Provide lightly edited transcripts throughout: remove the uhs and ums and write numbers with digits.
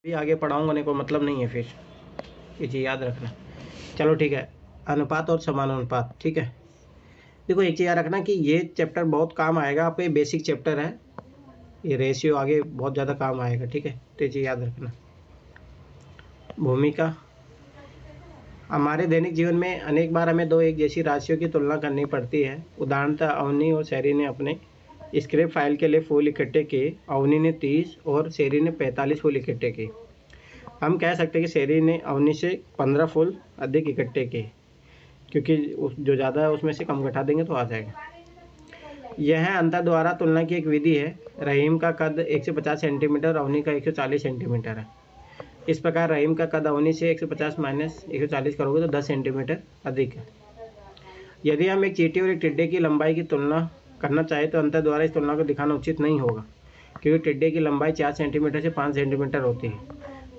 भी आगे पढ़ाऊँगा नहीं, कोई मतलब नहीं है फिर, ये चीज़ याद रखना। चलो ठीक है, अनुपात और समानुपात, ठीक है। देखो एक चीज़ याद रखना कि ये चैप्टर बहुत काम आएगा आपको, ये बेसिक चैप्टर है, ये रेशियो आगे बहुत ज़्यादा काम आएगा, ठीक है। तो ये चीज़ याद रखना। भूमिका, हमारे दैनिक जीवन में अनेक बार हमें दो एक जैसी राशियों की तुलना करनी पड़ती है। उदाहरणतः अवनी और शैरी ने अपने स्क्रिप्ट फाइल के लिए फूल इकट्ठे किए। अवनी ने 30 और शैरी ने 45 फूल इकट्ठे किए। हम कह सकते हैं कि शैरी ने अवनी से 15 फूल अधिक इकट्ठे किए, क्योंकि जो ज़्यादा है उसमें से कम घटा देंगे तो आ जाएगा। यह अंतर द्वारा तुलना की एक विधि है। रहीम का कद 150 सेंटीमीटर, अवनी का 140 सेंटीमीटर है। इस प्रकार रहीम का कद अवनी से 150 माइनस 140 करोगे तो 10 सेंटीमीटर अधिक है। यदि हम एक चींटी और एक टिड्डे की लंबाई की तुलना करना चाहें तो अंतर द्वारा इस तुलना को दिखाना उचित नहीं होगा, क्योंकि टिड्डे की लंबाई 4 सेंटीमीटर से 5 सेंटीमीटर होती है,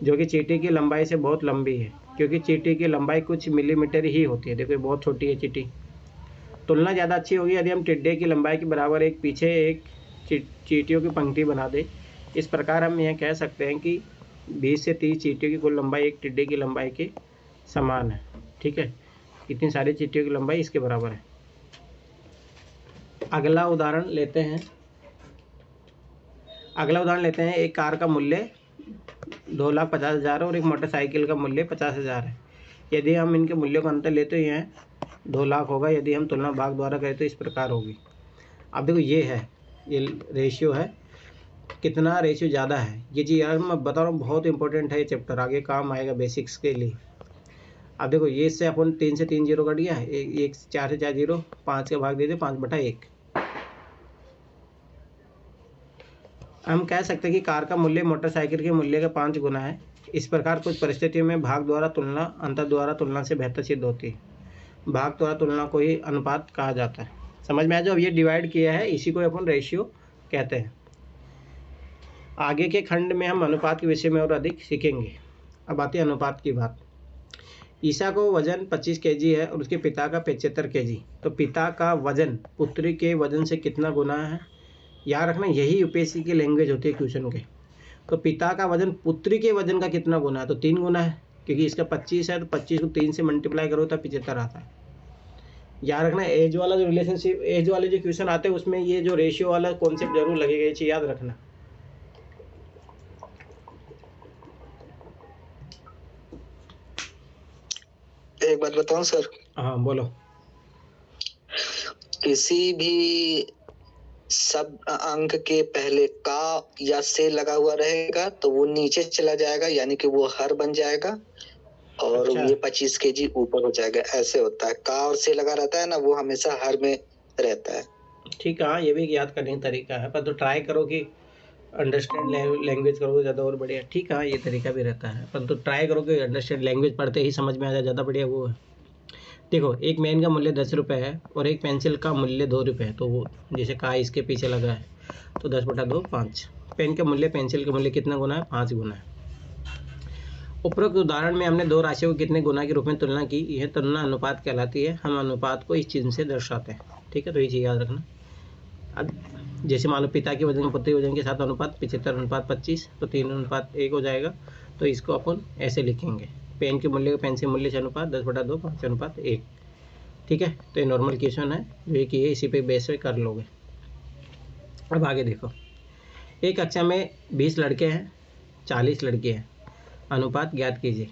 जो कि चींटी की लंबाई से बहुत लंबी है, क्योंकि चींटी की लंबाई कुछ मिलीमीटर ही होती है। देखो बहुत छोटी है चींटी। तुलना ज़्यादा अच्छी होगी यदि हम टिड्डे की लंबाई के बराबर एक पीछे एक चींटियों की पंक्ति बना दें। इस प्रकार हम यह कह सकते हैं कि 20 से 30 चींटियों की कुल लंबाई एक टिड्डे की लंबाई के समान है, ठीक है। इतनी सारी चींटियों की लंबाई इसके बराबर है। अगला उदाहरण लेते हैं। एक कार का मूल्य 2,50,000 और एक मोटरसाइकिल का मूल्य 50,000 है। यदि हम इनके मूल्यों का अंतर लेते तो यह 2 लाख होगा। यदि हम तुलना भाग द्वारा करें तो इस प्रकार होगी। अब देखो ये है, ये रेशियो है, कितना रेशियो ज़्यादा है ये चीज़ यार मैं बता रहा हूँ, बहुत इंपॉर्टेंट है ये चैप्टर, आगे काम आएगा बेसिक्स के लिए। अब देखो ये इससे अपन 3 से 3 जीरो कट गया, एक 4 से 4 जीरो, 5 का भाग दे दे 5/1। हम कह सकते हैं कि कार का मूल्य मोटरसाइकिल के मूल्य का 5 गुना है। इस प्रकार कुछ परिस्थितियों में भाग द्वारा तुलना अंतर द्वारा तुलना से बेहतर सिद्ध होती है। भाग द्वारा तुलना को ही अनुपात कहा जाता है। समझ में आया? जो अब ये डिवाइड किया है इसी को अपन रेशियो कहते हैं। आगे के खंड में हम अनुपात के विषय में और अधिक सीखेंगे। अब आते हैं अनुपात की बात। ईसा को वजन 25 केजी है और उसके पिता का 75 केजी। तो पिता का वजन पुत्री के वजन से कितना गुना है? याद रखना यही यूपीएससी की लैंग्वेज होती है क्वेश्चन के। तो पिता का वजन पुत्री के वजन का कितना गुना है? तो 3 गुना है, क्योंकि इसका 25 है तो 25 को 3 से मल्टीप्लाई करो तो 75 आता है। याद रखना एज वाला जो रिलेशनशिप, एज वाले जो क्वेश्चन आते हैं उसमें ये जो रेशियो वाला कॉन्सेप्ट जरूर लगेगा, ये चीज याद रखना। एक बात बताऊं सर? हाँ बोलो। किसी भी सब अंक के पहले का या से लगा हुआ रहेगा तो वो नीचे चला जाएगा, यानी कि वो हर बन जाएगा, और अच्छा। ये 25 केजी ऊपर हो जाएगा। ऐसे होता है, का और से लगा रहता है ना, वो हमेशा हर में रहता है। ठीक है, हाँ ये भी याद करने का तरीका है, पर तो ट्राई करो कि अंडरस्टैंड लैंग्वेज करोगे ज़्यादा और बढ़िया। ठीक है, हाँ ये तरीका भी रहता है, पर तो ट्राई करो कि अंडरस्टैंड लैंग्वेज पढ़ते ही समझ में आ जाए, ज़्यादा बढ़िया वो है। देखो एक पेन का मूल्य 10 रुपये है और एक पेंसिल का मूल्य 2 रुपये है। तो वो जैसे कहा इसके पीछे लगा है तो 10/2 5। पेन का मूल्य पेंसिल का मूल्य कितना गुना है? 5 गुना है। उपरोक्त उदाहरण में हमने दो राशियों को कितने गुना के रूप में तुलना की, यह तुलना अनुपात कहलाती है। हम अनुपात को इस चिन्ह से दर्शाते हैं, ठीक है। तो ये चीज़ याद रखना। अब जैसे मान लो पिता के वजन पुत्री वजन के साथ अनुपात 75/25, तो 3:1 हो जाएगा। तो इसको अपन ऐसे लिखेंगे, पेन के मूल्य का पेंसिल मूल्य से अनुपात 10/2 5:1, ठीक है। तो ये नॉर्मल क्वेश्चन है जो ये कि इसी पे बेस पे कर लोगे। अब आगे देखो, एक कक्षा में 20 लड़के हैं, 40 लड़के हैं, अनुपात ज्ञात कीजिए।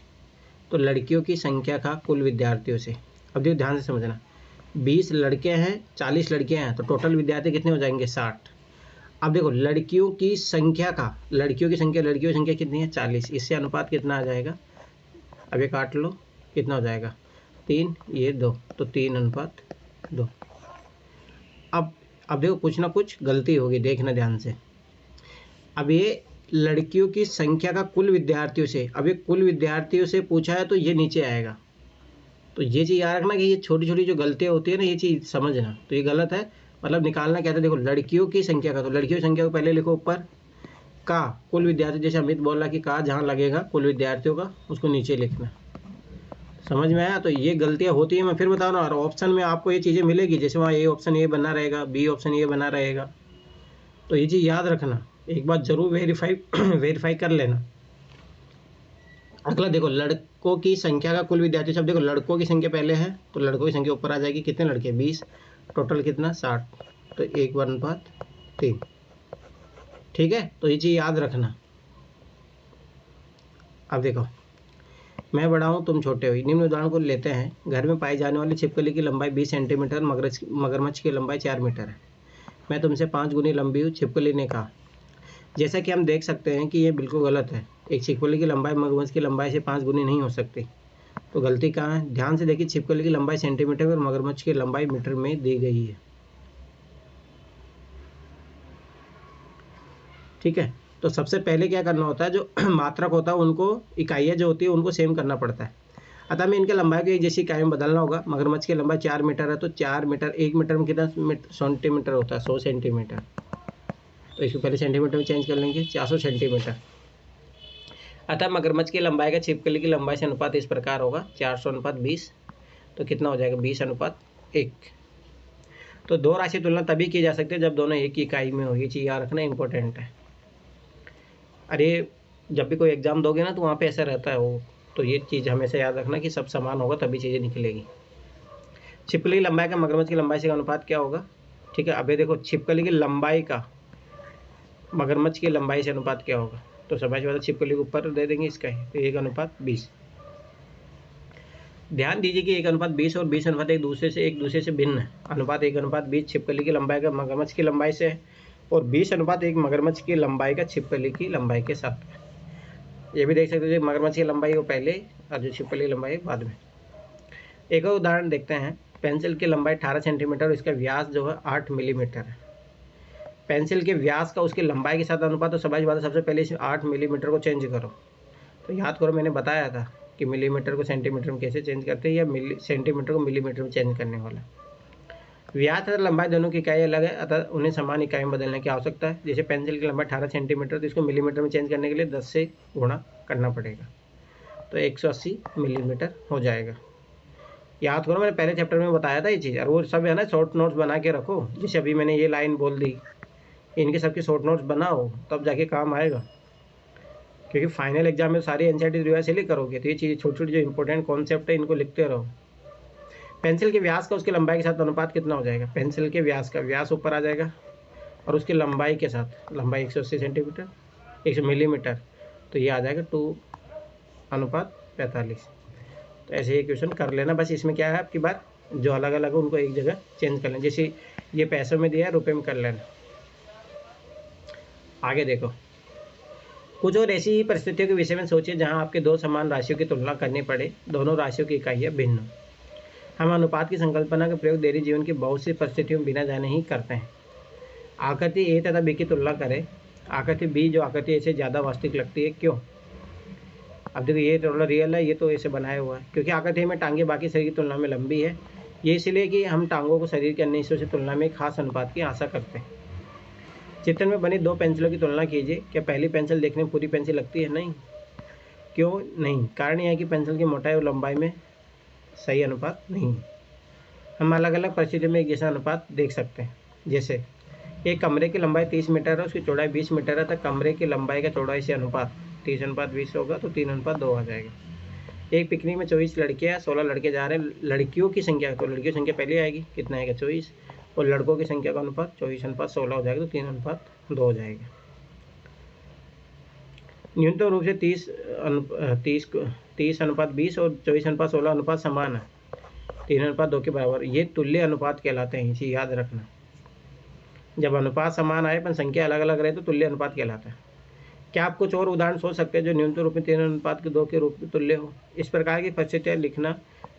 तो लड़कियों की संख्या का कुल विद्यार्थियों से, अब देखो ध्यान से समझना, 20 लड़के हैं 40 लड़कियां हैं, तो टोटल विद्यार्थी कितने हो जाएंगे? 60। अब देखो लड़कियों की संख्या लड़कियों की संख्या कितनी है? 40। इससे अनुपात कितना आ जाएगा? अब ये काट लो, कितना हो जाएगा? 3, ये 2, तो 3:2। अब देखो कुछ ना कुछ गलती होगी, देखना ध्यान से। अब ये लड़कियों की संख्या का कुल विद्यार्थियों से, अब ये कुल विद्यार्थियों से पूछा है तो ये नीचे आएगा। तो ये चीज़ याद रखना कि ये छोटी छोटी जो गलतियाँ होती है ना, ये चीज़ समझना। तो ये गलत है, मतलब निकालना क्या था, देखो लड़कियों की संख्या का, तो लड़कियों की संख्या को पहले लिखो ऊपर, का कुल विद्यार्थी, जैसे अमित बोल रहा कि का जहाँ लगेगा कुल विद्यार्थियों का उसको नीचे लिखना। समझ में आया? तो ये गलतियाँ होती है, मैं फिर बता रहा हूँ। और ऑप्शन में आपको ये चीज़ें मिलेगी, जैसे वहाँ ए ऑप्शन ये बना रहेगा, बी ऑप्शन ये बना रहेगा। तो ये चीज़ याद रखना, एक बार जरूर वेरीफाई कर लेना। अगला देखो, लड़कों की संख्या का कुल विद्यार्थी। सब देखो, लड़कों की संख्या पहले है तो लड़कों की संख्या ऊपर आ जाएगी। कितने लड़के? 20। टोटल कितना? 60। तो 1:3। ठीक है, तो ये चीज़ याद रखना। अब देखो, मैं बड़ा हूँ तुम छोटे हो। निम्न उदाहरण को लेते हैं। घर में पाई जाने वाली छिपकली की लंबाई 20 सेंटीमीटर, मगरमच्छ की लंबाई 4 मीटर है। मैं तुमसे 5 गुनी लंबी हूँ, छिपकली ने कहा। जैसा कि हम देख सकते हैं कि ये बिल्कुल गलत है। एक छिपकली की लंबाई मगरमच्छ की लंबाई से 5 गुनी नहीं हो सकती। तो गलती कहाँ है? ध्यान से देखिए, छिपकली की लंबाई सेंटीमीटर में और मगरमच्छ की लंबाई मीटर में दी गई है। ठीक है, तो सबसे पहले क्या करना होता है, जो मात्रक होता है उनको, इकाइयाँ जो होती है उनको सेम करना पड़ता है। अतः हमें इनके लंबाई को एक जैसी इकाई में बदलना होगा। मगरमच्छ की लंबाई 4 मीटर है, तो 4 मीटर, 1 मीटर में कितना सेंटीमीटर होता है? 100 सेंटीमीटर। तो इसको पहले सेंटीमीटर में चेंज कर लेंगे, 400 सेंटीमीटर। अतः मगरमच्छ की लंबाई का छिपकली की लंबाई से अनुपात इस प्रकार होगा, 400:20। तो कितना हो जाएगा? 20:1। तो दो राशि तुलना तभी की जा सकती है जब दोनों एक ही इकाई में हो। ये चीज़ याद रखना इंपॉर्टेंट है। अरे, जब भी कोई एग्जाम दोगे ना तो वहाँ पे ऐसा रहता है वो। तो ये चीज़ हमेशा याद रखना कि सब समान होगा तभी चीज़ें निकलेगी। छिपकली की लंबाई का मगरमच्छ की लंबाई से अनुपात क्या होगा? ठीक है, अभी देखो, छिपकली की लंबाई का मगरमच्छ की लंबाई से अनुपात क्या होगा? तो समझ में, छिपकली के ऊपर दे देंगे इसका ही, तो 1:20। ध्यान दीजिए कि 1:20 और 20:1 एक दूसरे से भिन्न है। अनुपात 1:20 छिपकली की लंबाई का मगरमच्छ की लंबाई से है, और 20:1 मगरमच्छ की लंबाई का छिपकली की लंबाई के साथ है। ये भी देख सकते हो, मगरमच्छ की लंबाई वो पहले और जो छिपकली की लंबाई बाद में। एक और उदाहरण देखते हैं। पेंसिल की लंबाई 18 सेंटीमीटर और इसका व्यास जो है 8 मिलीमीटर है। पेंसिल के व्यास का उसकी लंबाई के साथ अनुपात। तो समझ बात है, सबसे पहले इस 8 मिलीमीटर को चेंज करो। तो याद करो, मैंने बताया था कि मिलीमीटर को सेंटीमीटर में कैसे चेंज करते हैं, या सेंटीमीटर को मिलीमीटर में चेंज करने वाला। व्यास तथा लंबाई दोनों की इकाई अलग है, अतः उन्हें समान इकाई में बदलने की आवश्यकता है। जैसे पेंसिल की लंबाई 18 सेंटीमीटर, तो इसको मिलीमीटर में चेंज करने के लिए 10 से गुणा करना पड़ेगा, तो 180 मिलीमीटर हो जाएगा। याद करो, मैंने पहले चैप्टर में बताया था ये चीज़, और वो सब है ना, शॉर्ट नोट्स बना के रखो। जैसे अभी मैंने ये लाइन बोल दी, इनके सबके शॉर्ट नोट्स बनाओ, तब जाके काम आएगा। क्योंकि फाइनल एग्जाम में सारी एनसीईआरटी रिवाइज से करोगे, तो ये चीज़ छोटी छोटी जो इंपॉर्टेंट कॉन्सेप्ट है इनको लिखते रहो। पेंसिल के व्यास का उसकी लंबाई के साथ अनुपात कितना हो जाएगा? पेंसिल के व्यास का व्यास ऊपर आ जाएगा और उसकी लंबाई के साथ, लंबाई 180 सेंटीमीटर, 100 मिलीमीटर, तो ये आ जाएगा 2:45। तो ऐसे ही क्वेश्चन कर लेना। बस इसमें क्या है, आपकी बार जो अलग अलग है उनको एक जगह चेंज कर लेना। जैसे ये पैसों में दिया है, रुपये में कर लेना। आगे देखो, कुछ और ऐसी ही परिस्थितियों के विषय में सोचिए जहां आपके दो समान राशियों की तुलना करनी पड़े, दोनों राशियों की इकाइयाँ भिन्न। हम अनुपात की संकल्पना का प्रयोग डेयरी जीवन की बहुत सी परिस्थितियों में बिना जाने ही करते हैं। आकृति ए तथा बी की तुलना करें। आकृति बी जो आकृति ए से ज़्यादा वास्तविक लगती है, क्यों? अब देखो, ये थोड़ा रियल है, ये तो ऐसे बनाया हुआ है क्योंकि आकृति में टांगे बाकी शरीर की तुलना में लंबी है। ये इसलिए कि हम टांगों को शरीर के अन्य हिस्सों से तुलना में खास अनुपात की आशा करते हैं। चित्र में बनी दो पेंसिलों की तुलना कीजिए। क्या पहली पेंसिल देखने में पूरी पेंसिल लगती है? नहीं। क्यों नहीं? कारण यह है कि पेंसिल की मोटाई और लंबाई में सही अनुपात नहीं है। हम अलग अलग परिस्थितियों में एक जैसा अनुपात देख सकते हैं। जैसे एक कमरे की लंबाई 30 मीटर है, उसकी चौड़ाई 20 मीटर है, तो कमरे की लंबाई का चौड़ाई से अनुपात 30:20 होगा, तो 3:2 आ जाएगा। एक पिकनिक में 24 लड़कियाँ 16 लड़के जा रहे हैं। लड़कियों की संख्या, तो लड़कियों की संख्या पहले आएगी, कितना आएगा? 24, और लड़कों की संख्या का अनुपात 24:16 हो जाएगा, तो 3:2 हो जाएगा। न्यूनतम रूप से 30:20 और 24:16 अनुपात समान है, 3:2 के बराबर। ये तुल्य अनुपात कहलाते हैं, इसे याद रखना। जब अनुपात समान आए पर संख्या अलग अलग रहे तो तुल्य अनुपात कहलाता है। क्या आप कुछ और उदाहरण सोच सकते हैं जो न्यूनतम रूप में 3:2 के रूप में तुल्य हो? इस प्रकार की परिस्थितियाँ लिखना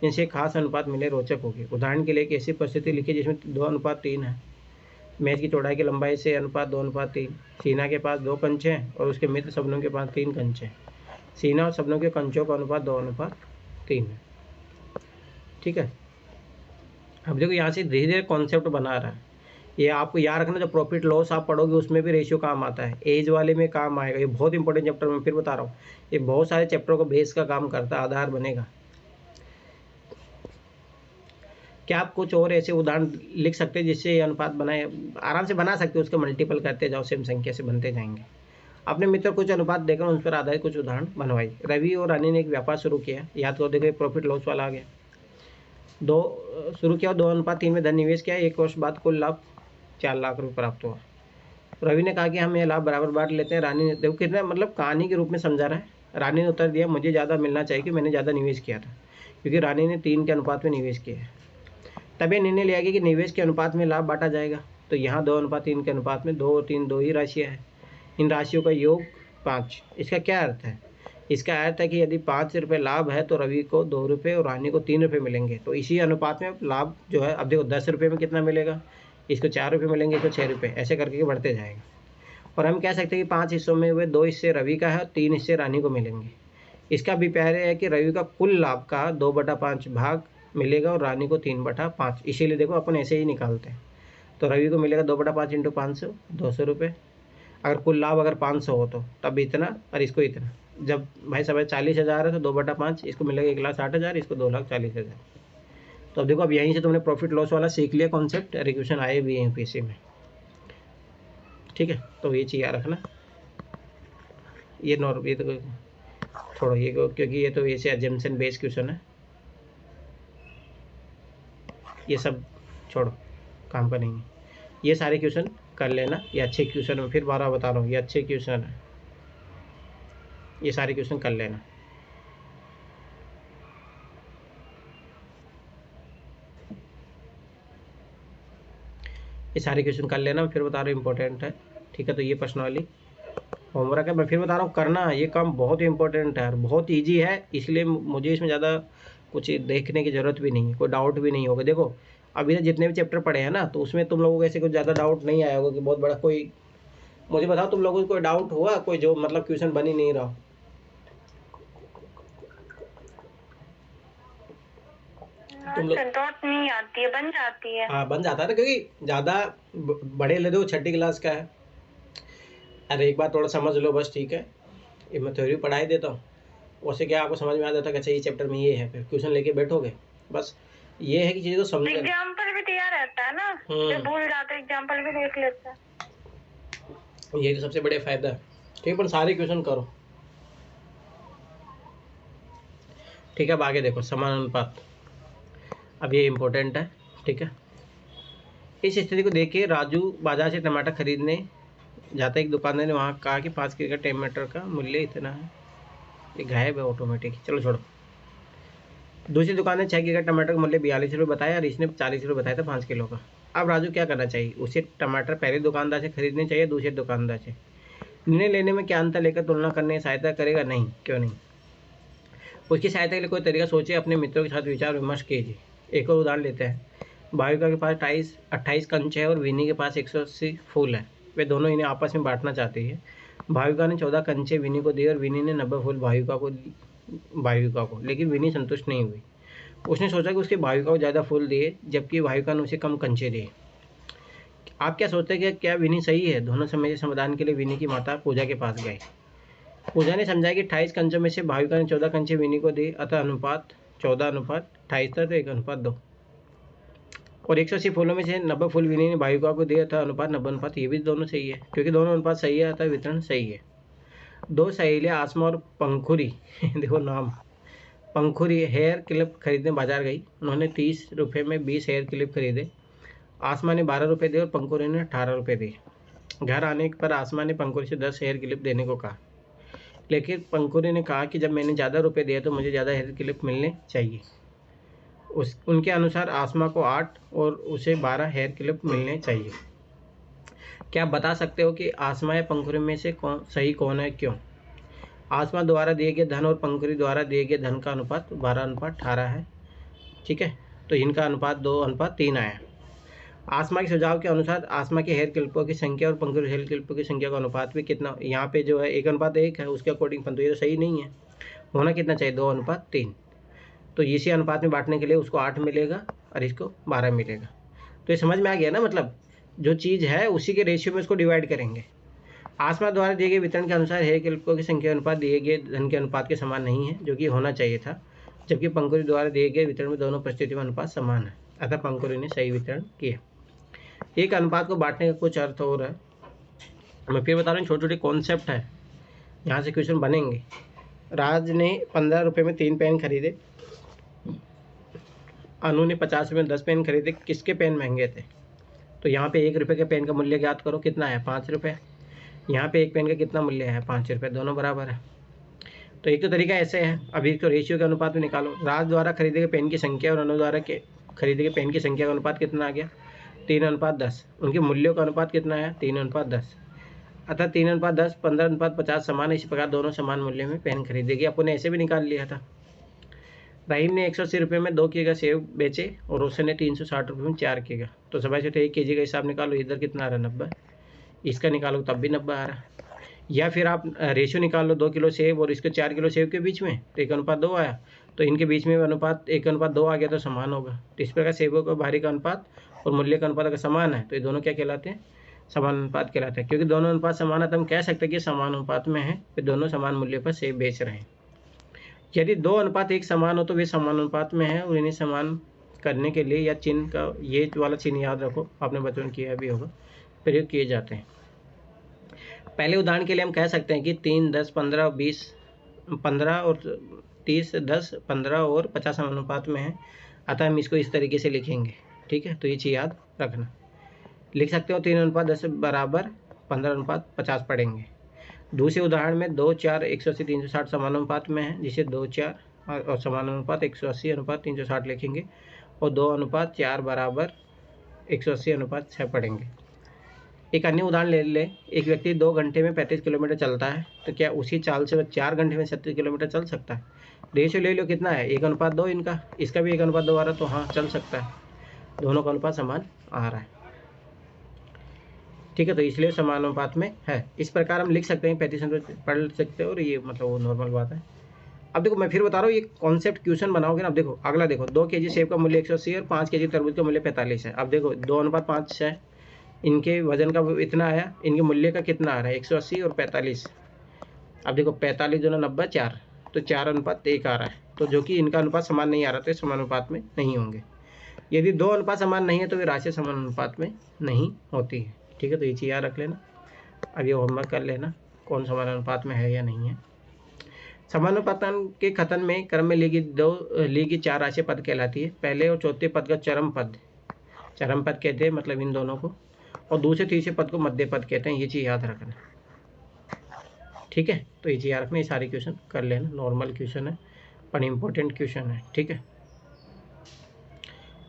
जिनसे खास अनुपात मिले रोचक होगी। उदाहरण के लिए एक ऐसी परिस्थिति लिखी जिसमें 2:3 है। मेज की चौड़ाई की लंबाई से अनुपात 2:3। सीना के पास 2 कंचे हैं और उसके मित्र शबनम के पास 3 कंचे हैं। सीना और शबनम के कंचों का अनुपात 2:3 है। ठीक है, अब देखो यहाँ से धीरे धीरे कॉन्सेप्ट बना रहा है। ये आपको याद रखना, जो प्रॉफिट लॉस आप पढ़ोगे उसमें भी रेशियो काम आता है, एज वाले में काम आएगा। ये बहुत इंपॉर्टेंट चैप्टर, मैं फिर बता रहा हूँ, ये बहुत सारे चैप्टरों को बेस का काम करता है, आधार बनेगा। क्या आप कुछ और ऐसे उदाहरण लिख सकते हैं जिससे ये अनुपात बनाए? आराम से बना सकते हो, उसके मल्टीपल करते जाओ, सेम संख्या से बनते जाएंगे। अपने मित्र कुछ अनुपात देकर उन पर आधारित कुछ उदाहरण बनवाइए। रवि और रानी ने एक व्यापार शुरू किया, याद करो, देखो प्रॉफिट लॉस वाला आ गया। शुरू किया, 2:3 में धन निवेश किया, 1 वर्ष बाद कुल लाभ 4 लाख रुपये प्राप्त हुआ। रवि ने कहा कि हम ये लाभ बराबर बांट लेते हैं। रानी ने, देखो कितना मतलब कहानी के रूप में समझा रहा है। रानी ने उत्तर दिया, मुझे ज़्यादा मिलना चाहिए कि मैंने ज़्यादा निवेश किया था, क्योंकि रानी ने 3 के अनुपात में निवेश किया है। तब यह निर्णय लिया गया कि निवेश के अनुपात में लाभ बांटा जाएगा। तो यहाँ 2:3 के अनुपात में 2 और 3 दो ही राशियाँ हैं, इन राशियों का योग 5। इसका क्या अर्थ है? इसका अर्थ है कि यदि 5 रुपये लाभ है तो रवि को 2 रुपये और रानी को 3 रुपये मिलेंगे। तो इसी अनुपात में लाभ जो है, अब देखो 10 रुपये में कितना मिलेगा, इसको 4 रुपये मिलेंगे, इसको 6 रुपये, ऐसे करके बढ़ते जाएगा। और हम कह सकते हैं कि 5 हिस्सों में हुए 2 हिस्से रवि का है और 3 हिस्से रानी को मिलेंगे। इसका अभिप्राय है कि रवि का कुल लाभ का 2/5 भाग मिलेगा और रानी को 3/5। इसीलिए देखो अपन ऐसे ही निकालते हैं। तो रवि को मिलेगा 2/5 × 500, 200 रुपये। अगर कुल लाभ अगर 500 हो तो तब इतना, और इसको इतना। जब भाई साहब 40,000 है तो 2/5, इसको मिलेगा 1,60,000, इसको 2,40,000। तो अब देखो, अब यहीं से तुमने प्रॉफिट लॉस वाला सीख लिया कॉन्सेप्ट, रिक्वेशन आए भी हैं यूपीएससी में। ठीक है, तो ये चीज़ याद रखना। ये तो थोड़ा ये क्योंकि ये तो ऐसे एजम्पशन बेस्ड क्वेश्चन है, ये सब छोड़ो, काम का नहीं है। ये सारे क्वेश्चन कर लेना, ये अच्छे क्वेश्चन है। फिर 12 बता रहा हूँ, ये अच्छे क्वेश्चन है, ये सारे क्वेश्चन कर लेना। ये सारे क्वेश्चन कर लेना, फिर बता रहा हूँ, इंपॉर्टेंट है। ठीक है, तो ये प्रश्नावली होमवर्क है, मैं फिर बता रहा हूँ करना। ये काम बहुत इंपॉर्टेंट है और बहुत ईजी है, इसलिए मुझे इसमें ज़्यादा कुछ देखने की ज़रूरत भी नहीं है, कोई डाउट भी नहीं होगा। देखो अभी तक जितने भी चैप्टर पढ़े हैं ना, तो उसमें तुम लोगों को ऐसे कुछ ज़्यादा डाउट नहीं आया होगा कि बहुत बड़ा कोई। मुझे बताओ, तुम लोगों को कोई डाउट हुआ, कोई जो मतलब क्वेश्चन बन ही नहीं रहा? तुम लोग डाउट नहीं आती है, बन जाती है। हाँ, बन जाता है ना, क्योंकि ज़्यादा बड़े ले दो, 6ठी क्लास का है। अरे एक बार थोड़ा समझ लो बस, ठीक है। ये मैं थ्योरी पढ़ाई देता हूँ, उससे क्या आपको समझ में आ जाता है कि अच्छा ये चैप्टर में ये है, फिर क्वेश्चन लेके बैठोगे। बस ये है कि चीज़ें को समझो। एग्जाम्पल भी तैयार रहता है ना, जब भूल जाते एग्जाम्पल भी देख लेते हैं। ये तो सबसे बड़ा फायदा है। ठीक है, पर सारे क्वेश्चन करो। ठीक है, अब आगे देखो, समान अनुपात। अब ये इम्पोर्टेंट है। ठीक है, इस स्थिति को देखिए, राजू बाजार से टमाटर खरीदने जाता है। एक दुकानदार ने वहाँ कहा कि 5 किलो का टमाटर का मूल्य इतना है। ये गायब है ऑटोमेटिक, चलो छोड़ो। दूसरी दुकान ने 6 किलो का टमाटर का मूल्य 42 रुपये बताया और इसने 40 रुपये बताया था 5 किलो का। अब राजू क्या करना चाहिए? उसे टमाटर पहले दुकानदार से खरीदने चाहिए, दूसरे दुकानदार से? निर्णय लेने में क्या अंतर लेकर तुलना करने में सहायता करेगा? नहीं, क्यों नहीं। उसकी सहायता के लिए कोई तरीका सोचिए, अपने मित्रों के साथ विचार विमर्श कीजिए। एक और उदाहरण लेते हैं। भाविका के पास 28 कंचे है और विनी के पास 180 फूल है। वे दोनों इन्हें आपस में बांटना चाहती है। भाविका ने 14 कंचे विनी को दिए और विनी ने 90 फूल भाविका को, लेकिन विनी संतुष्ट नहीं हुई। उसने सोचा कि उसके भाविका को ज़्यादा फूल दिए, जबकि भाविका ने उसे कम कंचे दिए। आप क्या सोचते हैं कि क्या विनी सही है? दोनों समस्या समाधान के लिए विनी की माता पूजा के पास गए। पूजा ने समझाया कि 28 कंचों में से भाविका ने 14 कंचे विनी को दिए, अतः अनुपात 14:28 था, तो 1:2। और 180 फूलों में से 90 फूल विनी ने भाविका को दिए, अतः अनुपात 90:, ये भी दोनों सही है, क्योंकि दोनों अनुपात सही है, अतः वितरण सही है। दो सहेलियाँ आसमा और पंखुरी देखो नाम, पंखुरी हेयर क्लिप खरीदने बाजार गई। उन्होंने 30 रुपये में 20 हेयर क्लिप खरीदे। आसमा ने 12 रुपये दिए और पंखुरी ने 18 रुपये दिए। घर आने पर आसमा ने पंखुरी से 10 हेयर क्लिप देने को कहा, लेकिन पंखुरी ने कहा कि जब मैंने ज़्यादा रुपये दिए तो मुझे ज़्यादा हेयर क्लिप मिलने चाहिए। उनके अनुसार आसमा को 8 और उसे 12 हेयर क्लिप मिलने चाहिए। क्या आप बता सकते हो कि आसमा या पंखुरी में से सही कौन है, क्यों? आसमा द्वारा दिए गए धन और पंखुरी द्वारा दिए गए धन का अनुपात 12:18 है। ठीक है, तो इनका अनुपात 2:3 आया। आसमा के सुझाव के अनुसार आसमा के हेयर क्लिपों की संख्या और पंखुरी हेयर क्लिपों की संख्या का अनुपात भी कितना, यहाँ पे जो है 1:1 है, उसके अकॉर्डिंग, परंतु ये तो सही नहीं है। होना कितना चाहिए? 2:3। तो इसी अनुपात में बांटने के लिए उसको 8 मिलेगा और इसको 12 मिलेगा। तो ये समझ में आ गया ना, मतलब जो चीज़ है उसी के रेशियो में उसको डिवाइड करेंगे। आसमा द्वारा दिए गए वितरण के अनुसार हेयर क्लिपों की संख्या अनुपात दिए गए धन के अनुपात के समान नहीं है, जो कि होना चाहिए था, जबकि पंखुरी द्वारा दिए गए वितरण में दोनों परिस्थितियों में अनुपात समान है, अतः पंखुरी ने सही वितरण किया। एक अनुपात को बांटने का कुछ अर्थ और है। मैं फिर बता रहा हूँ, छोटे छोटे कॉन्सेप्ट है, यहाँ से क्वेश्चन बनेंगे। राज ने 15 रुपये में 3 पेन खरीदे, अनु ने 50 रुपये में 10 पेन खरीदे, किसके पेन महंगे थे? तो यहाँ पे 1 रुपये के पेन का मूल्य ज्ञात करो, कितना है? 5 रुपये। यहाँ पे एक पेन का कितना मूल्य है? 5 रुपये, दोनों बराबर है। तो एक तो तरीका ऐसे है, अभी इसको रेशियो के अनुपात में निकालो। राज द्वारा खरीदे गए पेन की संख्या और अनु द्वारा खरीदे गए पेन की संख्या का अनुपात कितना आ गया? 3:10। उनके मूल्यों का अनुपात कितना है? 3:10। अतः 3:10 15:50 समान है। इसी प्रकार दोनों समान मूल्य में पेन खरीदेगी। अपन ने ऐसे भी निकाल लिया था। रहीम ने 180 रुपये में 2 किलो सेब बेचे और रोशन ने 360 रुपये में 4 किलो। तो सभी से 1 केजी का हिसाब निकालो, इधर कितना आ रहा है? 90। इसका निकालो तब भी 90 आ रहा है। या फिर आप रेशियो निकाल लो, 2 किलो सेब और इसके 4 किलो सेब के बीच में, तो 1:2 आया। तो इनके बीच में अनुपात 1:2 आ गया, तो समान होगा। तो इस प्रकार सेबों का भारी का अनुपात और मूल्य का अनुपात अगर समान है तो ये दोनों क्या कहलाते हैं? समान अनुपात कहलाते हैं। क्योंकि दोनों अनुपात समान है तो हम कह सकते हैं कि समान अनुपात में है, फिर दोनों समान मूल्य पर सेब बेच रहे हैं। यदि 2 अनुपात 1 समान हो तो वे समान अनुपात में है, और इन्हें समान करने के लिए या चिन्ह का, ये वाला चिन्ह याद रखो, आपने बचपन में किया भी होगा, प्रयोग किए जाते हैं। पहले उदाहरण के लिए हम कह सकते हैं कि 3, 10, 15, 20, 15 और 30, 10, 15 और 50 समानुपात में है। अतः हम इसको इस तरीके से लिखेंगे, ठीक है। तो ये चीज़ याद रखना। लिख सकते हो 3:10 बराबर 15:50 पढ़ेंगे। दूसरे उदाहरण में 2, 4, 180, 360 समानुपात में है, जिसे 2, 4 और समानुपात 180:360 लिखेंगे, और 2:4 बराबर 180:6 पढ़ेंगे। एक अन्य उदाहरण ले ले। एक व्यक्ति 2 घंटे में 35 किलोमीटर चलता है, तो क्या उसी चाल से वह 4 घंटे में 37 किलोमीटर चल सकता है? रेशियो ले लो, कितना है? 1:2 इनका, इसका भी 1:2 आ रहा है, तो हाँ चल सकता है। दोनों का अनुपात समान आ रहा है, ठीक है। तो इसलिए समान अनुपात में है। इस प्रकार हम लिख सकते हैं, 35 पढ़ सकते हो, और ये मतलब वो नॉर्मल बात है। अब देखो मैं फिर बता रहा हूँ, ये कॉन्सेप्ट क्वेश्चन बनाओगे ना। अब देखो अगला देखो, 2 केजी सेब का मूल्य 180 और 5 केजी तरबूज का मूल्य 45 है। अब देखो 2:5 है, इनके वजन का इतना आया, इनके मूल्य का कितना आ रहा है? 180 और 45। अब देखो 45 दोनों 90, 4, तो 4:1 आ रहा है। तो जो कि इनका अनुपात समान नहीं आ रहा, तो समान अनुपात में नहीं होंगे। यदि 2 अनुपात समान नहीं है तो वे राशि समान अनुपात में नहीं होती है, ठीक है। तो ये चीज़ याद रख लेना। अब ये होमवर्क कर लेना, कौन समान अनुपात में है या नहीं है। समानुपात के कथन में क्रम में ली गई 4 राशि पद कहलाती है। पहले और चौथे पद का चरम पद कहते हैं, मतलब इन दोनों को, और दूसरे तीसरे पद को मध्य पद कहते हैं। ये चीज़ याद रखना, ठीक है। तो ये चीज़ याद रखना। ये सारे क्वेश्चन कर लेना, नॉर्मल क्वेश्चन है पर इम्पोर्टेंट क्वेश्चन है, ठीक है।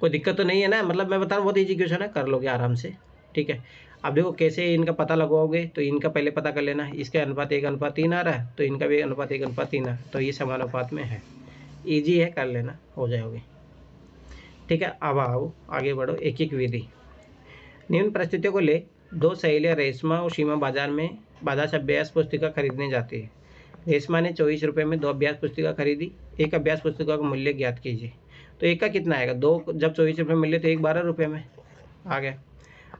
कोई दिक्कत तो नहीं है ना? मतलब मैं बता रहा हूँ बहुत ईजी क्वेश्चन है, कर लोगे आराम से, ठीक है। अब देखो कैसे इनका पता लगाओगे, तो इनका पहले पता कर लेना। इसके अनुपात 1:3 आ रहा है, तो इनका भी अनुपात 1:3 है, तो ये समानुपात में है। ईजी है, कर लेना, हो जाओगे, ठीक है। अब आओ आगे बढ़ो, एक एक विधि। निम्न परिस्थितियों को ले। 2 सहेलियाँ रेशमा और सीमा बाजार से अभ्यास पुस्तिका खरीदने जाती है। रेशमा ने 24 रुपये में 2 अभ्यास पुस्तिका खरीदी। एक अभ्यास पुस्तिका का मूल्य ज्ञात कीजिए। तो एक का कितना आएगा? 2 जब 24 रुपये मिले तो 1 12 रुपये में आ गया।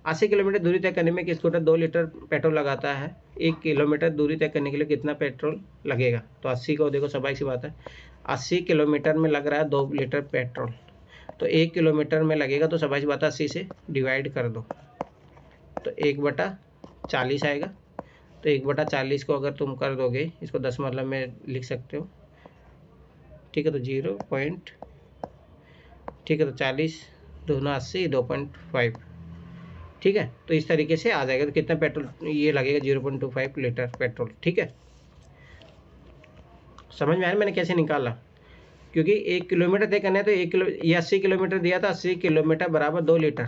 80 किलोमीटर दूरी तय करने में एक स्कूटर 2 लीटर पेट्रोल लगाता है। 1 किलोमीटर दूरी तय करने के लिए कितना पेट्रोल लगेगा? तो 80 को देखो, स्वाभाविक सी बात है, 80 किलोमीटर में लग रहा है 2 लीटर पेट्रोल, तो 1 किलोमीटर में लगेगा, तो स्वाभाविक बात है 80 से डिवाइड कर दो, तो 1/40 आएगा। तो 1/40 को अगर तुम कर दोगे, इसको 10 मतलब में लिख सकते हो, ठीक है। तो 0 पॉइंट, ठीक है। तो 40 दूना 80, 2.5, ठीक है। तो इस तरीके से आ जाएगा। तो कितना पेट्रोल ये लगेगा? 0.25 लीटर पेट्रोल, ठीक है। समझ में आया मैंने कैसे निकाला? क्योंकि 1 किलोमीटर तय करना है, तो 1 किलो, ये 80 किलोमीटर दिया था, 80 किलोमीटर बराबर 2 लीटर,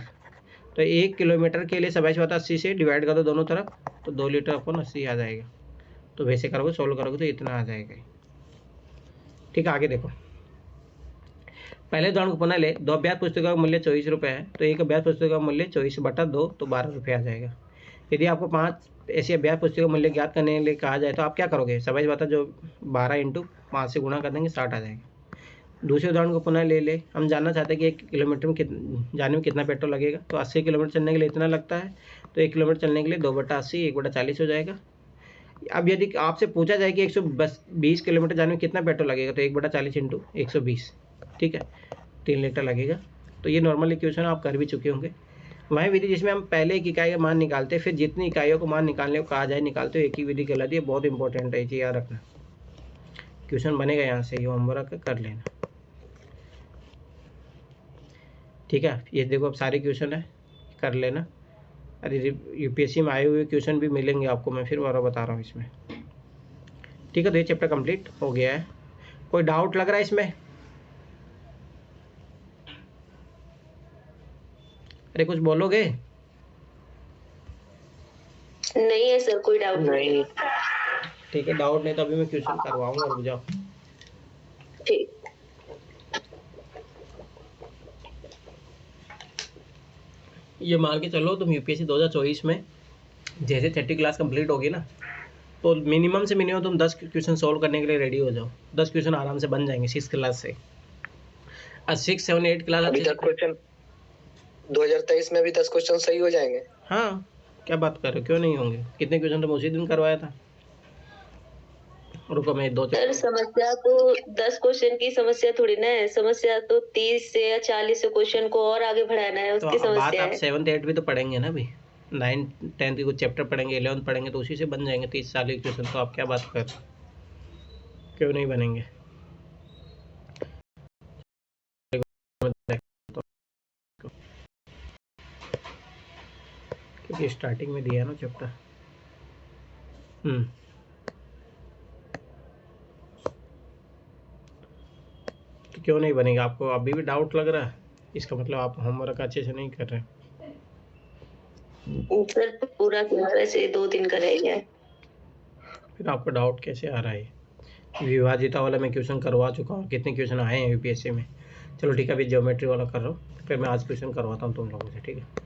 तो 1 किलोमीटर के लिए सबाइश बात 80 से डिवाइड कर दो दोनों तरफ, तो 2 लीटर अपन 80 आ जाएगा। तो वैसे करोगे, सोल्व करोगे तो इतना आ जाएगा, ठीक है। आगे देखो, पहले उदाहरण को पुनः ले। 2 अभ्यास पुस्तकों का मूल्य 24 रुपये है, तो एक अभ्यास पुस्तक का मूल्य 24/2, तो 12 रुपये आ जाएगा। यदि आपको 5 ऐसी अभ्यास पुस्तकों का मूल्य ज्ञात करने के लिए कहा जाए तो आप क्या करोगे? सबाइश बात है, जो 12 × 5 से गुणा कर देंगे, 60 आ जाएगा। दूसरे उदाहरण को पुनः ले ले। हम जानना चाहते हैं कि 1 किलोमीटर में जाने में कितना पेट्रोल लगेगा। तो 80 किलोमीटर चलने के लिए इतना लगता है, तो 1 किलोमीटर चलने के लिए 2/80, 1/40 हो जाएगा। अब यदि आपसे पूछा जाए कि 120 किलोमीटर जाने में कितना पेट्रोल लगेगा, तो 1/40 × 120, ठीक है, 3 लीटर लगेगा। तो ये नॉर्मल इक्वेशन आप कर भी चुके होंगे। वह विधि जिसमें हम पहले एक इकाई का मान निकालते हैं, फिर जितनी इकाइयों को मान निकालने को कहा जाए निकालते हो, एक ही विधि कहलाती है। बहुत इंपॉर्टेंट है, ये याद रखना। क्वेश्चन बनेगा यहाँ से, ये होमवर्क कर लेना, ठीक है। ये देखो अब सारे क्वेश्चन है, कर लेना। अरे यूपीएससी में आए हुए क्वेश्चन भी मिलेंगे आपको, मैं फिर बार बता रहा हूँ इसमें, ठीक है। तो ये चैप्टर कंप्लीट हो गया है। कोई डाउट लग रहा है इसमें? अरे कुछ बोलोगे? नहीं है सर, कोई डाउट नहीं। ठीक है, डाउट नहीं तो अभी मैं क्वेश्चन करवाऊंगा, रुक जाओ। ठीक। ये मान के चलो तुम यूपीएससी 2024 में जैसे 30 क्लास कंप्लीट होगी ना, तो मिनिमम से मिनिमम तुम 10 क्वेश्चन सॉल्व करने के लिए रेडी हो जाओ। 10 क्वेश्चन आराम से बन जाएंगे 6 क्लास से। 6, 7, 8 क्लास अभी 10 क्वेश्चन 2023 में भी 10 क्वेश्चन सही हो जाएंगे। हाँ, क्या बात कर रहे हो, क्यों नहीं होंगे? कितने क्वेश्चन तुम उसी दिन करवाया था? रुको मैं 2 सर समस्या तो 10 क्वेश्चन की समस्या थोड़ी ना है, समस्या तो 30 से या 40 क्वेश्चन को और आगे बढ़ाना है, उसकी तो बात समस्या आप है। 7th 8th भी तो पढ़ेंगे ना अभी, 9th 10th के कुछ चैप्टर पढ़ेंगे, 11th पढ़ेंगे, तो उसी से बन जाएंगे 30-40 क्वेश्चन। तो आप क्या बात कर रहे हो, क्यों नहीं बनेंगे? क्योंकि स्टार्टिंग में दिया है ना चैप्टर। तो क्यों नहीं बनेगा? आपको अभी भी डाउट लग रहा है, इसका मतलब आप होमवर्क अच्छे से नहीं कर रहे हैं। सर पूरा वैसे 2 दिन का रह गया है। फिर आपको डाउट कैसे आ रहा है? विभाजिता वाला मैं क्वेश्चन करवा चुका हूँ, कितने क्वेश्चन आए हैं यूपीएससी में। चलो ठीक है, अभी ज्योमेट्री वाला कर रहा हूँ, फिर मैं आज क्वेश्चन करवाता हूँ तुम लोगों से, ठीक है।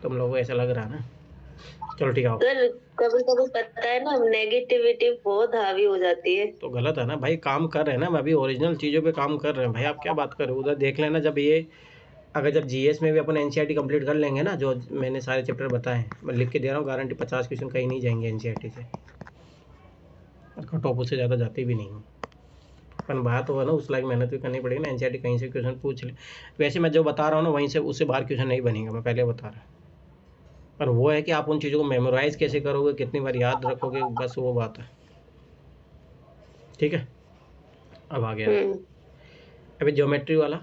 तुम लोगों को ऐसा लग रहा है ना? चलो ठीक है। सर कभी कभी पता है ना, नेगेटिविटी बहुत हावी हो जाती है। तो गलत है ना भाई, काम कर रहे हैं ना, मैं अभी ओरिजिनल चीज़ों पे काम कर रहे हैं भाई, आप क्या बात कर रहे हो? उधर देख लेना, जब ये अगर जब जीएस में भी अपन एनसीईआरटी कंप्लीट कर लेंगे ना, जो मैंने सारे चैप्टर बताए हैं, मैं लिख के दे रहा हूँ, गारंटी 50 क्वेश्चन कहीं नहीं जाएंगे एनसीईआरटी से, और कट ऑफ उससे ज़्यादा जाते भी नहीं हैं। अपन बात हुआ ना, उस लायक मेहनत भी करनी पड़ेगी ना, एनसीईआरटी कहीं से क्वेश्चन पूछ ले। वैसे मैं जो बता रहा हूँ ना, वहीं से उससे बाहर क्वेश्चन नहीं बनेगा, मैं पहले बता रहा हूँ। पर वो है कि आप उन चीज़ों को मेमोराइज कैसे करोगे, कितनी बार याद रखोगे, बस वो बात है, ठीक है। अब आ गया अभी ज्योमेट्री वाला।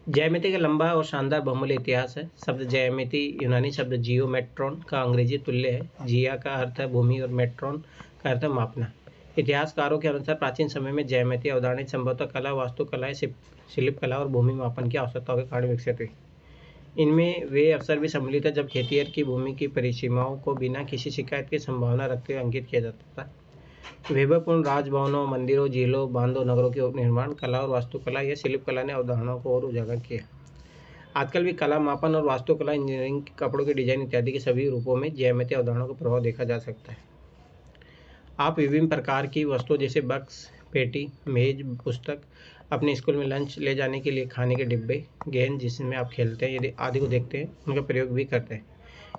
ज्यामिति का लंबा और शानदार बहुमूल्य इतिहास है। शब्द ज्यामिति यूनानी शब्द जियोमेट्रॉन का अंग्रेजी तुल्य है। जिया का अर्थ है भूमि और मेट्रॉन का अर्थ है मापना। इतिहासकारों के अनुसार प्राचीन समय में ज्यामिति अवधारणा संभवतः कला, वास्तुकला, शिल्पकला और भूमि मापन की आवश्यकताओं के कारण विकसित हुई। इनमें वे अवसर भी सम्मिलित है जब खेतिहर की भूमि की परिसीमाओं को बिना किसी शिकायत की संभावना रखते हुए अंकित किया जाता था। वैभवपूर्ण राजभवनों, मंदिरों, झीलों, बांधों, नगरों के निर्माण, कला और वास्तुकला या शिल्पकला ने अवधारणाओं को और उजागर किया। आजकल भी कला, मापन और वास्तुकला, इंजीनियरिंग, कपड़ों के डिजाइन इत्यादि के सभी रूपों में ज्यामितीय अवधारणाओं का प्रभाव देखा जा सकता है। आप विभिन्न प्रकार की वस्तुओं जैसे बक्स, पेटी, मेज, पुस्तक, अपने स्कूल में लंच ले जाने के लिए खाने के डिब्बे, गेंद जिसमें आप खेलते हैं यदि आदि को देखते हैं, उनका प्रयोग भी करते हैं।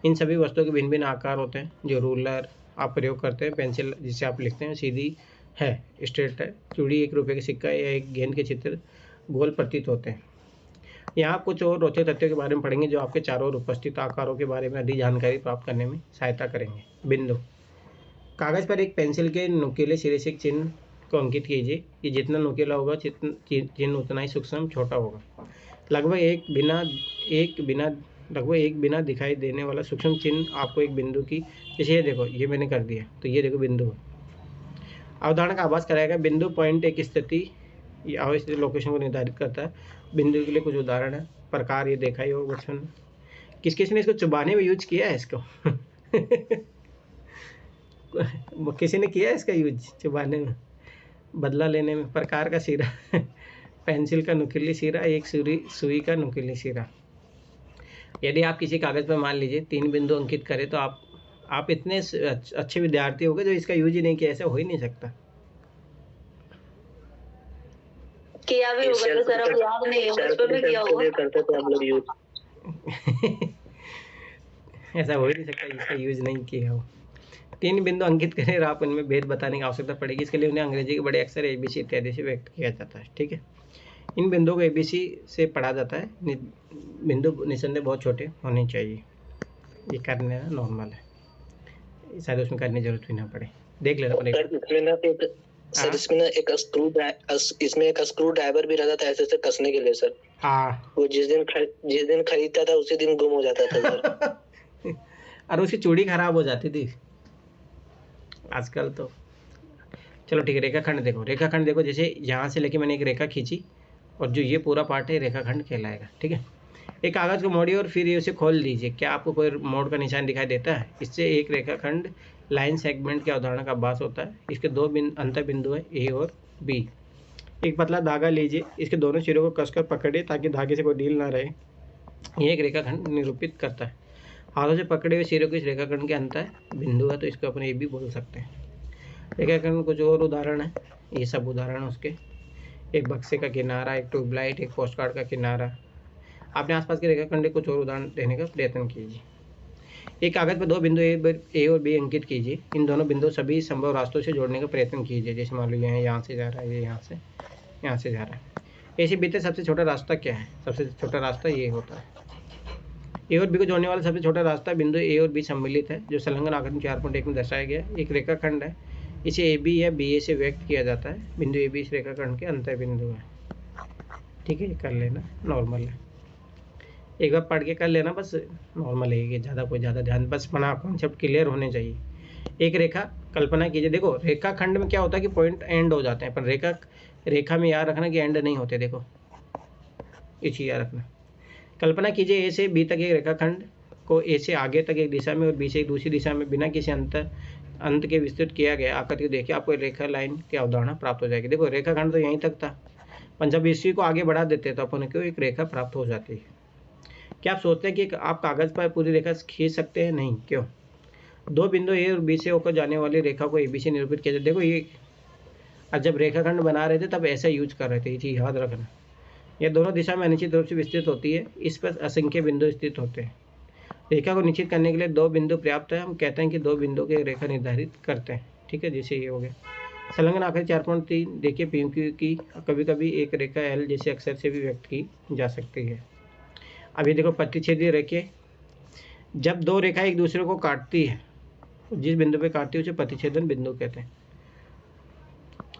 इन सभी वस्तुओं के भिन्न भिन्न आकार होते हैं। जो रूलर आप प्रयोग करते हैं, पेंसिल जिससे आप लिखते हैं सीधी है, स्ट्रेट है, चूड़ी, 1 रुपये का सिक्का या एक गेंद के चित्र गोल प्रतीत होते हैं। यहाँ कुछ और रोचक तथ्यों के बारे में पढ़ेंगे जो आपके चारों ओर उपस्थित आकारों के बारे में अधिक जानकारी प्राप्त करने में सहायता करेंगे। बिंदु। कागज पर एक पेंसिल के नुकीले सिरे से एक चिन्ह को अंकित कीजिए। ये जितना नुकीला होगा चिन्ह उतना ही सूक्ष्म छोटा होगा। लगभग एक बिना दिखाई देने वाला सूक्ष्म चिन्ह आपको एक बिंदु की, जैसे ये देखो, ये मैंने कर दिया, तो ये देखो बिंदु अवधारणा का आभास कराएगा। बिंदु पॉइंट एक स्थिति या अवस्थिति लोकेशन को निर्धारित करता है। बिंदु के लिए कुछ उदाहरण है। प्रकार ये देखा ही होगा बचपन में। किस ने इसको चुबाने में यूज किया है इसको किसी ने किया है इसका यूज चुबाने में, बदला लेने में। प्रकार का सिरा पेंसिल का नुकीली सिरा, एक सुई का नुकीली सिरा। यदि आप किसी कागज पर मान लीजिए 3 बिंदु अंकित करें तो आप इतने अच्छे विद्यार्थी हो गए जो इसका यूज ही नहीं किया। ऐसा हो ही नहीं सकता। किया भी होगा तो सर अब याद नहीं है, बचपन में किया होगा। करते थे हम लोग यूज। ऐसा हो ही नहीं सकता इसका यूज नहीं किया हो। 3 बिंदु अंकित करें और आप उनमें भेद बताने की आवश्यकता पड़ेगी। इसके लिए उन्हें अंग्रेजी के बड़े अक्षर ABC इत्यादि से व्यक्त किया जाता है, ठीक है। इन बिंदुओं को ABC से पढ़ा जाता है। बिंदु निसंदेह बहुत छोटे होने चाहिए। ये करने नॉर्मल है, शायद उसमें करने की जरूरत भी ना पड़े, देख लेना पड़ेगा। सर इसमें ना एक स्क्रू ड्राइवर भी रहता था ऐसे कसने के लिए सर। हाँ, वो जिस दिन खरीदता था उसी दिन गुम हो जाता था सर। और उसकी चूड़ी खराब हो जाती थी आजकल तो। चलो ठीक है, रेखाखंड देखो। रेखाखंड देखो, जैसे यहाँ से लेके मैंने एक रेखा खींची और जो ये पूरा पार्ट है रेखाखंड कहलाएगा। ठीक है, एक कागज़ को मोड़िए और फिर उसे खोल दीजिए। क्या आपको कोई मोड़ का निशान दिखाई देता है? इससे एक रेखाखंड लाइन सेगमेंट के उदाहरण का आभास होता है। इसके दो अंतर बिंदु है A और B। एक पतला धागा लीजिए, इसके दोनों सिरों को कसकर पकड़िए ताकि धागे से कोई ढील ना रहे। यह एक रेखाखंड निरूपित करता है। हाथों से पकड़े हुए सिरों को इस रेखाखंड के अंतर बिंदु है, तो इसको अपन AB बोल सकते हैं। रेखाखंड कुछ और उदाहरण है, ये सब उदाहरण है उसके। एक बक्से का किनारा, एक ट्यूबलाइट, एक पोस्ट कार्ड का किनारा। अपने आसपास के रेखाखंड के कुछ और उदाहरण देने का प्रयत्न कीजिए। एक कागज पर दो बिंदु A और B अंकित कीजिए। इन दोनों बिंदु सभी संभव रास्तों से जोड़ने का प्रयत्न कीजिए। जैसे मान लो यहाँ से जा रहा है, ये यहाँ से जा रहा है। ऐसे बीते सबसे छोटा रास्ता क्या है? सबसे छोटा रास्ता ये होता है। A और B को जोड़ने वाला सबसे छोटा रास्ता बिंदु A और B सम्मिलित है, जो संलग्न आकृति 4.1 में दर्शाया गया है। एक रेखाखंड है, इसे AB या BA से व्यक्त किया जाता है। बिंदु AB इस रेखाखंड के अंतर बिंदु है। ठीक है, कर लेना, नॉर्मल है। एक बार पढ़ के कर लेना, बस नॉर्मल है ये, ज़्यादा ध्यान, बस बना कॉन्सेप्ट क्लियर होने चाहिए। एक रेखा कल्पना कीजिए। देखो रेखाखंड में क्या होता है कि पॉइंट एंड हो जाते हैं, पर रेखा में याद रखना कि एंड नहीं होते। देखो ये चीज़ याद रखना। कल्पना कीजिए A से B तक एक रेखाखंड को A से आगे तक एक दिशा में और B से एक दूसरी दिशा में बिना किसी अंत के विस्तृत किया गया। आकृति को देखिए, आपको रेखा लाइन की अवधारणा प्राप्त हो जाएगी। देखो रेखाखंड तो यहीं तक था, पर जब इसी को आगे बढ़ा देते तो अपन को एक रेखा प्राप्त हो जाती है। क्या आप सोचते हैं कि आप कागज पर पूरी रेखा खींच सकते हैं? नहीं। क्यों? दो बिंदु A और B से होकर जाने वाली रेखा को AB से निरूपित किया जाए। देखो ये जब रेखाखंड बना रहे थे तब ऐसा यूज कर रहे थे, ये चीज़ याद रखना। यह दोनों दिशा में अनिश्चित रूप से विस्तृत होती है। इस पर असंख्य बिंदु स्थित होते हैं। रेखा को निश्चित करने के लिए दो बिंदु पर्याप्त है। हम कहते हैं कि दो बिंदु की रेखा निर्धारित करते हैं। ठीक है, जैसे ये हो गया संलग्न आकृति 4.3। देखिए PQ की कभी कभी एक रेखा L जैसे अक्षर से भी व्यक्त की जा सकती है। अभी देखो प्रतिच्छेदी रेखा, जब दो रेखा एक दूसरे को काटती है, जिस बिंदु पे काटती है उसे प्रतिच्छेदन बिंदु कहते हैं।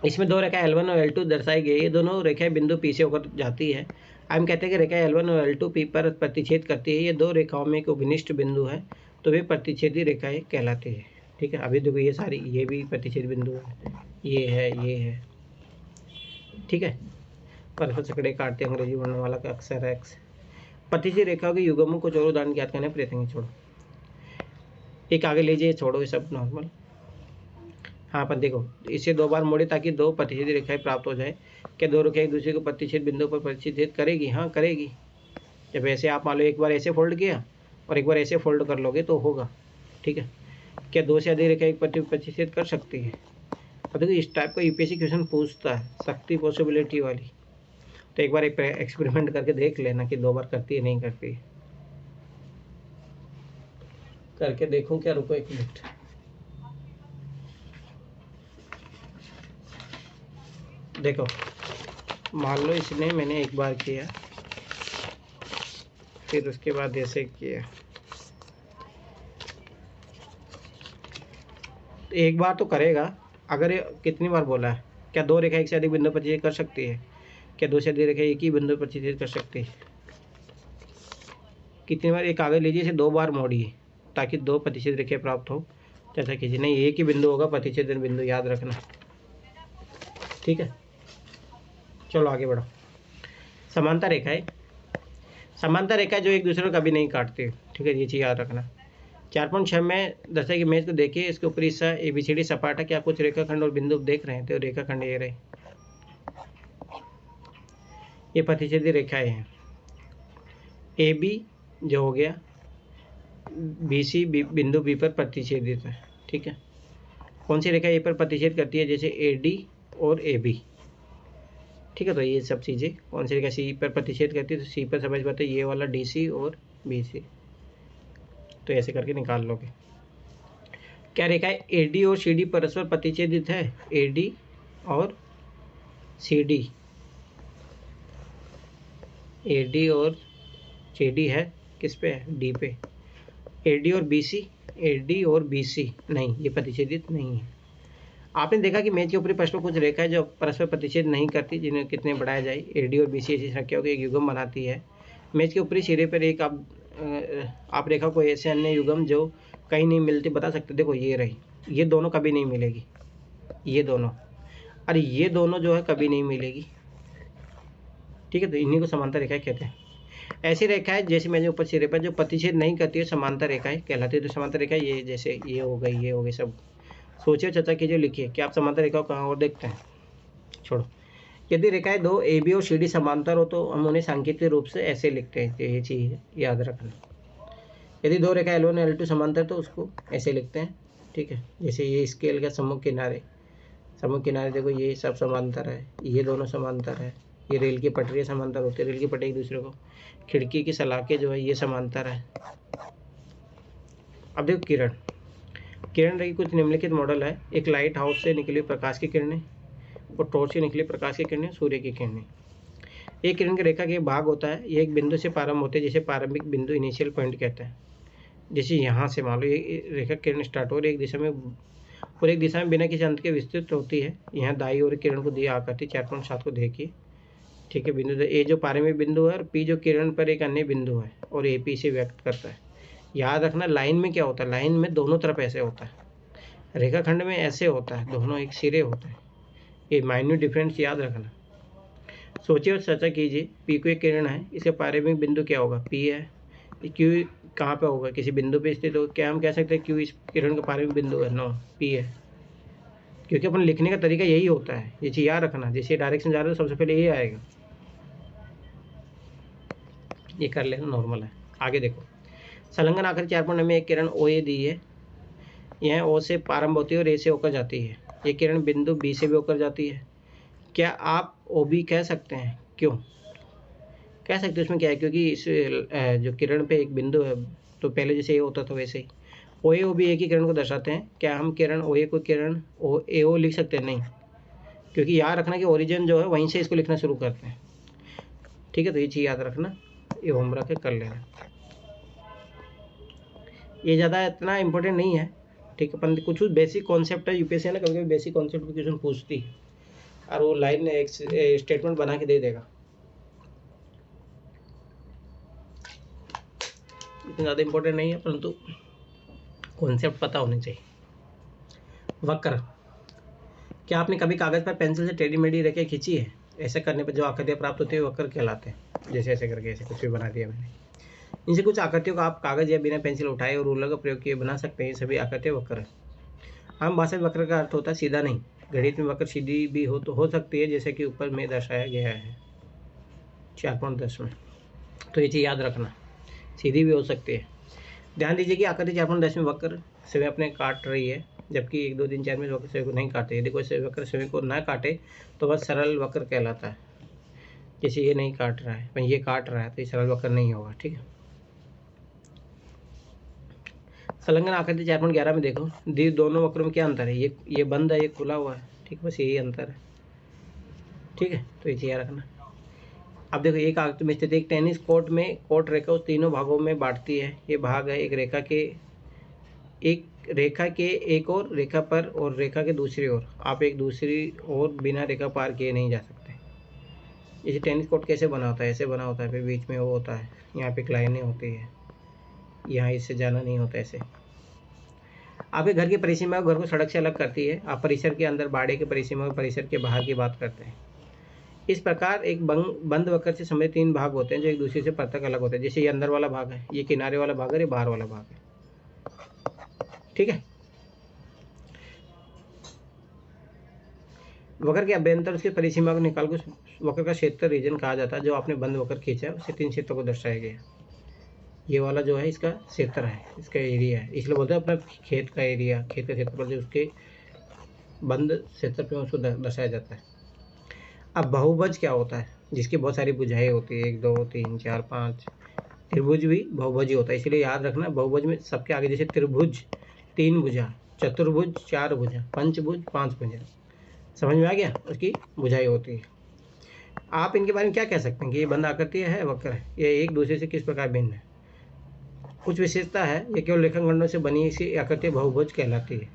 इसमें दो रेखा L1 और L2 दर्शाई गई है। ये दोनों रेखाएं बिंदु P से होकर जाती है। हम कहते हैं कि रेखा L1 और L2 P पर प्रतिच्छेद करती है। ये दो रेखाओं में एक उपनिष्ठ बिंदु है, तो वे प्रतिच्छेदी रेखाएं कहलाती है। ठीक है, अभी देखो ये सारी, ये भी प्रतिच्छेद बिंदु है, ये है। ठीक है, परस्पर सकड़े काटते अंग्रेजी वर्णमाला का अक्षर X। प्रतिच्छेद रेखाओं के युग्मों को और उदाहरण ज्ञात करने प्रयत्न छोड़ो। एक आगे लीजिए, छोड़ो ये सब नॉर्मल। हाँ, पर देखो इसे दो बार मोड़े ताकि दो प्रतिच्छेद रेखाएं प्राप्त हो जाए। क्या दो रेखाएं एक दूसरे को प्रतिच्छेद बिंदु पर प्रतिच्छेद करेगी? हाँ करेगी। जब ऐसे आप मान लो एक बार ऐसे फोल्ड किया और एक बार ऐसे फोल्ड कर लोगे तो होगा। ठीक है, क्या दो से अधिक रेखा एक प्रतिच्छेद कर सकती है? अब देखो इस टाइप का यूपीएससी क्वेश्चन पूछता है, शक्ति पॉसिबिलिटी वाली। तो एक बार एक एक्सपेरिमेंट करके देख लेना कि दो बार करती है नहीं करती है। करके देखूं क्या? रुको एक मिनट। देखो मान लो इसने मैंने एक बार किया, फिर उसके बाद ऐसे किया, तो एक बार तो करेगा। अगर कितनी बार बोला है? क्या दो रेखा एक से अधिक बिंदु पर प्रतिच्छेद कर सकती है? क्या दो से अधिक रेखा एक ही बिंदु पर प्रतिच्छेद कर सकती है? कितनी बार? एक कागज लीजिए, इसे दो बार मोड़िए ताकि दो प्रतिच्छेद रेखाएं प्राप्त हो। जैसा कीजिए, नहीं एक ही बिंदु होगा प्रतिच्छेदन बिंदु, याद रखना। ठीक है, चलो आगे बढ़ो। समांतर रेखाएं, समांतर रेखाएं जो एक दूसरे को कभी नहीं काटती। ठीक है, ये चीज़ याद रखना। 4.6 में दर्शाई इमेज को देखिए, इसके ऊपरी हिस्सा ABCD सपाट है। क्या कुछ रेखाखंड और बिंदु देख रहे हैं? तो रेखाखंड ये रहे, ये प्रतिच्छेदी रेखाएं हैं। AB जो हो गया BC बिंदु B पर प्रतिच्छेदित है। ठीक है, कौन सी रेखा A पर प्रतिच्छेद करती है? जैसे AD और AB। ठीक है, तो ये सब चीज़ें कौन सी रेखा C पर प्रतिच्छेद करती है? तो C पर समझ पाते ये वाला DC और BC। तो ऐसे करके निकाल लोगे। क्या रेखा AD और CD परस्पर प्रतिच्छेदित है? AD और CD AD और CD है किस पे है, D पे। AD और BC, AD और BC नहीं, ये प्रतिच्छेदित नहीं है। आपने देखा कि मेज के ऊपरी पृष्ठ पर कुछ रेखा है जो परस्पर प्रतिच्छेद नहीं करती, जिन्हें कितने बढ़ाया जाए। AD और BC ऐसी संख्या होकर एक युग्म बनाती है। मेज के ऊपरी सिरे पर एक आप रेखा को ऐसे अन्य युग्म जो कहीं नहीं मिलती बता सकते। देखो ये रही, ये दोनों कभी नहीं मिलेगी, ये दोनों, अरे ये दोनों जो है कभी नहीं मिलेगी, ठीक है। तो इन्हीं को समांतर रेखाएं कहते हैं। ऐसी रेखाएं जैसे मेरे ऊपर सिरे पर जो प्रतिच्छेद नहीं करती है समांतर रेखाएं कहलाती है। तो समांतर रेखाएं ये जैसे ये हो गई, ये हो गई, सब सोचिए, चर्चा कीजिए, लिखिए कि आप समांतर रेखाओं कहाँ और देखते हैं। छोड़ो। यदि रेखाएं दो AB और CD समांतर हो तो हम उन्हें सांकेतिक रूप से ऐसे लिखते हैं। ये चीज़ याद रखना। यदि दो रेखाएं L1 और L2 समांतर तो उसको ऐसे लिखते हैं, ठीक है। जैसे ये स्केल का सम्मुख किनारे देखो ये सब समांतर है, ये दोनों समांतर है। ये रेल की पटरियाँ समांतर होती है, रेल की पटरी एक दूसरे को, खिड़की की सलाखें जो है ये समांतर है। अब देखो किरण रही कुछ निम्नलिखित मॉडल है। एक लाइट हाउस से निकली प्रकाश की किरणें और टॉर्च से निकली प्रकाश की किरणें, सूर्य की किरणें। एक किरण की रेखा का एक भाग होता है, यह एक बिंदु से प्रारंभ होते हैं जिसे प्रारंभिक बिंदु इनिशियल पॉइंट कहते हैं। जैसे यहाँ से मान लो ये रेखा किरण स्टार्ट हो रही है एक दिशा में बिना किसी अंत के विस्तृत होती है। यहाँ दाई ओर किरण को दिया आकृति 4.7 को देखिए, ठीक है। बिंदु ए जो प्रारंभिक बिंदु है और P जो किरण पर एक अन्य बिंदु है और AP से व्यक्त करता है। याद रखना लाइन में क्या होता है, लाइन में दोनों तरफ ऐसे होता है, रेखाखंड में ऐसे होता है, दोनों एक सिरे होते हैं। ये माइन्यूट डिफरेंस याद रखना। सोचिए और चर्चा कीजिए। P को एक किरण है, इसका प्रारंभिक बिंदु क्या होगा, P है। Q कहाँ पे होगा, किसी बिंदु पे स्थित हो। क्या हम कह सकते हैं Q इस किरण का प्रारंभिक बिंदु है, नो, P है, क्योंकि अपन लिखने का तरीका यही होता है। ये चीज़ याद रखना। जैसे डायरेक्शन जा रहे हो सबसे पहले ये आएगा, ये कर लेना, नॉर्मल है। आगे देखो, संलग्न आखिरी 4 में एक किरण OA दी है। यह O से प्रारंभ होती है और A से होकर जाती है। ये किरण बिंदु B से भी होकर जाती है। क्या आप OB कह सकते हैं, क्यों कह सकते हैं, उसमें क्या है, क्योंकि इस जो किरण पे एक बिंदु है तो पहले जैसे ये होता था वैसे ही OA OB एक ही किरण को दर्शाते हैं। क्या हम किरण OA को किरण AO लिख सकते हैं, नहीं, क्योंकि याद रखना कि ओरिजिन जो है वहीं से इसको लिखना शुरू करते हैं, ठीक है। तो ये चीज़ याद रखना, ये होमवर्क है, कर लेना। ये ज़्यादा इतना इम्पोर्टेंट नहीं है, ठीक है। अपन कुछ बेसिक कॉन्सेप्ट है, यूपीएससी ना कभी बेसिक कॉन्सेप्ट पे क्वेश्चन पूछती है और वो लाइन एक स्टेटमेंट बना के दे देगा। इतना ज़्यादा इम्पोर्टेंट नहीं है, परंतु कॉन्सेप्ट पता होने चाहिए। वक्र, क्या आपने कभी कागज़ पर पेंसिल से टेढ़ी मेढ़ी रेखा खींची है? ऐसे करने पर जो आकृतियाँ प्राप्त होती है वक्र कहलाते हैं। जैसे ऐसे करके ऐसे कुछ भी बना दिया मैंने। इनसे कुछ आकृतियों का आप कागज़ या बिना पेंसिल उठाए और रूलर का प्रयोग किए बना सकते हैं। ये सभी आकृतियाँ वक्र है। आम भाषा में वक्र का अर्थ होता है सीधा नहीं। गणित में वक्र सीधी भी हो सकती है, जैसे कि ऊपर में दर्शाया गया है 4.10 में। तो ये चीज़ याद रखना, सीधी भी हो सकती है। ध्यान दीजिए कि आकृति 4.10 में वक्र स्वयं अपने काट रही है, जबकि 1, 2, 3, 4 में वक्र स्वयं को नहीं काटे। यदि कोई वक्र स्वयं को ना काटे तो वह सरल वक्र कहलाता है। जैसे ये नहीं काट रहा है, ये काट रहा है, तो ये सरल वक्र नहीं होगा, ठीक है। संलग्न आकृति 4.11 में देखो, दी दोनों वक्रों में क्या अंतर है, ये बंद है, ये खुला हुआ है, ठीक, बस यही अंतर है, ठीक है। तो ये चीज़ रखना। अब देखो, एक आकृति में स्थित एक टेनिस कोर्ट में कोर्ट रेखा उस तीनों भागों में बांटती है। ये भाग है एक रेखा के एक और रेखा पर और रेखा के दूसरी ओर। आप एक दूसरी ओर बिना रेखा पार किए नहीं जा सकते। जैसे टेनिस कोर्ट कैसे बना होता है, ऐसे बना होता है, फिर बीच में वो होता है, यहाँ पे लाइनें होती है, यहाँ इससे जाना नहीं होता। ऐसे आपके घर की परिसीमा घर को सड़क से अलग करती है। आप परिसर के अंदर बाड़े के परिसीमा और परिसर के बाहर की बात करते हैं। इस प्रकार एक बंद वक्र से संबंधित 3 भाग होते हैं जो एक दूसरे से पृथक अलग होते हैं। जैसे ये अंदर वाला भाग है, ये किनारे वाला भाग है, ये बाहर वाला भाग है, ठीक है। वक्र के अभ्यंतर उसके परिसीमा को निकाल कर वक्र का क्षेत्र रीजन कहा जाता है। जो आपने बंद वक्र खींचा है उसे 3 क्षेत्रों को दर्शाया गया। ये वाला जो है इसका क्षेत्र है, इसका एरिया है, इसलिए बोलते हैं अपना खेत का एरिया, खेत का क्षेत्रफल जो उसके बंद क्षेत्र पे उसको दर्शाया जाता है। अब बहुभुज क्या होता है, जिसकी बहुत सारी भुजाएं होती है, 1, 2, 3, 4, 5। त्रिभुज भी बहुभुज ही होता है, इसलिए याद रखना बहुभुज में सबके आगे जैसे त्रिभुज 3 भुजा, चतुर्भुज 4 भुजा, पंचभुज 5 भुजा। समझ में आ गया, उसकी भुजाएं होती है। आप इनके बारे में क्या कह सकते हैं कि ये बंद आकृति है वक्र है, ये एक दूसरे से किस प्रकार भिन्न है? कुछ विशेषता है, ये केवल रेखाखंडों से बनी इसी आकृति बहुभुज कहलाती है।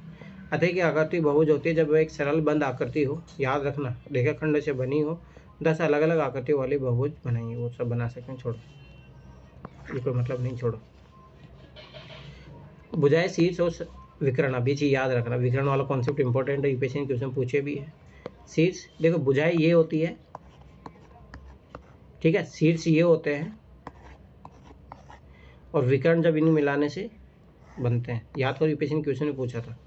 अतः की आकृति बहुभुज होती है जब वह एक सरल बंद आकृति हो। याद रखना, रेखाखंड से बनी हो। 10 अलग अलग आकृतियों वाली बहुभुज बनाइए, वो सब बना सकते हैं, छोड़ो, ये कोई मतलब नहीं, छोड़ो। भुजाएं, शीर्ष और विकर्ण, अभी चीज याद रखना, विकर्ण वाला कॉन्सेप्ट इंपॉर्टेंट है, यूपीएससी क्वेश्चन पूछे भी है। शीर्ष देखो, भुजाएं ये होती है, ठीक है, शीर्ष ये होते हैं और विकर्ण जब इन्हें मिलाने से बनते हैं। याद करो, यूपीएससी क्वेश्चन में पूछा था।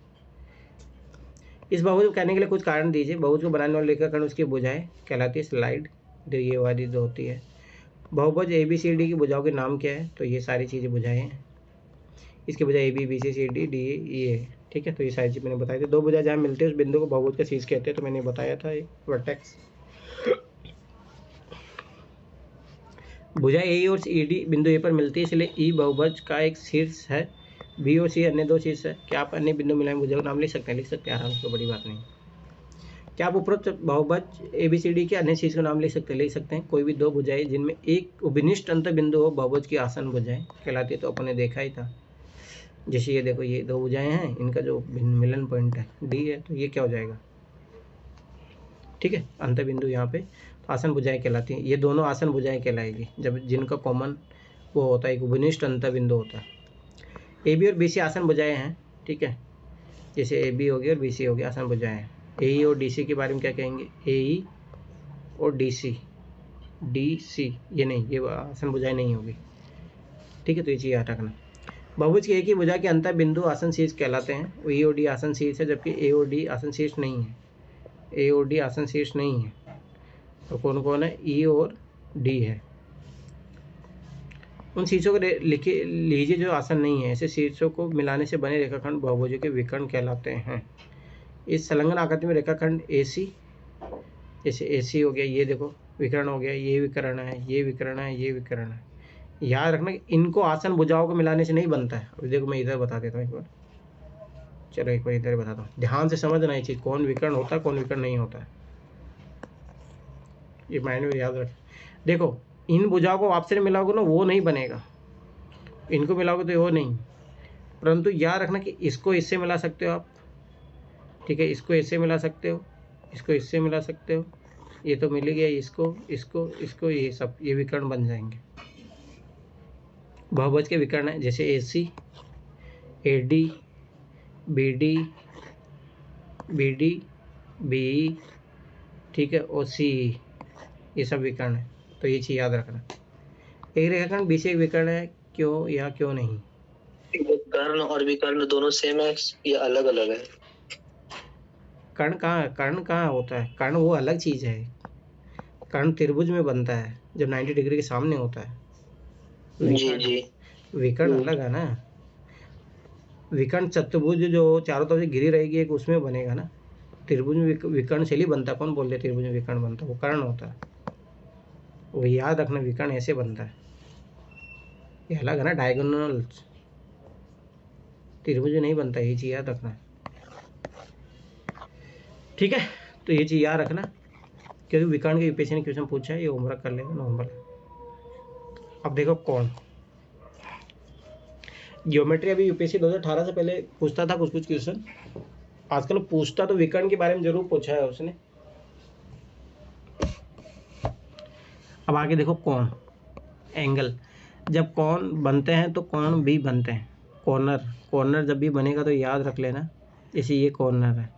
इस बहुभुज को कहने के लिए कुछ कारण दीजिए। बहुभुज को बनाने वाले रेखाखंड उसकी भुजाएं कहलाती है। स्लाइड जो ये वाली जो होती है। बहुभुज ABCD की भुजाओं के नाम क्या है? तो ये सारी चीज़ें भुजाएं हैं। इसकी भुजा AB, BC, CD, D, E, ठीक है। तो ये सारी चीज़ मैंने बताई थी। दो भुजा जहाँ मिलते हैं उस बिंदु को बहुभुज का शीर्ष कहते हैं, तो मैंने बताया था, एक वर्टेक्स। भुजा A और ED बिंदु A पर मिलती है, इसलिए E बहुभुज का एक शीर्ष है। B और C अन्य दो शीर्ष है। क्या आप अन्य बिंदु मिलाए भुजा का नाम लिख सकते हैं? लिख सकते हैं आराम से, बड़ी बात नहीं। क्या आप उपरोक्त बहुभुज ABCD के अन्य शीर्ष का नाम लिख सकते हैं? लिख सकते हैं। कोई भी दो भुजाएं जिनमें एक उभनिष्ठ अंतर बिंदु हो बहुभुज की आसन भुजाएं कहलाती है। तो अपन ने देखा ही था, जैसे ये देखो, ये दो भुजाएं हैं, इनका जो मिलन पॉइंट है D है, तो ये क्या हो जाएगा? ठीक है, अंतर बिंदु यहाँ पे, तो आसन भुजाएं कहलाती हैं। ये दोनों आसन भुजाएं कहलाएगी जब जिनका कॉमन वो होता है, एक उभनिष्ठ अंतर बिंदु होता है। AB और BC आसन भुजाएं हैं, ठीक है। जैसे AB हो गया और BC हो गया, आसन भुजाएं हैं। AE और DC के बारे में क्या कहेंगे? AE और DC ये नहीं, ये आसन भुजाएं नहीं होगी, ठीक है। तो ये चीज़ याद रखना। बहुभुज की एक ही भुजा के अंतर बिंदु आसन शीर्ष कहलाते हैं। E और D आसन शीर्ष है, जबकि A और D आसन शीर्ष नहीं है। A और D आसन शीर्ष नहीं है। तो कौन कौन है? E और D है। उन शीर्षों को लीजिए जो आसन नहीं है। ऐसे शीर्षों को मिलाने से बने रेखाखंड बहुभुजों के विकर्ण कहलाते हैं। इस संलग्न आकृति में रेखाखंड AC, जैसे AC हो गया, ये देखो विकर्ण हो गया, ये विकर्ण है, ये विकर्ण है, ये विकर्ण है। याद रखना कि इनको आसन भुजाओं को मिलाने से नहीं बनता है। अभी देखो मैं इधर बता देता हूँ एक बार, चलो एक बार इधर बताता हूँ, ध्यान से समझना ये चीज़, कौन विकर्ण होता है कौन विकर्ण नहीं होता है, ये माइंड में याद रख। देखो, इन भुजाओं को आपसे मिलाओगे ना, वो नहीं बनेगा। इनको मिलाओगे तो वो नहीं, परंतु याद रखना कि इसको इससे मिला सकते हो आप, ठीक है। इसको इससे मिला सकते हो, इसको इससे मिला सकते हो, ये तो मिल गया, इसको ये सब, ये विकर्ण बन जाएंगे। बहुभुज के विकर्ण है, जैसे AC, AD, BD, BE, ठीक है, और CE, ये सब विकर्ण है। तो ये चीज़ याद रखना। एक रेखाखंड BC एक विकर्ण है, क्यों या क्यों नहीं? कर्ण और विकर्ण दोनों सेम है या अलग अलग है? कर्ण कहाँ होता है? कर्ण वो अलग चीज़ है। कर्ण त्रिभुज में बनता है जब 90 डिग्री के सामने होता है। जी। विकर्ण अलग है ना। विकर्ण चतुर्भुज जो चारों तरफ से घिरी रहेगी एक, उसमें बनेगा ना। त्रिभुज में विकर्ण शैली बनता है। कौन बोल रहे त्रिभुज में विकर्ण बनता है? वो कर्ण होता है। वो याद रखना, विकर्ण ऐसे बनता है, ये अलग है ना। डायगोनल त्रिभुज नहीं बनता, ये चीज़ याद रखना, ठीक है। तो ये चीज़ याद रखना, क्योंकि विकर्ण के यूपीएससी ने क्वेश्चन पूछा है, ये होमवर्क कर लेगा, नॉर्मल। अब देखो कौन ज्योमेट्री, अभी यूपीएससी 2018 से पहले पूछता था कुछ क्वेश्चन, आजकल पूछता तो विकर्ण के बारे में जरूर पूछा है उसने। अब आगे देखो कौन, एंगल, जब कौन बनते हैं तो कौन भी बनते हैं। कॉर्नर जब भी बनेगा तो याद रख लेना, जैसे ये कॉर्नर है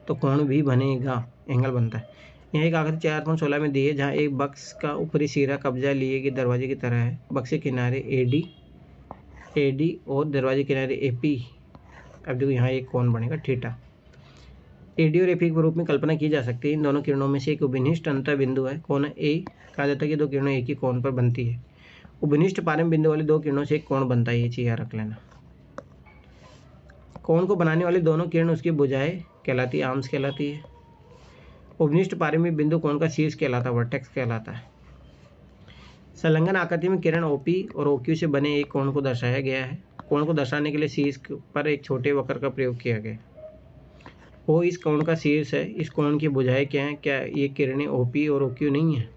तो कौन भी बनेगा, एंगल बनता है। यहाँ एक आकृति 4.16 में दी है, जहाँ एक बक्स का ऊपरी सिरा कब्जा लिए कि दरवाजे की तरह है। बक्स के किनारे AD और दरवाजे के किनारे AP। अब देखो यहाँ एक कौन बनेगा, थीटा। AD और AP के रूप में कल्पना की जा सकती है। इन दोनों किरणों में से एक उभनिष्ठ अंतर बिंदु है, कोण A। कहा जाता है कि दो किरणों एक ही कोण पर बनती है। उभनिष्ठ पारंब बिंदु वाली दो किरणों से एक कोण बनता है, ये चीज़ याद रख लेना। कोण को बनाने वाली दोनों किरण उसकी भुजाएं कहलाती है, आर्म्स कहलाती है। उभनिष्ठ पारंबिक बिंदु कोण का शीर्ष कहलाता है, वर्टेक्स कहलाता है। संलग्न आकृति में किरण OP और OQ से बने एक कोण को दर्शाया गया है। कोण को दर्शाने के लिए शीर्ष पर एक छोटे वक्र का प्रयोग किया गया। वो इस कोण का शीर्ष है। इस कोण की भुजाएं क्या हैं? क्या ये किरणें OP और OQ नहीं है?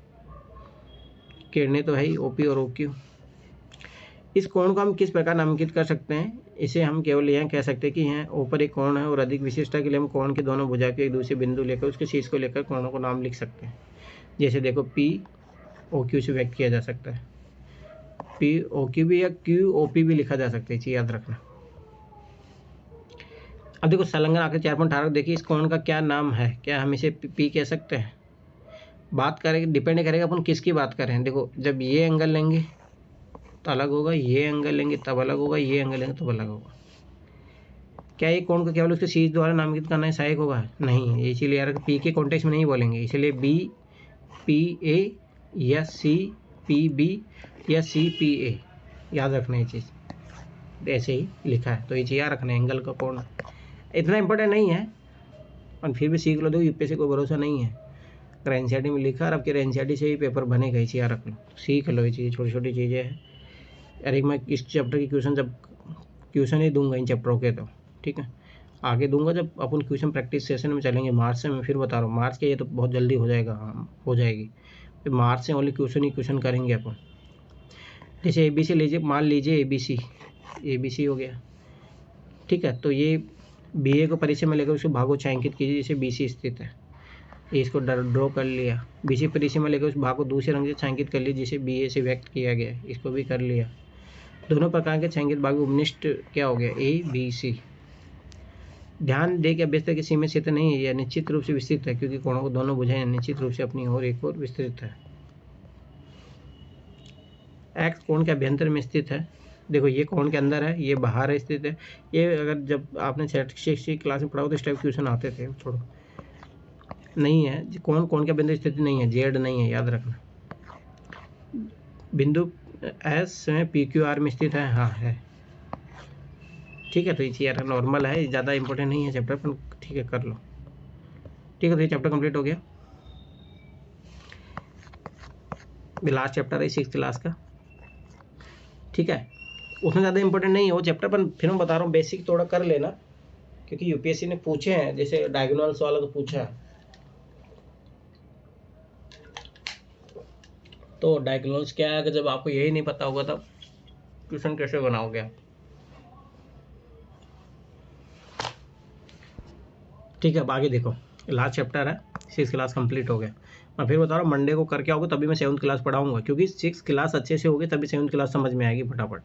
किरणें तो है ही, OP और OQ। इस कोण को हम किस प्रकार नामांकित कर सकते हैं? इसे हम केवल यह कह सकते हैं कि यहाँ ऊपर एक कोण है और अधिक विशिष्टता के लिए हम कोण के दोनों भुजा के एक दूसरे बिंदु लेकर उसके शीर्ष को लेकर कोणों को नाम लिख सकते हैं। जैसे देखो POQ से व्यक्त किया जा सकता है, POQ भी या QOP भी लिखा जा सकता है, इसे याद रखना। अब देखो संलग्न आकृति 4.18 देखिए, इस कोण का क्या नाम है? क्या हम इसे P कह सकते हैं? बात करेंगे, डिपेंड करेगा अपन किसकी बात कर रहे हैं। देखो जब ये एंगल लेंगे तो अलग होगा, ये एंगल लेंगे तब अलग होगा, ये एंगल लेंगे तब अलग होगा। क्या ये कोण को केवल उसके शीर्ष द्वारा नामांकित करना है सहायक होगा? नहीं, इसीलिए यार P के कॉन्टेक्स्ट में नहीं बोलेंगे, इसलिए BPA या CPB या CPA याद रखना ये चीज़, ऐसे ही लिखा है तो ये चीज़ याद रखना। एंगल का कोण इतना इंपॉर्टेंट नहीं है और फिर भी सीख लो, देखो यूपीएससी को भरोसा नहीं है। अगर एनसीईआरटी में लिखा और आपके एनसीईआरटी से ही पेपर बनेगा, इसे याद रख लो, सीख लो ये चीज़ें, छोटी छोटी चीज़ें हैं। अरे मैं इस चैप्टर की क्वेश्चन ही दूंगा इन चैप्टरों के, तो ठीक है आगे दूंगा जब अपन क्वेश्चन प्रैक्टिस सेशन में चलेंगे मार्च से। मैं फिर बता रहा हूँ मार्च के, ये तो बहुत जल्दी हो जाएगा, हो जाएगी। फिर मार्च से ओनली क्वेश्चन ही क्वेश्चन करेंगे अपन। जैसे ABC लीजिए, मान लीजिए ABC हो गया, ठीक है। तो ये BA को परिचय में लेकर उसके भागों छायांकित कीजिए, जैसे BC स्थित है, ये इसको ड्रॉ कर लिया। BC परिचय में लेकर उस भाग को दूसरे रंग से छायांकित कर लिया, जिसे BA से व्यक्त किया गया है, इसको भी कर लिया। दोनों प्रकार के छायांकित भाग उपनिष्ठ क्या हो गया? ABC। ध्यान दे कि अभ्यस्त की सीमित क्षेत्र नहीं है, यह निश्चित रूप से विस्तृत है, क्योंकि कोणों को दोनों भुजाएं निश्चित रूप से अपनी ओर एक और विस्तृत है। X कोण के अभ्यंतर में स्थित है, देखो ये कोण के अंदर है, ये बाहर है स्थित है। ये अगर जब आपने 6वीं क्लास में पढ़ा हो तो इस टाइप क्वेश्चन आते थे, छोड़ो नहीं है। कोण के अभ्यंतर स्थिति नहीं है, Z नहीं है, याद रखना। बिंदु S में PQR में स्थित है, हाँ है, ठीक है। तो ये यार नॉर्मल है, ज़्यादा इंपॉर्टेंट नहीं है चैप्टर, पर ठीक है कर लो, ठीक है। तो ये चैप्टर कंप्लीट हो गया, लास्ट चैप्टर है 6th क्लास का, ठीक है। उसमें ज़्यादा इंपॉर्टेंट नहीं है वो चैप्टर, पर फिर मैं बता रहा हूँ बेसिक थोड़ा कर लेना, क्योंकि यूपीएससी ने पूछे हैं, जैसे डायगोनल्स वाला तो पूछा है। तो डायगोनल्स क्या है, अगर जब आपको यही नहीं पता होगा तब क्वेश्चन कैसे बनाओगे आप, ठीक है। अब आगे देखो, लास्ट चैप्टर है, 6th क्लास कंप्लीट हो गया। मैं फिर बता रहा हूँ मंडे को करके आओगे तभी मैं 7th क्लास पढ़ाऊंगा, क्योंकि 6th क्लास अच्छे से होगी तभी 7th क्लास समझ में आएगी फटाफट,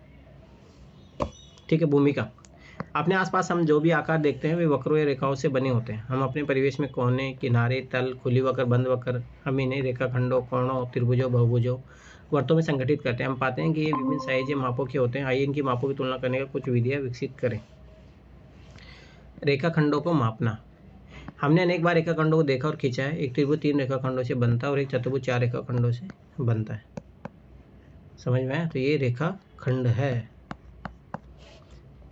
ठीक है। भूमिका, अपने आसपास हम जो भी आकार देखते हैं वे वक्रों या रेखाओं से बने होते हैं। हम अपने परिवेश में कोने, किनारे, तल, खुली वक्र, बंद वक्र, हम इन्हें रेखाखंडों, कोणों, त्रिभुजों, बहुभुजों, वर्तों में संगठित करते हैं। हम पाते हैं कि ये विभिन्न साइज या मापों के होते हैं। आइए इनकी मापों की तुलना करने का कुछ विधियाँ विकसित करें। रेखाखंडों को मापना, हमने अनेक बार रेखाखंडों को देखा और खींचा है। एक त्रिभुज 3 रेखाखंडों से बनता है और एक चतुर्भुज 4 रेखाखंडों से बनता है, समझ में आया? तो ये रेखाखंड है।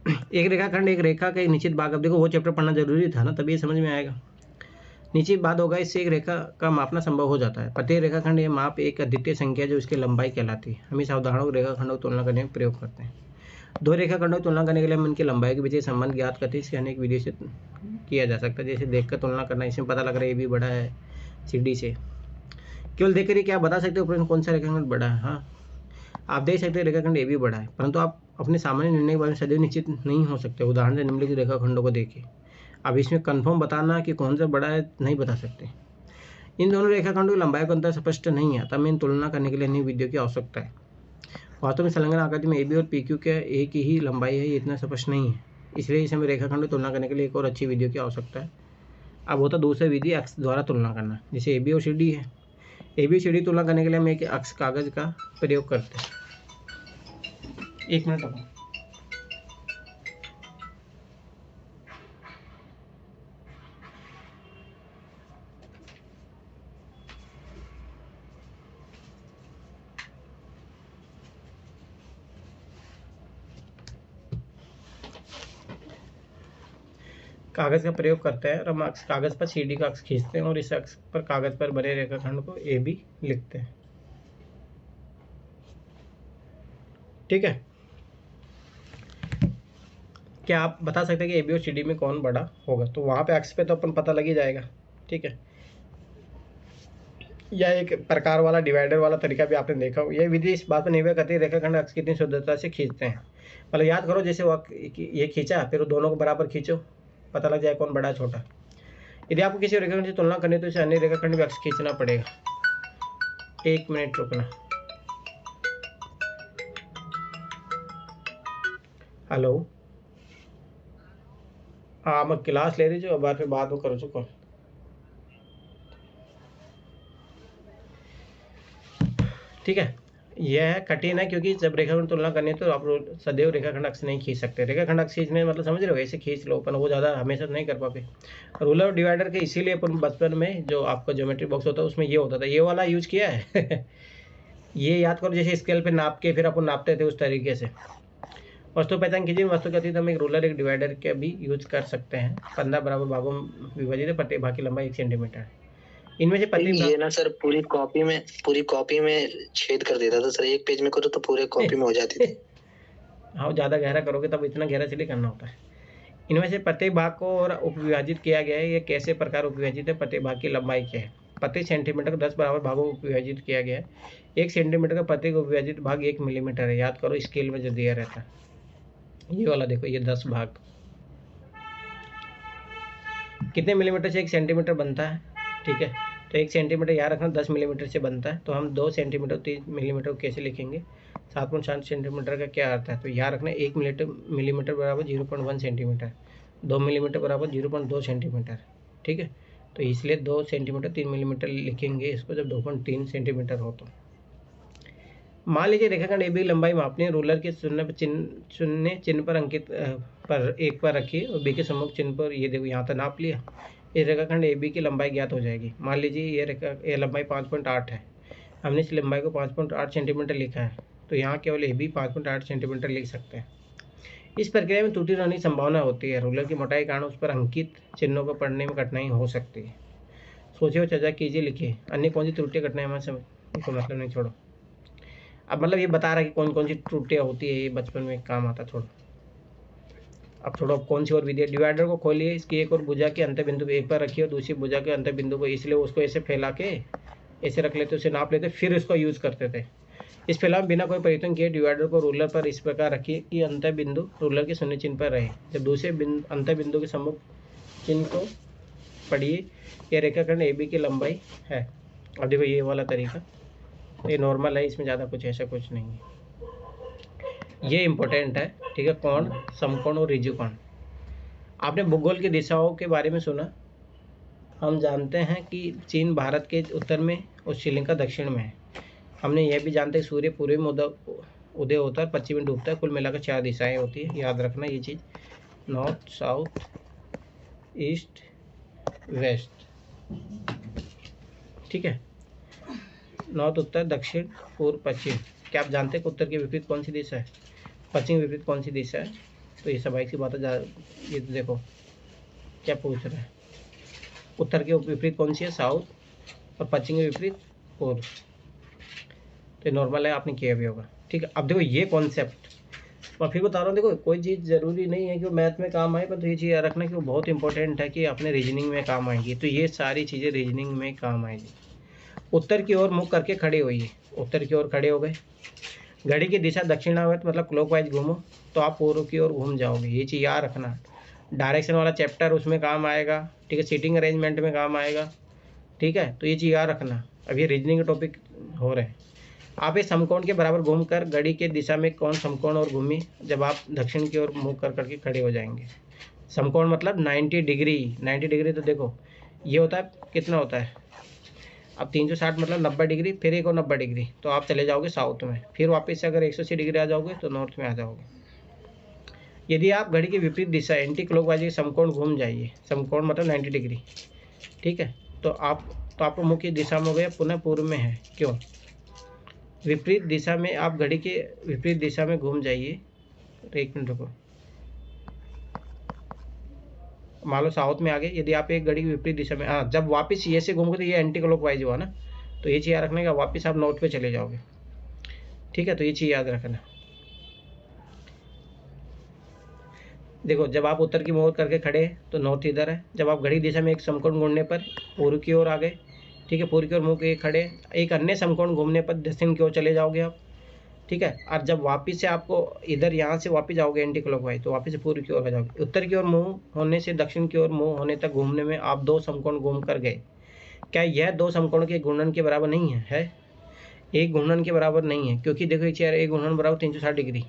एक रेखाखंड एक रेखा का एक निश्चित भाग, अब देखो वो चैप्टर पढ़ना जरूरी था ना, तभी ये समझ में आएगा। निश्चित भाग होगा, इससे एक रेखा का मापना संभव हो जाता है। प्रत्येक रेखाखंड ये माप एक अद्वितीय संख्या जो इसकी लंबाई कहलाती है। हम इस उदाहरणों को रेखाखंडों की तुलना करने में प्रयोग करते हैं। दो रेखाखंडों की तुलना करने के लिए हम उनकी लंबाई के बीच संबंध ज्ञात करते हैं। इसके अनेक विधियों से किया जा सकता है, जैसे देखकर तुलना करना, इसमें पता लग रहा है ये भी बड़ा है CD से। केवल देखकर ही क्या बता सकते हो कौन सा रेखाखंड बड़ा है? हाँ, आप देख सकते हैं रेखाखंड ए भी बड़ा है, परंतु आप अपने सामान्य निर्णय के बारे में सदैव निश्चित नहीं हो सकते। उदाहरण से निम्नलिखित रेखाखंडों को देखिए, अब इसमें कंफर्म बताना कि कौन सा बड़ा है नहीं बता सकते। इन दोनों रेखाखंडों की लंबाई का अंतर स्पष्ट नहीं है, तब इन तुलना करने के लिए अन्य विधियों की आवश्यकता है। वास्तव में संलग्न आकृति में AB और PQ के एक ही लंबाई है, ये इतना स्पष्ट नहीं है, इसलिए इसे हमें रेखाखंड की तुलना करने के लिए एक और अच्छी विधियों की आवश्यकता है। अब होता दूसरी विधि अक्ष द्वारा तुलना करना, जैसे AB और CD है। AB और CD तुलना करने के लिए हम एक अक्ष कागज का प्रयोग करते हैं। एक मिनट रुको। कागज का प्रयोग करते हैं और हम अक्ष कागज पर CD का अक्ष खींचते हैं और इस अक्ष पर कागज पर बने रेखाखंड को AB लिखते हैं, ठीक है। क्या आप बता सकते हैं कि AB और CD में कौन बड़ा होगा? तो वहाँ पे अक्ष पे तो अपन पता लग ही जाएगा, ठीक है। या एक प्रकार वाला डिवाइडर वाला तरीका भी आपने देखा हो। ये विधि इस बात पर निर्भर करती है रेखाखंड अक्ष कितनी शुद्धता से खींचते हैं। मतलब याद करो, जैसे वो ये खींचा, फिर वो दोनों को बराबर खींचो, पता लग जाए कौन बड़ा छोटा। यदि आपको किसी रेखाखंड से तुलना करनी है तो इसे अन्य रेखाखंड भी अक्ष खींचना पड़ेगा। 1 मिनट रुकना। हेलो, हाँ मैं क्लास ले रही जो, अब फिर बात वो करो चुको। ठीक है, यह है कठिन है क्योंकि जब रेखाखंड तुलना करनी है तो आप सदैव रेखाखंड अक्ष नहीं खींच सकते। रेखाखंड अक्ष खींचने मतलब समझ रहे हो, ऐसे खींच लो, पर वो ज़्यादा हमेशा नहीं कर पाते। रूलर डिवाइडर के इसीलिए अपन बचपन में जो आपका ज्योमेट्री बॉक्स होता है उसमें ये होता था, ये वाला यूज किया है। ये याद करो, जैसे स्केल पे नाप के फिर अपन नापते थे उस तरीके से। वस्तु पहचान कीजिए। वस्तु कहती है तो हम एक रूलर एक डिवाइडर के भी यूज कर सकते हैं। 15 बराबर भागों में विभाजित है, प्रत्येक भाग की लंबाई 1 सेंटीमीटर है। इनमें से प्रत्येक ये ना सर पूरी कॉपी में छेद कर देता था सर, एक पेज में करो तो पूरे कॉपी में हो जाती थी। हाँ, ज़्यादा गहरा करोगे तब इतना गहरा चलिए करना होता है। इनमें से प्रत्येक भाग को और उपविभाजित किया गया है। ये कैसे प्रकार उपविभाजित है? प्रत्येक भाग की लंबाई क्या है? प्रत्येक सेंटीमीटर को 10 बराबर भागों में उपविभाजित किया गया है। 1 सेंटीमीटर का प्रत्येक उपविभाजित भाग 1 मिलीमीटर है। याद करो, स्केल में जो दिया रहता है ये वाला देखो, ये 10 भाग कितने मिलीमीटर से 1 सेंटीमीटर बनता है? ठीक है, तो 1 सेंटीमीटर याद रखना 10 मिलीमीटर से बनता है। तो हम 2 सेंटीमीटर 3 मिलीमीटर को कैसे लिखेंगे? 7.7 सेंटीमीटर का क्या अर्थ है? तो याद रखना 1 मिलीमीटर बराबर 0.1 सेंटीमीटर, 2 मिलीमीटर बराबर 0.2 सेंटीमीटर। ठीक है, तो इसलिए 2 सेंटीमीटर 3 मिलीमीटर लिखेंगे इसको जब 2.3 सेंटीमीटर हो। तो मान लीजिए रेखाखंड ए बी की लंबाई मापनी है। रूलर के शून्य चिन्ह पर अंकित पर एक पर रखिए और बी के सम्मुख चिन्ह पर, ये देखो यहाँ तक नाप लिया। इस रेखाखंड ए बी की लंबाई ज्ञात हो जाएगी। मान लीजिए ये लंबाई 5.8 है, हमने इस लंबाई को 5.8 सेंटीमीटर लिखा है, तो यहाँ केवल ए बी 5.8 सेंटीमीटर लिख सकते हैं। इस प्रक्रिया में त्रुटि रहने की संभावना होती है। रूलर की मोटाई के कारण उस पर अंकित चिन्हों को पढ़ने में कठिनाई हो सकती है। सोचिए और चर्चा कीजिए, लिखिए अन्य कौन सी त्रुटि कठिनाई हमारे समझ को मतलब नहीं। छोड़ो, अब मतलब ये बता रहा है कि कौन कौन सी त्रुटियाँ होती है, ये बचपन में काम आता। छोड़ो, अब छोड़ो, अब कौन सी और विधि है? डिवाइडर को खोलिए, इसकी एक और भुजा के अंत बिंदु को एक पर रखिए और दूसरी भुजा के अंत बिंदु को, इसलिए उसको ऐसे फैला के ऐसे रख लेते, उसे नाप लेते, फिर उसको यूज़ करते थे। इस फैलाव में बिना कोई परिवर्तन किए डिवाइडर को रूलर पर इस प्रकार रखिए कि अंत बिंदु रूलर के शून्य चिन्ह पर रहे। जब दूसरे अंत बिंदु के सम्मुख चिन्ह को पढ़िए। यह रेखाखंड ए बी की लंबाई है। अब देखो ये वाला तरीका, ये नॉर्मल है, इसमें ज़्यादा कुछ ऐसा कुछ नहीं है। ये इम्पोर्टेंट है। ठीक है, कोण, समकोण और ऋजु कोण। आपने भूगोल की दिशाओं के बारे में सुना। हम जानते हैं कि चीन भारत के उत्तर में और श्रीलंका दक्षिण में है। हमने यह भी जानते हैं सूर्य पूर्व में उदय होता है, पश्चिम में डूबता है। कुल मिलाकर 4 दिशाएं होती है, याद रखना ये चीज़। North, south, east, west. ठीक है, नॉर्थ उत्तर, दक्षिण, पूर्व, पश्चिम। क्या आप जानते हैं कि उत्तर के विपरीत कौन सी दिशा है? पश्चिम विपरीत कौन सी दिशा है? तो ये स्वाभाविक सी बात है। ये तो देखो क्या पूछ रहा है, उत्तर के विपरीत कौन सी है? साउथ, और पश्चिम के विपरीत पूर्व। तो नॉर्मल है, आपने किया भी होगा। ठीक है, अब देखो ये कॉन्सेप्ट मैं फिर बता रहा हूँ। देखो कोई चीज़ ज़रूरी नहीं है कि वो मैथ में काम आए, पर तो ये चीज़ याद रखना कि वो बहुत इंपॉर्टेंट है कि अपने रीजनिंग में काम आएगी। तो ये सारी चीज़ें रीजनिंग में काम आएगी। उत्तर की ओर मुख करके खड़े होइए। उत्तर की ओर खड़े हो गए, घड़ी की दिशा दक्षिणावर्त मतलब क्लॉकवाइज घूमो, तो आप पूर्व की ओर घूम जाओगे। ये चीज़ याद रखना। डायरेक्शन वाला चैप्टर उसमें काम आएगा। ठीक है, सीटिंग अरेंजमेंट में काम आएगा। ठीक है, तो ये चीज़ याद रखना। अब ये रीजनिंग के टॉपिक हो रहे हैं। आप इस समकोण के बराबर घूमकर घड़ी के दिशा में कौन समकोण और घूमी, जब आप दक्षिण की ओर मुँह कर करके खड़े हो जाएंगे। समकोण मतलब 90 डिग्री। 90 डिग्री तो देखो ये होता है, कितना होता है? अब 360 मतलब 90 डिग्री, फिर एक और 90 डिग्री, तो आप चले जाओगे साउथ में। फिर वापस से अगर 180 डिग्री आ जाओगे तो नॉर्थ में आ जाओगे। यदि आप घड़ी की विपरीत दिशा एंटी क्लॉकवाइज के समकोण घूम जाइए, समकोण मतलब 90 डिग्री। ठीक है, तो आपको मुख्य दिशा में हो गया, पुनः पूर्व में है। क्यों? विपरीत दिशा में आप घड़ी के विपरीत दिशा में घूम जाइए। तो 1 मिनट रुको, मान लो साउथ में आ गए। यदि आप एक घड़ी की विपरीत दिशा में, हाँ, जब वापस ये से घूमोगे तो ये एंटी क्लॉकवाइज हुआ ना, तो ये चीज़ याद रखने का, वापस आप नॉर्थ पे चले जाओगे। ठीक है, तो ये चीज़ याद रखना। देखो जब आप उत्तर की ओर करके खड़े तो नॉर्थ इधर है। जब आप घड़ी दिशा में एक समकोण घूमने पर पूर्व की ओर आ गए, ठीक है, पूर्व की ओर मुंह किए खड़े। एक अन्य समकोण घूमने पर दक्षिण की ओर चले जाओगे आप, ठीक है। और जब वापिस से आपको इधर यहाँ से वापिस जाओगे एंटी क्लॉकवाइज, तो वापिस से पूर्व की ओर जाओगे। उत्तर की ओर मुंह होने से दक्षिण की ओर मुंह होने तक घूमने में आप 2 समकोण घूम कर गए। क्या यह 2 समकोण के घूर्णन के बराबर नहीं है? एक घूर्णन के बराबर नहीं है, क्योंकि देखो एक चेयर एक घूर्णन बराबर 360 डिग्री।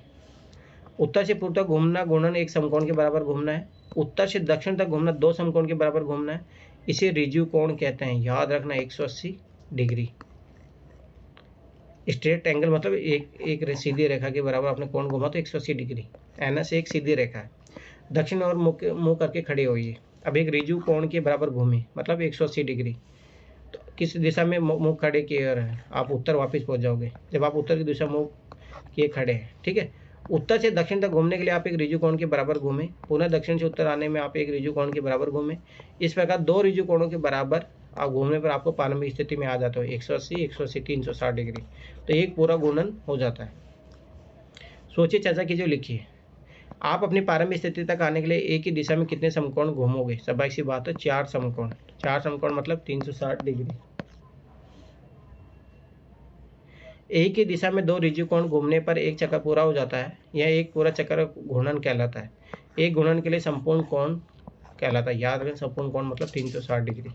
उत्तर से पूर्व तक घूमना घूर्णन एक समकोण के बराबर घूमना है। उत्तर से दक्षिण तक घूमना 2 समकोण के बराबर घूमना है। इसे रिज्यू कोण कहते हैं, याद रखना 180 डिग्री। स्ट्रेट एंगल मतलब एक सीधी रेखा के बराबर आपने कोण घुमा तो 180 डिग्री। एनएस एक सीधी रेखा है। दक्षिण और मुंह करके खड़े होइए। अब एक रिज्यू कोण के बराबर घूमे मतलब 180 डिग्री। तो किस दिशा में मुंह खड़े किए है? आप उत्तर वापस पहुंच जाओगे जब आप उत्तर की दिशा मुंह किए खड़े हैं, ठीक है। उत्तर से दक्षिण तक घूमने के लिए आप एक रिज्यू कोण के बराबर घूमें। पुनः दक्षिण से उत्तर आने में आप एक रिज्यू कोण के बराबर घूमें। इस प्रकार 2 रिज्यू कोणों के बराबर आप घूमने पर आपको प्रारंभिक स्थिति में आ जाते हो 180, 180, 360 डिग्री। तो एक पूरा घूर्णन हो जाता है। सोचिए, चर्चा कीजिए, लिखिए। आप अपनी प्रारंभिक स्थिति तक आने के लिए एक ही दिशा में कितने समकोण घूमोगे? स्वाभाविक सी बात है 4 समकोण। 4 समकोण मतलब 360 डिग्री। एक ही दिशा में 2 रिज्यू कोण घूमने पर एक चक्कर पूरा हो जाता है। यह एक पूरा चक्कर घूर्णन कहलाता है। एक घूर्णन के लिए संपूर्ण कोण कहलाता है। याद रखें, संपूर्ण कोण मतलब 360 डिग्री।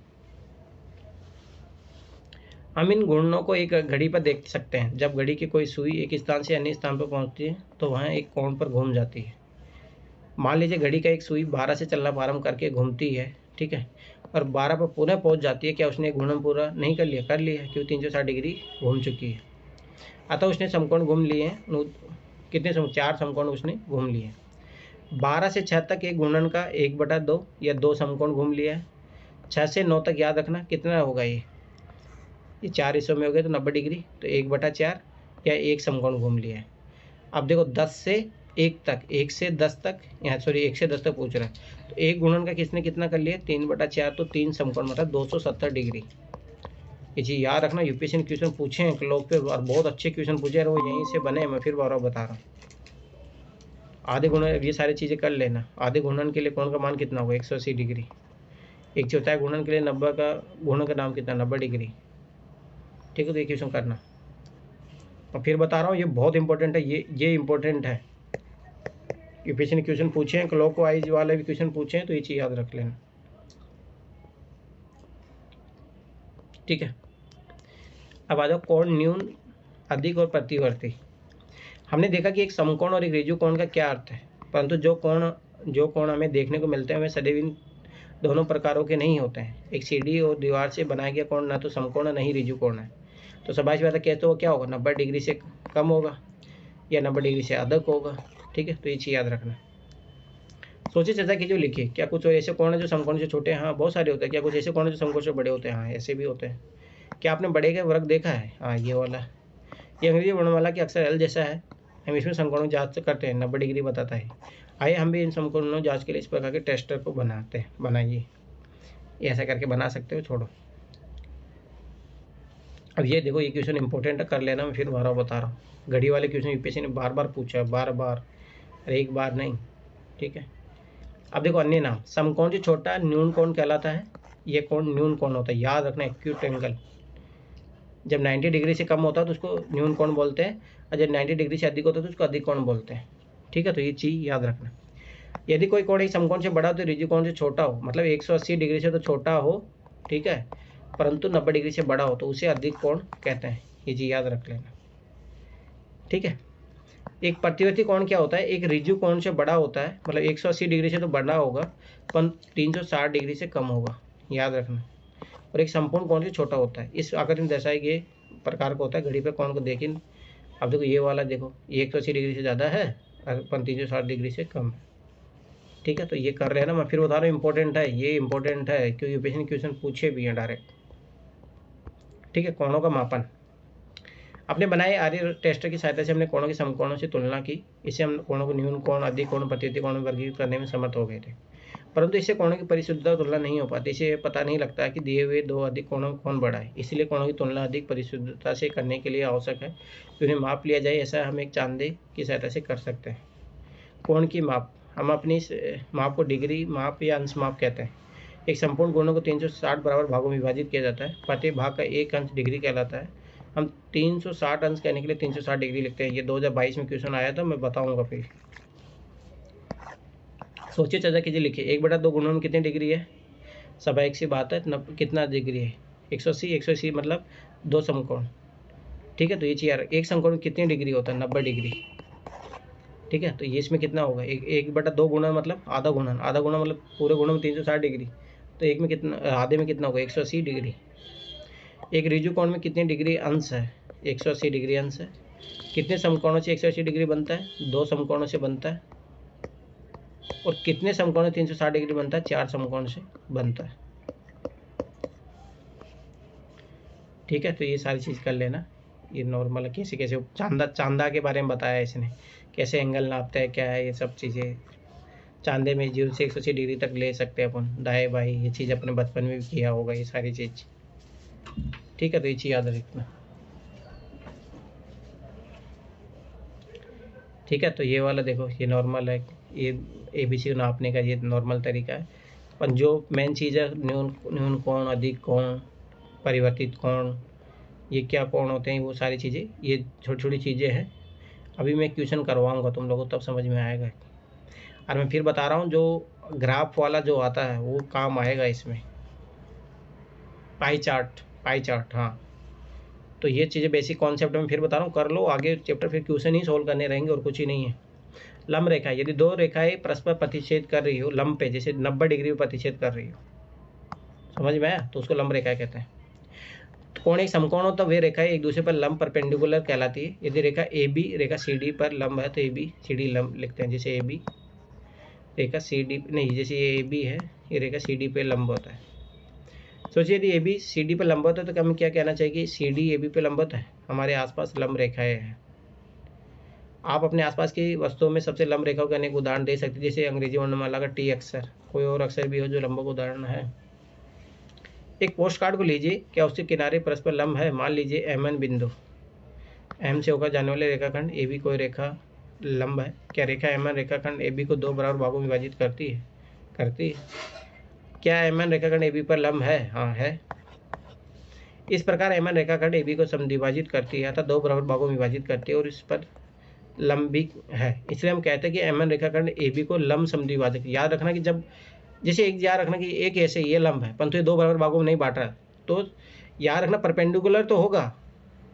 हम इन घूर्णनों को एक घड़ी पर देख सकते हैं। जब घड़ी की कोई सुई एक स्थान से अन्य स्थान पर पहुंचती है तो वहाँ एक कोण पर घूम जाती है। मान लीजिए घड़ी का एक सुई 12 से चलना प्रारंभ करके घूमती है, ठीक है, और 12 पर पुनः पहुंच जाती है। क्या उसने घूर्णन पूरा नहीं कर लिया? कर लिया है, क्योंकि 360 डिग्री घूम चुकी है। अतः उसने समकोण घूम लिए हैं। कितने 4 समकोण उसने घूम लिए हैं। 12 से 6 तक एक घूर्णन का 1/2 या 2 समकोण घूम लिया है। 6 से 9 तक याद रखना कितना होगा, ये 4 हिस्सों में हो गया तो 90 डिग्री, तो 1/4 या एक समकोण घूम लिया है। अब देखो 10 से 1 तक, 1 से 10 तक, यहाँ सॉरी 1 से 10 तक पूछ रहा है, तो एक गुणन का किसने कितना कर लिया? 3/4, तो 3 समकोण मतलब 270 डिग्री। ये चीज याद रखना। यूपीएससी ने क्वेश्चन पूछे हैं क्लॉक पे और बहुत अच्छे क्वेश्चन पूछे हैं, वो यहीं से बने। मैं फिर बार बता रहा हूँ। आधे गुणन, ये सारी चीजें कर लेना। आधे गुणन के लिए कोण का मान कितना होगा? 180 डिग्री। एक चौथाई गुणन के लिए 90 का गुणन का नाम कितना? 90 डिग्री। ठीक है, तो ये क्वेश्चन करना। और फिर बता रहा हूँ, ये बहुत इंपॉर्टेंट है। ये इंपॉर्टेंट है। यूपीएससी ने क्वेश्चन पूछे हैं, क्लॉक वाइज वाले भी क्वेश्चन पूछे हैं, तो ये चीज याद रख लेना। ठीक है, अब आ जाओ कोण न्यून, अधिक और प्रतिवर्ती। हमने देखा कि एक समकोण और एक रिज्यू कोण का क्या अर्थ है, परंतु जो कोण हमें देखने को मिलते हैं वे सदैव इन दोनों प्रकारों के नहीं होते हैं। एक सीढ़ी और दीवार से बनाया गया कोण ना तो समकोण है, नहीं रिज्यू कोण है। तो स्वाभाविक बात है, कहते हो क्या होगा? 90 डिग्री से कम होगा या 90 डिग्री से अधिक होगा। ठीक है, तो ये चीज याद रखना। सोचिए, चर्चा कीजिए, लिखिए। क्या कुछ ऐसे कोण है जो समकोण से छोटे हैं? हाँ, बहुत सारे होते हैं। क्या कुछ ऐसे कोण है जो समकोण से बड़े होते हैं? हाँ, ऐसे भी होते हैं। क्या आपने बड़े का वर्ग देखा है? हाँ, ये वाला। ये अंग्रेजी वर्णमाला की अक्सर एल जैसा है। हम इसमें समकोणों की जांच करते हैं, 90 डिग्री बताता है। आइए हम भी इन समकोणों जांच के लिए इस प्रकार के टेस्टर को बनाइए। ऐसा करके बना सकते हो, छोड़ो। अब ये देखो, ये क्वेश्चन इंपॉर्टेंट है, कर लेना। मैं फिर बार बता रहा हूँ, घड़ी वाले क्वेश्चन यूपीएससी ने बार बार पूछा है, बार, अरे एक बार नहीं। ठीक है, अब देखो अन्य नाम। समकोण जो छोटा न्यून कोण कहलाता है। ये कोण न्यून कोण होता है, याद रखना। एक्यूट एंगल जब 90 डिग्री से कम होता है तो उसको न्यून कोण बोलते हैं, और जब 90 डिग्री से अधिक होता है तो उसको अधिक कोण बोलते हैं। ठीक है, तो ये चीज याद रखना। यदि कोई कोण एक समकोण से बड़ा हो तो रिज्यू कोण से छोटा हो, मतलब 180 डिग्री से तो छोटा हो, ठीक है, परंतु 90 डिग्री से बड़ा हो तो उसे अधिक कोण कहते हैं। ये चीज याद रख लेना। ठीक है, एक प्रतिवर्ती कोण क्या होता है? एक रिज्यू कोण से बड़ा होता है, मतलब 180 डिग्री से तो बड़ा होगा, पर 360 डिग्री से कम होगा, याद रखना। और एक संपूर्ण कोण से छोटा होता है। इस आकृति में दर्शाए गए प्रकार का होता है। घड़ी पे कोण को देखिए। अब देखो ये वाला, देखो ये 180 डिग्री से ज़्यादा है और 360 डिग्री से कम है। ठीक है, तो ये कर रहे हैं ना। मैं फिर बता रहा हूँ, इंपॉर्टेंट है, ये इंपॉर्टेंट है, क्योंकि यूपीएससी ने क्वेश्चन पूछे भी हैं डायरेक्ट। ठीक है, कोणों का मापन। अपने बनाए आर्य टेस्टर की सहायता से हमने कोणों की समकोणों से तुलना की। इससे हम कोणों को न्यून कोण, अधिक कोण, प्रतिवर्ती कोण में वर्गीकृत करने में समर्थ हो गए थे, परंतु इससे कोणों की परिशुद्धता तुलना नहीं हो पाती। इसे पता नहीं लगता कि दिए हुए 2 अधिक कोणों में कौन बड़ा है। इसलिए कोणों की तुलना अधिक परिशुद्धता से करने के लिए आवश्यक है कि उन्हें माप लिया जाए। ऐसा हम एक चांदे की सहायता से कर सकते हैं। कोण की माप, हम अपनी माप को डिग्री माप या अंश माप कहते हैं। एक संपूर्ण गुणों को 360 बराबर भागों में विभाजित किया जाता है। प्रत्येक भाग का एक अंश डिग्री कहलाता है। हम 360 अंश कहने के लिए 360 डिग्री लिखते हैं। ये 2022 में क्वेश्चन आया था, मैं बताऊंगा फिर। सोचिए, चर्चा कीजिए, लिखिए। 1/2 गुणों में कितनी डिग्री है? स्वाभाविक सी बात है, कितना डिग्री है? 180। 180 मतलब 2 समकोण, ठीक है। तो ये चीज़, एक समकोण में कितनी डिग्री होता है? 90 डिग्री, ठीक है। तो ये इसमें कितना होगा? 1/2 गुणा मतलब आधा गुणन, आधा गुणा मतलब पूरे गुणों में 360 डिग्री, तो एक में कितना, आधे में कितना होगा? 180 डिग्री। एक ऋजु कोण में कितनी डिग्री अंश है? 180 डिग्री अंश है। कितने समकोणों से 180 डिग्री बनता है? 2 समकोणों से बनता है। और कितने समकोण 360 डिग्री बनता है? 4 समकोण से बनता है, ठीक है। तो ये सारी चीज़ कर लेना। ये नॉर्मल है, कैसे कैसे चांदा के बारे में बताया है इसने, कैसे एंगल नापता है, क्या है ये सब चीज़ें। चांदे में 0 से 180 डिग्री तक ले सकते हैं अपन, दाएं बाएं, ये चीज़ अपने बचपन में भी किया होगा ये सारी चीज़, ठीक है। तो ये चीज़ याद रखना, ठीक है। तो ये वाला देखो, ये नॉर्मल है, ये ABC को नापने का ये नॉर्मल तरीका है। पर जो मेन चीज़ है, न्यून कोण, अधिक कोण, परिवर्तित कोण, ये क्या कोण होते हैं, वो सारी चीज़ें, ये छोटी छोटी चीज़ें हैं। अभी मैं क्वेश्चन करवाऊंगा तुम लोगों को, तब समझ में आएगा। और मैं फिर बता रहा हूँ, जो ग्राफ वाला जो आता है वो काम आएगा इसमें, पाई चार्ट, हाँ। तो ये चीज़ें बेसिक कॉन्सेप्ट में फिर बता रहा हूँ, कर लो आगे चैप्टर, फिर क्वेश्चन ही सोल्व करने रहेंगे और कुछ ही नहीं है। लंब रेखा, यदि 2 रेखाएं परस्पर प्रतिच्छेद कर रही हो लंब पे, जैसे 90 डिग्री पे प्रतिच्छेद कर रही हो, समझ में आया, तो उसको लंब रेखा कहते हैं। तो कौन एक समकोण हो तब वे रेखाएं एक दूसरे पर लंब परपेंडिकुलर कहलाती है। यदि रेखा AB रेखा CD पर लंब है तो AB CD लंब लिखते हैं। जैसे AB रेखा CD नहीं, जैसे ये AB है, ये रेखा CD पे लंब होता है। सोचिए, यदि AB CD पे लंब होता है तो हमें क्या कहना चाहिए कि CD AB पे लंब होता है। हमारे आसपास लंब रेखाएं हैं। आप अपने आसपास की वस्तुओं में सबसे लंब रेखाओं का अनेक उदाहरण दे सकते हैं, जैसे अंग्रेजी वर्णमाला का T अक्षर, कोई और अक्षर भी हो जो लंबों का उदाहरण है। एक पोस्ट कार्ड को लीजिए, क्या उसके किनारे परस्पर लंब है? मान लीजिए MN बिंदु, M से होकर जाने वाले रेखाखंड AB कोई रेखा लंब है। क्या रेखा MN रेखाखंड AB को 2 बराबर भागों में विभाजित करती है? क्या MN रेखाखंड AB पर लंब है? हाँ है। इस प्रकार MN रेखाखंड AB को समद्विभाजित करती है, अर्थात 2 बराबर भागों में विभाजित करती है और इस पर लंब भी है। इसलिए हम कहते हैं कि MN रेखाखंड AB को लंब समद्विभाजक। याद रखना कि जब, जैसे एक याद रखना कि एक ऐसे ये लंब है, परंतु ये 2 बराबर भागों में नहीं बांट रहा, तो याद रखना परपेंडिकुलर तो होगा,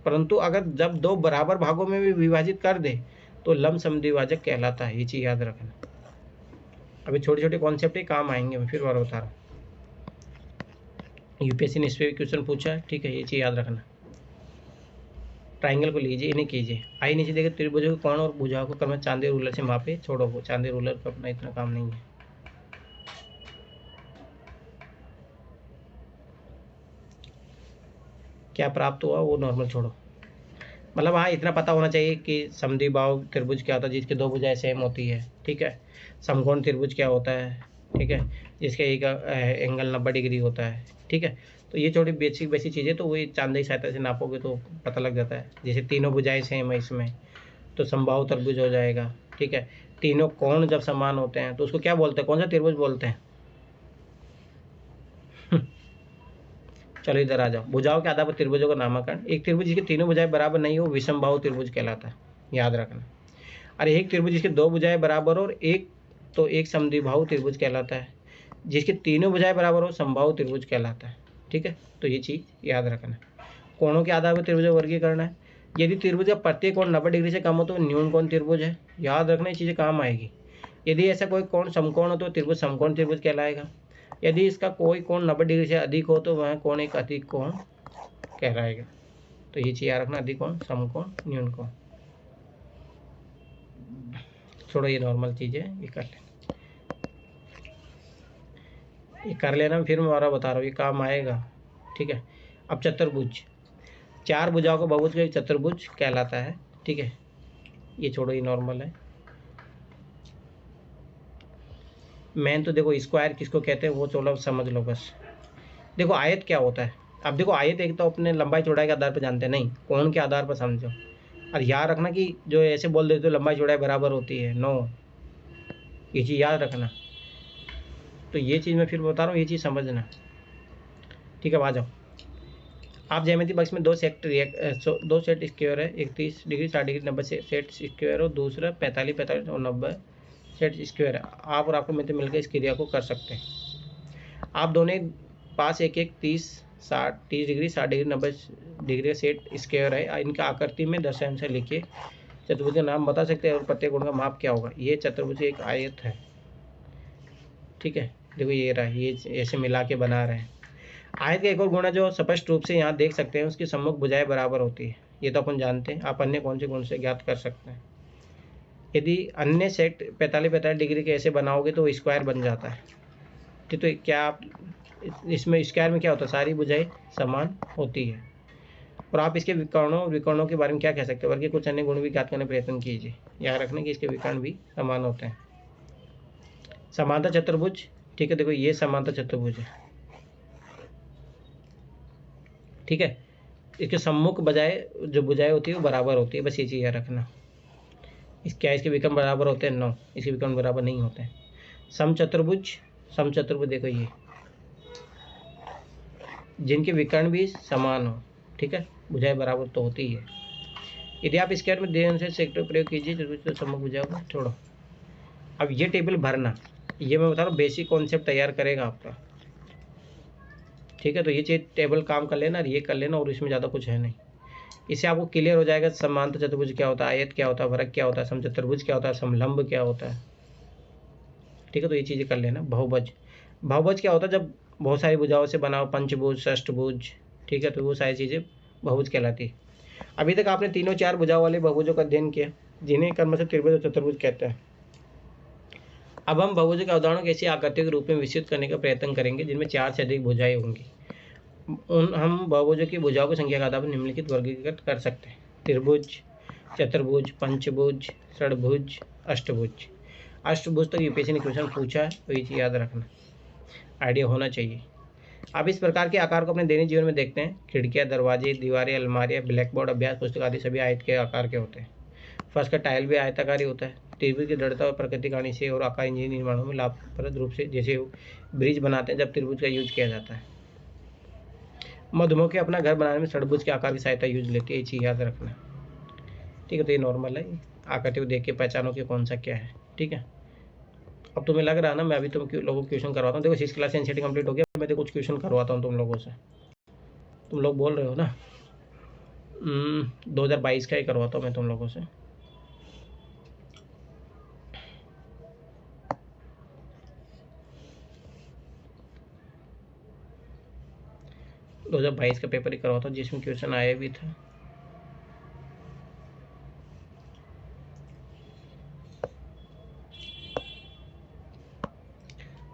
परंतु अगर जब 2 बराबर भागों में भी विभाजित कर दे तो लंब समद्विभाजक कहलाता है। ये चीज़ याद रखना। अभी छोटे छोटे कॉन्सेप्ट ही काम आएंगे, मैं फिर बार बता रहा हूँ। UPSC ने इस पर क्वेश्चन पूछा है, ठीक है। ये चीज़ याद रखना। ट्राइंगल को लीजिए, इन्हें कीजिए। आई नीचे देखिए, त्रिभुजों के कोण और भुजाओं को क्रमशः चांदी रूलर से मापे। छोड़ो वो चांदी रूलर का अपना इतना काम नहीं है। क्या प्राप्त हुआ वो नॉर्मल छोड़ो, मतलब हाँ इतना पता होना चाहिए कि समद्विबाहु त्रिभुज क्या होता है, जिसकी 2 भुजाएं सेम होती है, ठीक है। समकोण त्रिभुज क्या होता है, ठीक है, जिसका एक एंगल 90 डिग्री होता है, ठीक है। तो ये छोटी बेसिक चीज़ें तो वही चांदी की सहायता से नापोगे तो पता लग जाता है। जैसे तीनों भुजाएं सेम है इसमें, तो समबाहु त्रिभुज हो जाएगा, ठीक है। तीनों कोण जब समान होते हैं तो उसको क्या बोलते हैं, कौन सा त्रिभुज बोलते हैं? चलो इधर आ जाओ। भुजाओं के आधार पर त्रिभुजों का नामकरण। एक त्रिभुज जिसके तीनों भुजाएं बराबर नहीं हो विषमबाहु त्रिभुज कहलाता है, याद रखना। और एक त्रिभुज जिसके 2 भुजाएं बराबर और एक समद्विबाहु त्रिभुज कहलाता है। जिसके तीनों भुजाएं बराबर हो समबाहु त्रिभुज कहलाता है, ठीक है। तो ये चीज़ याद रखना। कोणों के आधार पर त्रिभुज वर्गीकरण है। यदि त्रिभुज का प्रत्येक कोण 90 डिग्री से कम हो तो न्यून कोण त्रिभुज है। याद रखना, ये चीज़ें काम आएगी। यदि ऐसा कोई कोण समकोण हो तो त्रिभुज समकोण त्रिभुज कहलाएगा। यदि इसका कोई कोण 90 डिग्री से अधिक हो तो वह कोण एक अधिक कोण कहलाएगा। तो ये चीज़ याद रखना, अधिक कोण, समकोण, न्यून कोण। छोड़ो ये नॉर्मल चीज़ है, ये कर लेना। फिर मैं और बता रहा हूँ, ये काम आएगा, ठीक है। अब चतुर्भुज, 4 भुजाओं को बहुभुज का चतुर्भुज कहलाता है, ठीक है। ये छोड़ो, ये नॉर्मल है। मेन तो देखो स्क्वायर किसको कहते हैं वो चलो समझ लो बस। देखो आयत क्या होता है। अब देखो आयत एक तो अपने लंबाई चौड़ाई के आधार पर जानते हैं, नहीं कोण के आधार पर समझो। और याद रखना कि जो ऐसे बोल देते हो लंबाई चौड़ाई बराबर होती है, नो, ये चीज़ याद रखना। तो ये चीज़ मैं फिर बता रहा हूँ, ये चीज़ समझना, ठीक है। आ जाओ, आप ज्यामिति बॉक्स में दो सेट स्क्वायर है, एक 30 डिग्री 60 डिग्री 90 सेट स्क्वायर और दूसरा 45 45 और 90 सेट स्क्वायर है। आप और आपके मित्र मिलकर इस क्रिया को कर सकते हैं। आप दोनों पास एक 30 डिग्री 60 डिग्री 90 डिग्री का सेट स्क्वायर है, इनका आकृति में दर्शाने से लिखिए। चतुर्भुज का नाम बता सकते हैं और प्रत्येक कोण का माप क्या होगा। ये चतुर्भुज एक आयत है, ठीक है। देखो ये रहा, ये ऐसे मिला के बना रहे हैं। आयत का एक और गुण है जो स्पष्ट रूप से यहाँ देख सकते हैं, उसकी सम्मुख भुजाएं बराबर होती है। ये तो अपन जानते हैं। आप अन्य कौन से गुण से ज्ञात कर सकते हैं। यदि अन्य सेट 45 डिग्री के ऐसे बनाओगे तो स्क्वायर बन जाता है, ठीक। तो क्या आप इसमें स्क्वायर में क्या होता है, सारी भुजाएं समान होती है। और आप इसके विकर्णों के बारे में क्या कह सकते हैं, बल्कि कुछ अन्य गुण भी ज्ञात करने का प्रयत्न कीजिए। यहाँ रखने कि इसके विकर्ण भी समान होते हैं। समांतर चतुर्भुज, ठीक है। देखो ये समांतर चतुर्भुज है, ठीक है। इसके सम्मुख बजाय जो भुजाएं होती है वो बराबर होती है, बस ये चीज़ याद रखना। इसके विकर्ण बराबर होते हैं? 9, इसके विकर्ण बराबर नहीं होते हैं। समचतुर्भुज देखो ये, जिनके विकर्ण भी समान हो, ठीक है, भुजाएं बराबर तो होती है। यदि आप स्क्वायर में ध्यान से सेक्टर प्रयोग कीजिए तो सम्मुख भुजाओं को छोड़ो। अब ये टेबल भरना, ये मैं बता रहा हूँ बेसिक कॉन्सेप्ट तैयार करेगा आपका, ठीक है। तो ये चीज़ टेबल काम कर लेना और ये कर लेना, और इसमें ज़्यादा कुछ है नहीं। इससे आपको क्लियर हो जाएगा समांतर चतुर्भुज क्या होता है, आयत क्या होता है, वर्ग क्या होता है, समचतुर्भुज क्या होता है, समलंब क्या होता है, ठीक है। तो ये चीज़ें कर लेना। बहुभुज क्या होता है, जब बहुत सारी भुजाओं से बना हो, पंचभुज, षष्ठभुज, ठीक है। तो वो सारी चीज़ें बहुभुज कहलाती है। अभी तक आपने तीनों 4 भुजाओं वाले बहुभुजों का अध्ययन किया, जिन्हें क्रमशः त्रिभुज और चतुर्भुज कहते हैं। अब हम बहुभुज का उदाहरण कैसे आकृतियों के रूप में विस्तृत करने का प्रयत्न करेंगे, जिनमें 4 से अधिक भुजाएं होंगी। हम बहुभुजों की भुजाओं की संख्या के आधार पर निम्नलिखित वर्गीकृत कर सकते हैं: त्रिभुज, चतुर्भुज, पंचभुज, षड्भुज, अष्टभुज। अष्टभुज तक यूपीएससी ने क्वेश्चन पूछा है, तो ये चीज़ याद रखना, आइडिया होना चाहिए। अब इस प्रकार के आकार को अपने दैनिक जीवन में देखते हैं। खिड़कियाँ, दरवाजे, दीवारें, अलमारियाँ, ब्लैक बोर्ड, अभ्यास पुस्तक आदि सभी आयत के आकार के होते हैं। फर्श का टाइल भी आयताकार ही होता है। त्रिभुज की दृढ़ता और प्रकृति कहानी से और आकार इंजीनियरिंग निर्माणों में लाभप्रद रूप से, जैसे ब्रिज बनाते हैं जब त्रिभुज का यूज किया जाता है। मधुमक्खी अपना घर बनाने में षड्भुज के आकार की सहायता यूज लेती है, ये चीज़ याद रखना, ठीक है। तो ये नॉर्मल है, आकृति को देख के पहचानो कि कौन सा क्या है, ठीक है। अब तुम्हें लग रहा है ना, मैं अभी तुम लोगों को क्वेश्चन करवाता हूँ। देखो 6 क्लास एनसीईआरटी कंप्लीट हो गया, मैं तो कुछ क्वेश्चन करवाता हूँ तुम लोगों से। तुम लोग बोल रहे हो ना 2022 का ही करवाता हूँ मैं तुम लोगों से। दो 2022 का पेपर ही करवाता हूँ, जिसमें क्वेश्चन आया भी था।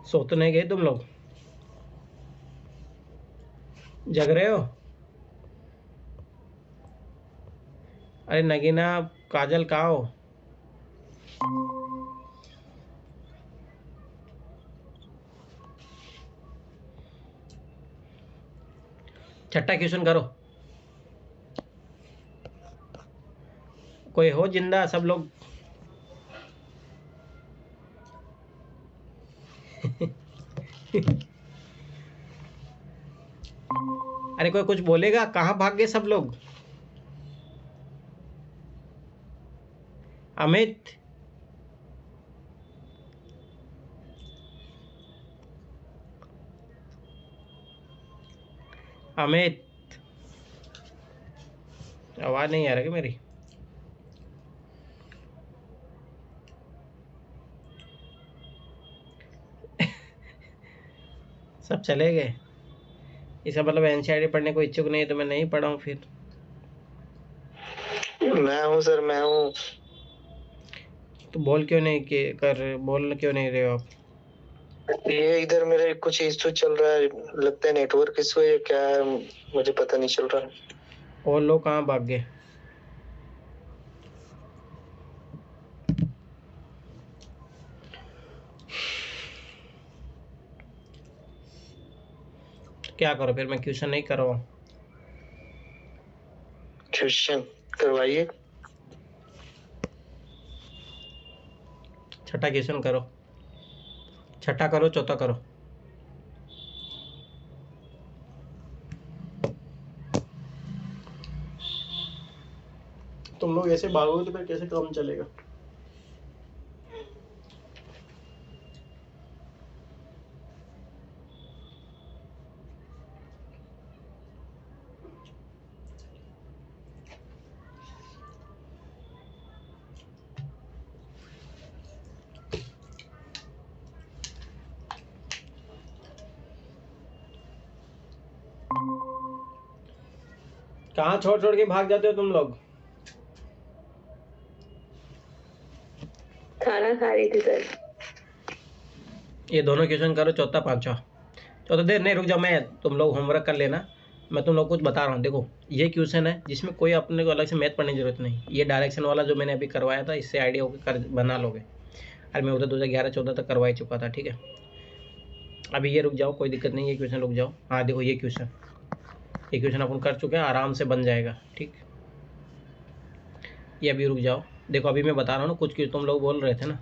सो तो नहीं गए तुम लोग? जग रहे हो? अरे नगीना, काजल कहाँ हो? छठा क्वेश्चन करो। कोई हो जिंदा? सब लोग अरे कोई कुछ बोलेगा? कहाँ भाग गए सब लोग? अमित, अमित, आवाज नहीं आ रही मेरी? सब चले गए? इसका मतलब एनसीईआरटी पढ़ने को इच्छुक नहीं है, तो मैं नहीं पढ़ाऊँ फिर? मैं हूँ सर, मैं हूँ। तो बोल क्यों नहीं क्यों नहीं रहे हो आप? ये इधर मेरे कुछ इशू चल रहा है, लगता है नेटवर्क इशू है, क्या है मुझे पता नहीं चल रहा है। और लोग कहाँ भाग गए? क्या करो फिर? मैं क्वेश्चन नहीं करवाऊँ? क्वेश्चन करवाइए। छठा क्वेश्चन करो। छठा करो, चौथा करो। तुम लोग ऐसे भागोगे तो फिर कैसे काम चलेगा? कहाँ छोड़ छोड़ के भाग जाते हो तुम लोग? खाना खा रही थी सर। ये दोनों क्वेश्चन करो, चौथा पांचवा। चौथा देर नहीं, रुक जाओ, मैं तुम लोग होमवर्क कर लेना, मैं तुम लोग कुछ बता रहा हूँ। देखो ये क्वेश्चन है जिसमें कोई अपने को अलग से मैथ पढ़ने की जरूरत नहीं। ये डायरेक्शन वाला जो मैंने अभी करवाया था, इससे आइडिया होकर कर बना लोगे। और मैं उधर 2011-14 तक करवा ही चुका था, ठीक है। अभी ये रुक जाओ, कोई दिक्कत नहीं, ये क्वेश्चन रुक जाओ। हाँ देखो ये क्वेश्चन अपन कर चुके हैं, आराम से बन जाएगा, ठीक। ये अभी रुक जाओ, देखो अभी मैं बता रहा हूँ ना, कुछ तुम लोग बोल रहे थे ना।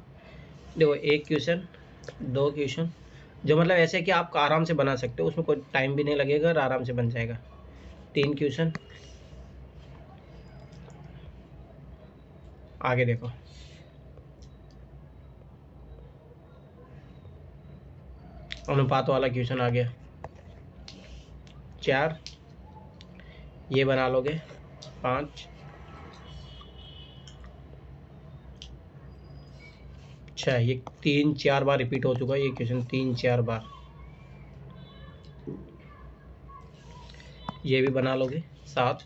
देखो एक क्वेश्चन, दो क्वेश्चन, जो मतलब ऐसे कि आप आराम से बना सकते हो, उसमें कोई टाइम भी नहीं लगेगा और आराम से बन जाएगा। 3 क्वेश्चन, आगे देखो। अनुपात वाला क्वेश्चन आ गया। 4 ये बना लोगे। 5 अच्छा, ये 3-4 बार रिपीट हो चुका है ये क्वेश्चन, 3-4 बार। ये भी बना लोगे। 7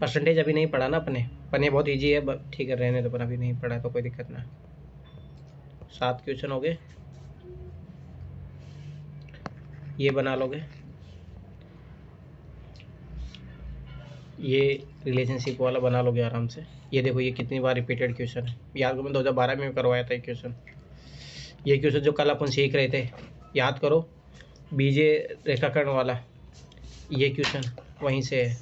परसेंटेज अभी नहीं पढ़ा ना अपने बहुत इजी है, ठीक है रहने दो, पर अभी नहीं पढ़ा तो कोई दिक्कत ना। 7 क्वेश्चन हो गए, ये बना लोगे। ये रिलेशनशिप वाला बना लोगे आराम से। ये देखो ये कितनी बार रिपीटेड क्वेश्चन है, याद करो मैं 2012 में करवाया था ये क्वेश्चन। ये क्वेश्चन जो कल अपन सीख रहे थे, याद करो, बीजे रेखाकरण वाला, ये क्वेश्चन वहीं से है।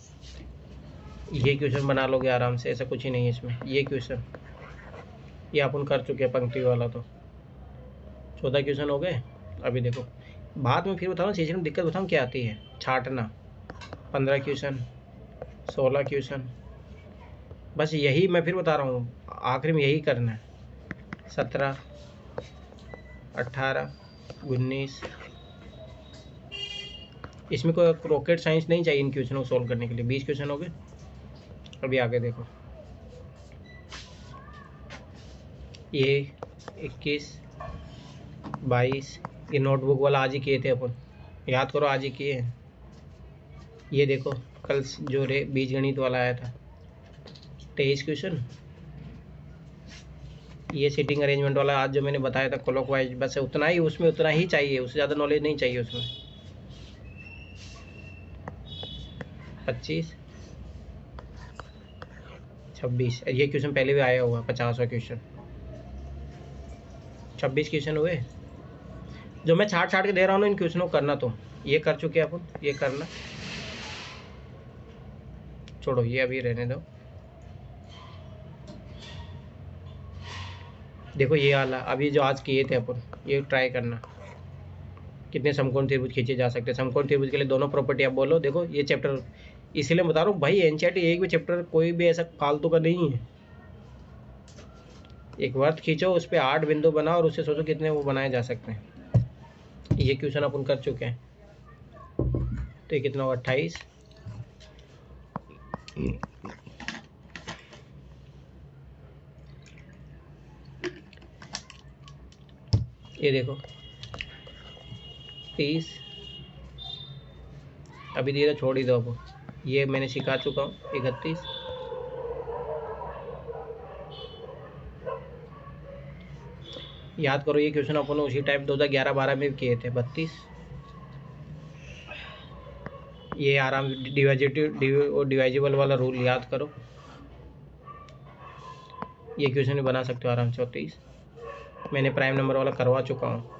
ये क्वेश्चन बना लोगे आराम से, ऐसा कुछ ही नहीं है इसमें। ये क्वेश्चन ये अपन कर चुके हैं, पंक्ति वाला तो 14 क्वेश्चन हो गए। अभी देखो बाद में फिर बताओ सीखने में दिक्कत बताऊँ क्या आती है, छाटना। 15 क्वेश्चन, 16 क्वेश्चन, बस यही मैं फिर बता रहा हूँ, आखिर में यही करना है। 17, 18, 19, इसमें कोई रॉकेट साइंस नहीं चाहिए इन क्वेश्चनों को सॉल्व करने के लिए। 20 क्वेश्चन हो गए। अभी आगे देखो, ये 21, 22, ये नोटबुक वाला आज ही किए थे अपन, याद करो आज ही किए हैं। ये देखो कल जो बीजगणित वाला आया था, 23 क्वेश्चन। ये सीटिंग अरेंजमेंट वाला आज जो मैंने बताया था क्लॉकवाइज, बस उतना ही, उसमें उतना ही चाहिए, उससे ज़्यादा नॉलेज नहीं चाहिए उसमें। 25, 26, ये क्वेश्चन पहले भी आया हुआ 50वां क्वेश्चन। 26 क्वेश्चन हुए, जो मैं छाट के दे रहा हूँ ना इन क्वेश्चनों को करना। तो ये कर चुके अपन, ये करना, छोड़ो ये अभी रहने दो। देखो ये वाला अभी जो आज किए थे अपन, ये ट्राई करना, कितने समकोण त्रिभुज खींचे जा सकते हैं। समकोण त्रिभुज के लिए दोनों प्रॉपर्टी आप बोलो। देखो ये चैप्टर इसीलिए बता रहा हूँ भाई, एनसीईआरटी एक भी चैप्टर कोई भी ऐसा फालतू का नहीं है। एक वर्त खींचो, उस पर 8 बिंदु बनाओ और उससे सोचो कितने वो बनाए जा सकते हैं। ये क्वेश्चन अपन कर चुके हैं, तो ये कितना होगा, 28। ये देखो 30, अभी धीरे छोड़ ही दो। अब ये मैंने सिखा चुका हूँ। 31, याद करो ये क्वेश्चन अपन उसी टाइप 2011-12 में भी किए थे। 32, ये आराम डिवाइजिबल वाला रूल याद करो, ये क्वेश्चन भी बना सकते हो आराम से। 34 मैंने प्राइम नंबर वाला करवा चुका हूँ।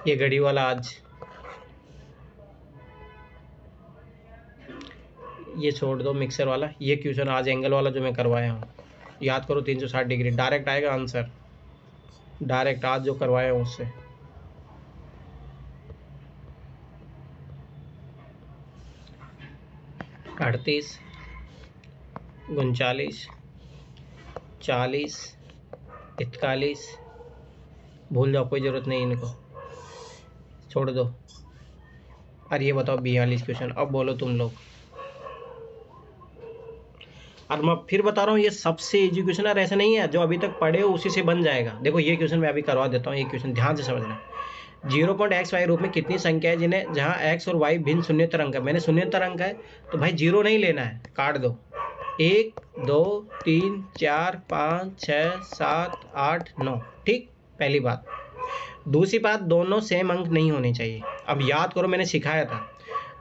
ये घड़ी वाला आज, ये छोड़ दो मिक्सर वाला। ये क्वेश्चन आज एंगल वाला जो मैं करवाया हूँ, याद करो 360 डिग्री, डायरेक्ट आएगा आंसर। डायरेक्ट आज जो करवाए हैं उससे। अड़तीस, 39, 40, 41, भूल जाओ, कोई ज़रूरत नहीं, इनको छोड़ दो। और ये बताओ 42 क्वेश्चन। अब बोलो तुम लोग। और मैं फिर बता रहा हूँ, ये सबसे इजी क्वेश्चन है, ऐसा नहीं है जो अभी तक पढ़े हो उसी से बन जाएगा। देखो ये क्वेश्चन मैं अभी करवा देता हूँ, ये क्वेश्चन ध्यान से समझना। 0.xy रूप में कितनी संख्या है जिन्हें जहाँ x और y भिन्न शून्येतर अंक है। मैंने शून्येतर अंक है तो भाई 0 नहीं लेना है, काट दो। 1 2 3 4 5 6 7 8 9, ठीक, पहली बात। दूसरी बात, दोनों सेम अंक नहीं होने चाहिए। अब याद करो, मैंने सिखाया था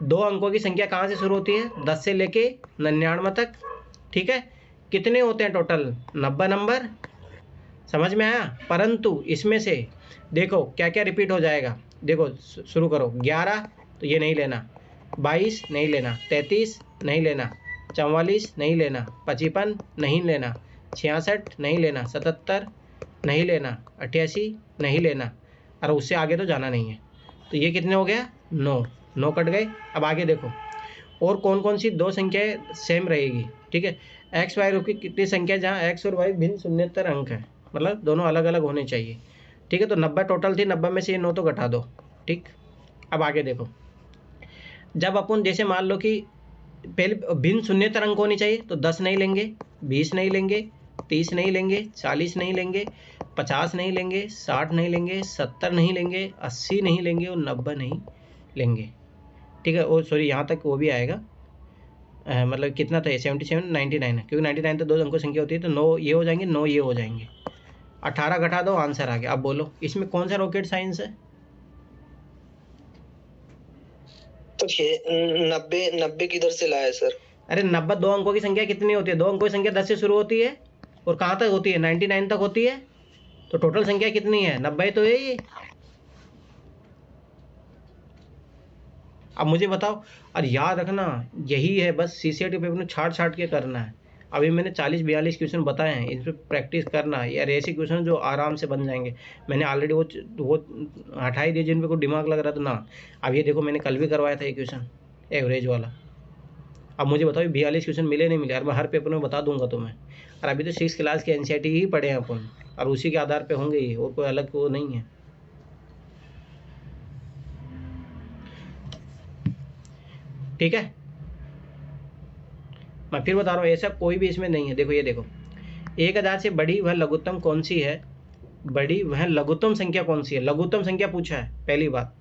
2 अंकों की संख्या कहाँ से शुरू होती है, 10 से लेके 99 तक, ठीक है। कितने होते हैं टोटल, 90 नंबर, समझ में आया। परंतु इसमें से देखो क्या क्या रिपीट हो जाएगा। देखो शुरू करो, 11 तो ये नहीं लेना, 22 नहीं लेना, 33 नहीं लेना, 44 नहीं लेना, 55 नहीं लेना, 66 नहीं लेना, 77 नहीं लेना, 88 नहीं लेना, और उससे आगे तो जाना नहीं है। तो ये कितने हो गया, 9 कट गए। अब आगे देखो और कौन कौन सी 2 संख्याएं सेम रहेगी, ठीक है। एक्स वाई रूप की कितनी संख्या जहाँ एक्स और वाई भिन्न शून्येतर अंक है, मतलब दोनों अलग अलग होने चाहिए, ठीक है। तो 90 टोटल थी, 90 में से ये 9 तो घटा दो, ठीक। अब आगे देखो, जब अपन जैसे मान लो कि पहले भिन्न शून्येतर अंक होनी चाहिए, तो 10 नहीं लेंगे, 20 नहीं लेंगे, 30 नहीं लेंगे, 40 नहीं लेंगे, 50 नहीं लेंगे, 60 नहीं लेंगे, 70 नहीं लेंगे, 80 नहीं लेंगे और 90 नहीं लेंगे, ठीक है। और सॉरी यहाँ तक वो भी आएगा, मतलब कितना था, 77 99 है, क्योंकि 99 तो 2 अंकों संख्या होती है। तो 9 ये हो जाएंगे, 9 ये हो जाएंगे, 18 घटा दो, आंसर आ गया। अब बोलो इसमें कौन सा रॉकेट साइंस है। तो ये 90 किधर से लाया सर। अरे 90 2 अंकों की संख्या कितनी होती है, 2 अंकों की संख्या 10 से शुरू होती है और कहाँ तक होती है, 99 तक होती है। तो टोटल संख्या कितनी है, 90 तो है ये। अब मुझे बताओ, और याद रखना यही है, बस सीसीआरटी पेपर में छाट छाट के करना है। अभी मैंने 40-42 क्वेश्चन बताए हैं, इस पर प्रैक्टिस करना है यार। ऐसे क्वेश्चन जो आराम से बन जाएंगे, मैंने ऑलरेडी वो हटा ही दिए जिन पे कोई दिमाग लग रहा था ना। अब ये देखो मैंने कल भी करवाया था ये क्वेश्चन एवरेज वाला। अब मुझे बताओ 42 क्वेश्चन मिले नहीं मिले, और मैं हर पेपर में बता दूंगा तुम्हें। और अभी तो 6 क्लास के एनसीईआरटी ही पढ़े हैं अपन, और उसी के आधार पे होंगे ये, और कोई अलग वो नहीं है, ठीक है। मैं फिर बता रहा हूँ, ऐसा कोई भी इसमें नहीं है। देखो ये देखो, 1000 से बड़ी वह लघुत्तम कौन सी है, बड़ी वह लघुत्तम संख्या कौन सी है, लघुत्तम संख्या पूछा है पहली बात,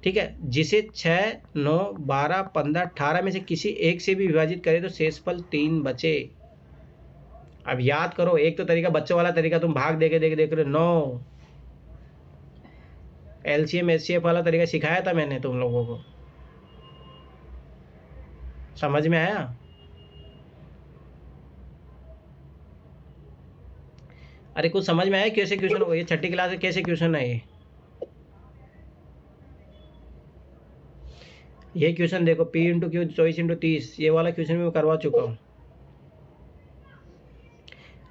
ठीक है। जिसे 6, 9, 12, 15, 18 में से किसी एक से भी विभाजित करे तो शेषफल 3 बचे। अब याद करो, एक तो तरीका बच्चों वाला तरीका तुम भाग देख रहे हो, 9 एलसीएम एचसीएफ वाला तरीका सिखाया था मैंने तुम लोगों को, समझ में आया। अरे कुछ समझ में आया कैसे क्वेश्चन हो, ये 6ठी क्लास में कैसे क्वेश्चन है ये क्वेश्चन देखो, P इंटू क्यू 24 इंटू 30, ये वाला क्वेश्चन मैं करवा चुका हूँ।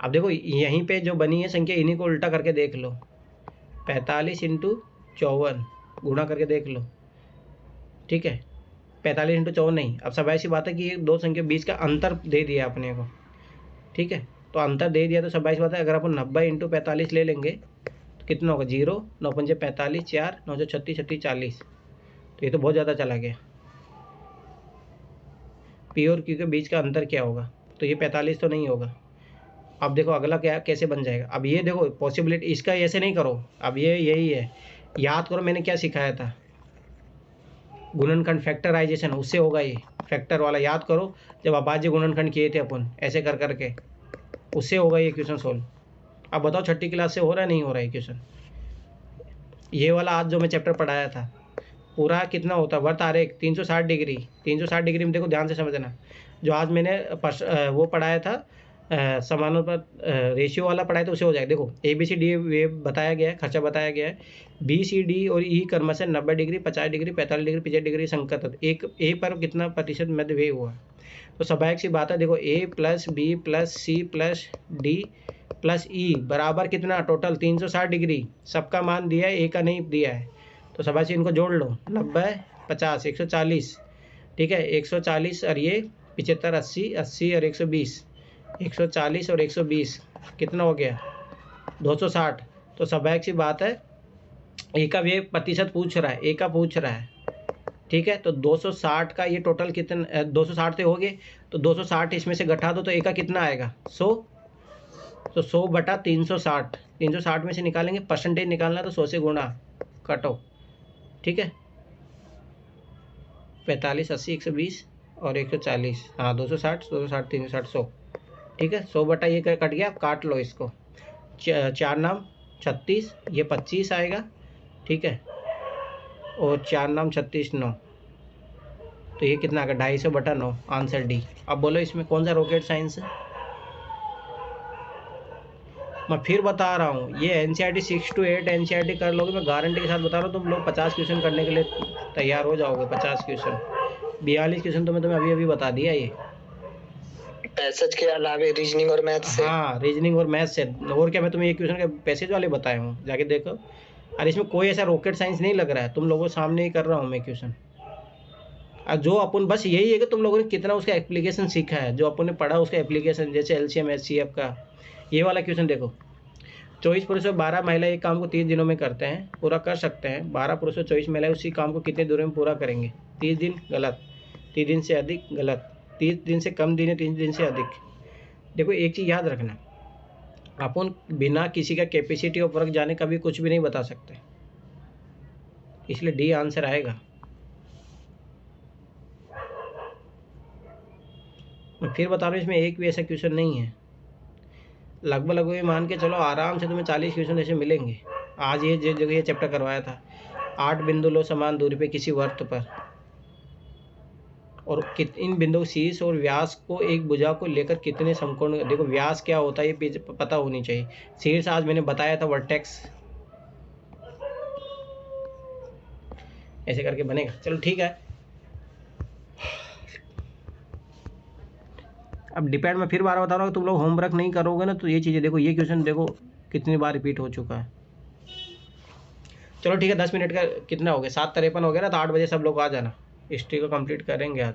अब देखो यहीं पे जो बनी है संख्या, इन्हीं को उल्टा करके देख लो, 45 इंटू 54 गुणा करके देख लो, ठीक है। 45 इंटू 54 नहीं, अब सब ऐसी बात है कि ये 2 संख्या बीच का अंतर दे दिया अपने को, ठीक है। तो अंतर दे दिया तो सब ऐसी बात है, अगर अपन 90 इंटू 45 ले लेंगे तो कितना होगा, 0, 9 पंजे 45, 4, 9 36, 36, 40। तो ये तो बहुत ज़्यादा चला गया। पी और क्यू के बीच का अंतर क्या होगा, तो ये 45 तो नहीं होगा। अब देखो अगला क्या कैसे बन जाएगा। अब ये देखो पॉसिबिलिटी, इसका ऐसे नहीं करो, अब ये यही है, याद करो मैंने क्या सिखाया था, गुणनखंड फैक्टराइजेशन, उससे होगा ये फैक्टर वाला, याद करो जब अभाज्य गुणनखंड किए थे अपन ऐसे कर करके, उससे होगा ये क्वेश्चन सोल्व। अब बताओ 6ठी क्लास से हो रहा है नहीं हो रहा है क्वेश्चन। ये वाला आज जो मैं चैप्टर पढ़ाया था पूरा कितना होता है, वर्त आरेख 360 डिग्री, 360 डिग्री में देखो ध्यान से समझना। जो आज मैंने वो पढ़ाया था समानुपात रेशियो वाला पढ़ाया था, उसे हो जाएगा। देखो ABCD ये बताया गया है, खर्चा बताया गया है, BCD और E क्रमशः 90 डिग्री, 50 डिग्री, 45 डिग्री, 50 डिग्री संकट, एक A पर कितना प्रतिशत मध्य व्यय हुआ। तो स्वाभाविक सी बात है, देखो A plus B plus C plus D plus E बराबर कितना टोटल 360 डिग्री। सबका मान दिया है, ए का नहीं दिया है, तो शाबाशी इनको जोड़ लो। 90 50 140, ठीक है। 140 और ये 75 80 80 और 120, 140 और 120 कितना हो गया 260। तो स्वाभाविक सी बात है ए का ये प्रतिशत पूछ रहा है, ए का पूछ रहा है, ठीक है। तो 260 का ये टोटल कितना 260 से हो गए, तो 260 इसमें से घटा दो तो ए का कितना आएगा 100। तो 100 बटा 360, 360 में से निकालेंगे परसेंटेज निकालना, तो 100 से गुणा कटो, ठीक है। 45 80 120 और 140, हाँ 260 260 360 100, ठीक है। 100 बटा ये कट गया, काट लो इसको। 4 नाम 36, ये 25 आएगा, ठीक है। और 4 नाम 36 9, तो ये कितना आएगा 250 बटा 9, आंसर डी। अब बोलो इसमें कौन सा रॉकेट साइंस है। मैं फिर बता रहा हूँ, ये एनसीईआरटी 6 to 8 एनसीईआरटी कर लोगे, मैं गारंटी के साथ बता रहा हूँ, तुम लोग 50 क्वेश्चन करने के लिए तैयार हो जाओगे। 50 क्वेश्चन 42 क्वेश्चन तो मैं तुम्हें अभी बता दिया। ये पैसेज के अलावे रीजनिंग और मैथ से, हाँ रीजनिंग और मैथ से, और क्या मैं तुम्हें ये क्वेश्चन के पैसेज वाले बताए हूँ, जाके देखो। और इसमें कोई ऐसा रॉकेट साइंस नहीं लग रहा है, तुम लोगों के सामने ही कर रहा हूँ मैं क्वेश्चन। और जो अपन बस यही है कि तुम लोगों ने कितना उसका एप्लीकेशन सीखा है, जो अपन ने पढ़ा उसका एप्लीकेशन, जैसे एलसीएम एचसीएफ का ये वाला क्वेश्चन देखो। 24 पुरुष और 12 महिला एक काम को 30 दिनों में करते हैं, पूरा कर सकते हैं। 12 पुरुष और 24 महिलाएं उसी काम को कितने दिनों में पूरा करेंगे। 30 दिन गलत, 30 दिन से अधिक गलत, 30 दिन से कम दिन है, 30 दिन से अधिक। देखो एक चीज़ याद रखना, अपन बिना किसी का कैपेसिटी ऑफ वर्क जाने कभी कुछ भी नहीं बता सकते, इसलिए डी आंसर आएगा। मैं फिर बता रहा हूँ, इसमें एक भी ऐसा क्वेश्चन नहीं है। लगभग ये मान के चलो आराम से तुम्हें 40 क्वेश्चन ऐसे मिलेंगे। आज ये जगह ये चैप्टर करवाया था, 8 बिंदु लो समान दूरी पे किसी वृत्त पर, और इन बिंदु शीर्ष और व्यास को एक भुजा को लेकर कितने समकोण। देखो व्यास क्या होता है ये पता होनी चाहिए। शीर्ष आज मैंने बताया था वर्टेक्स, ऐसे करके बनेगा। चलो ठीक है, अब डिपेंड मैं फिर बार बता रहा हूँ, तुम लोग होमवर्क नहीं करोगे ना तो ये चीज़ें देखो, ये क्वेश्चन देखो कितनी बार रिपीट हो चुका है। चलो ठीक है, 10 मिनट का कितना हो गया 7:53 हो गया ना, तो 8 बजे सब लोग आ जाना, हिस्ट्री को कंप्लीट करेंगे आज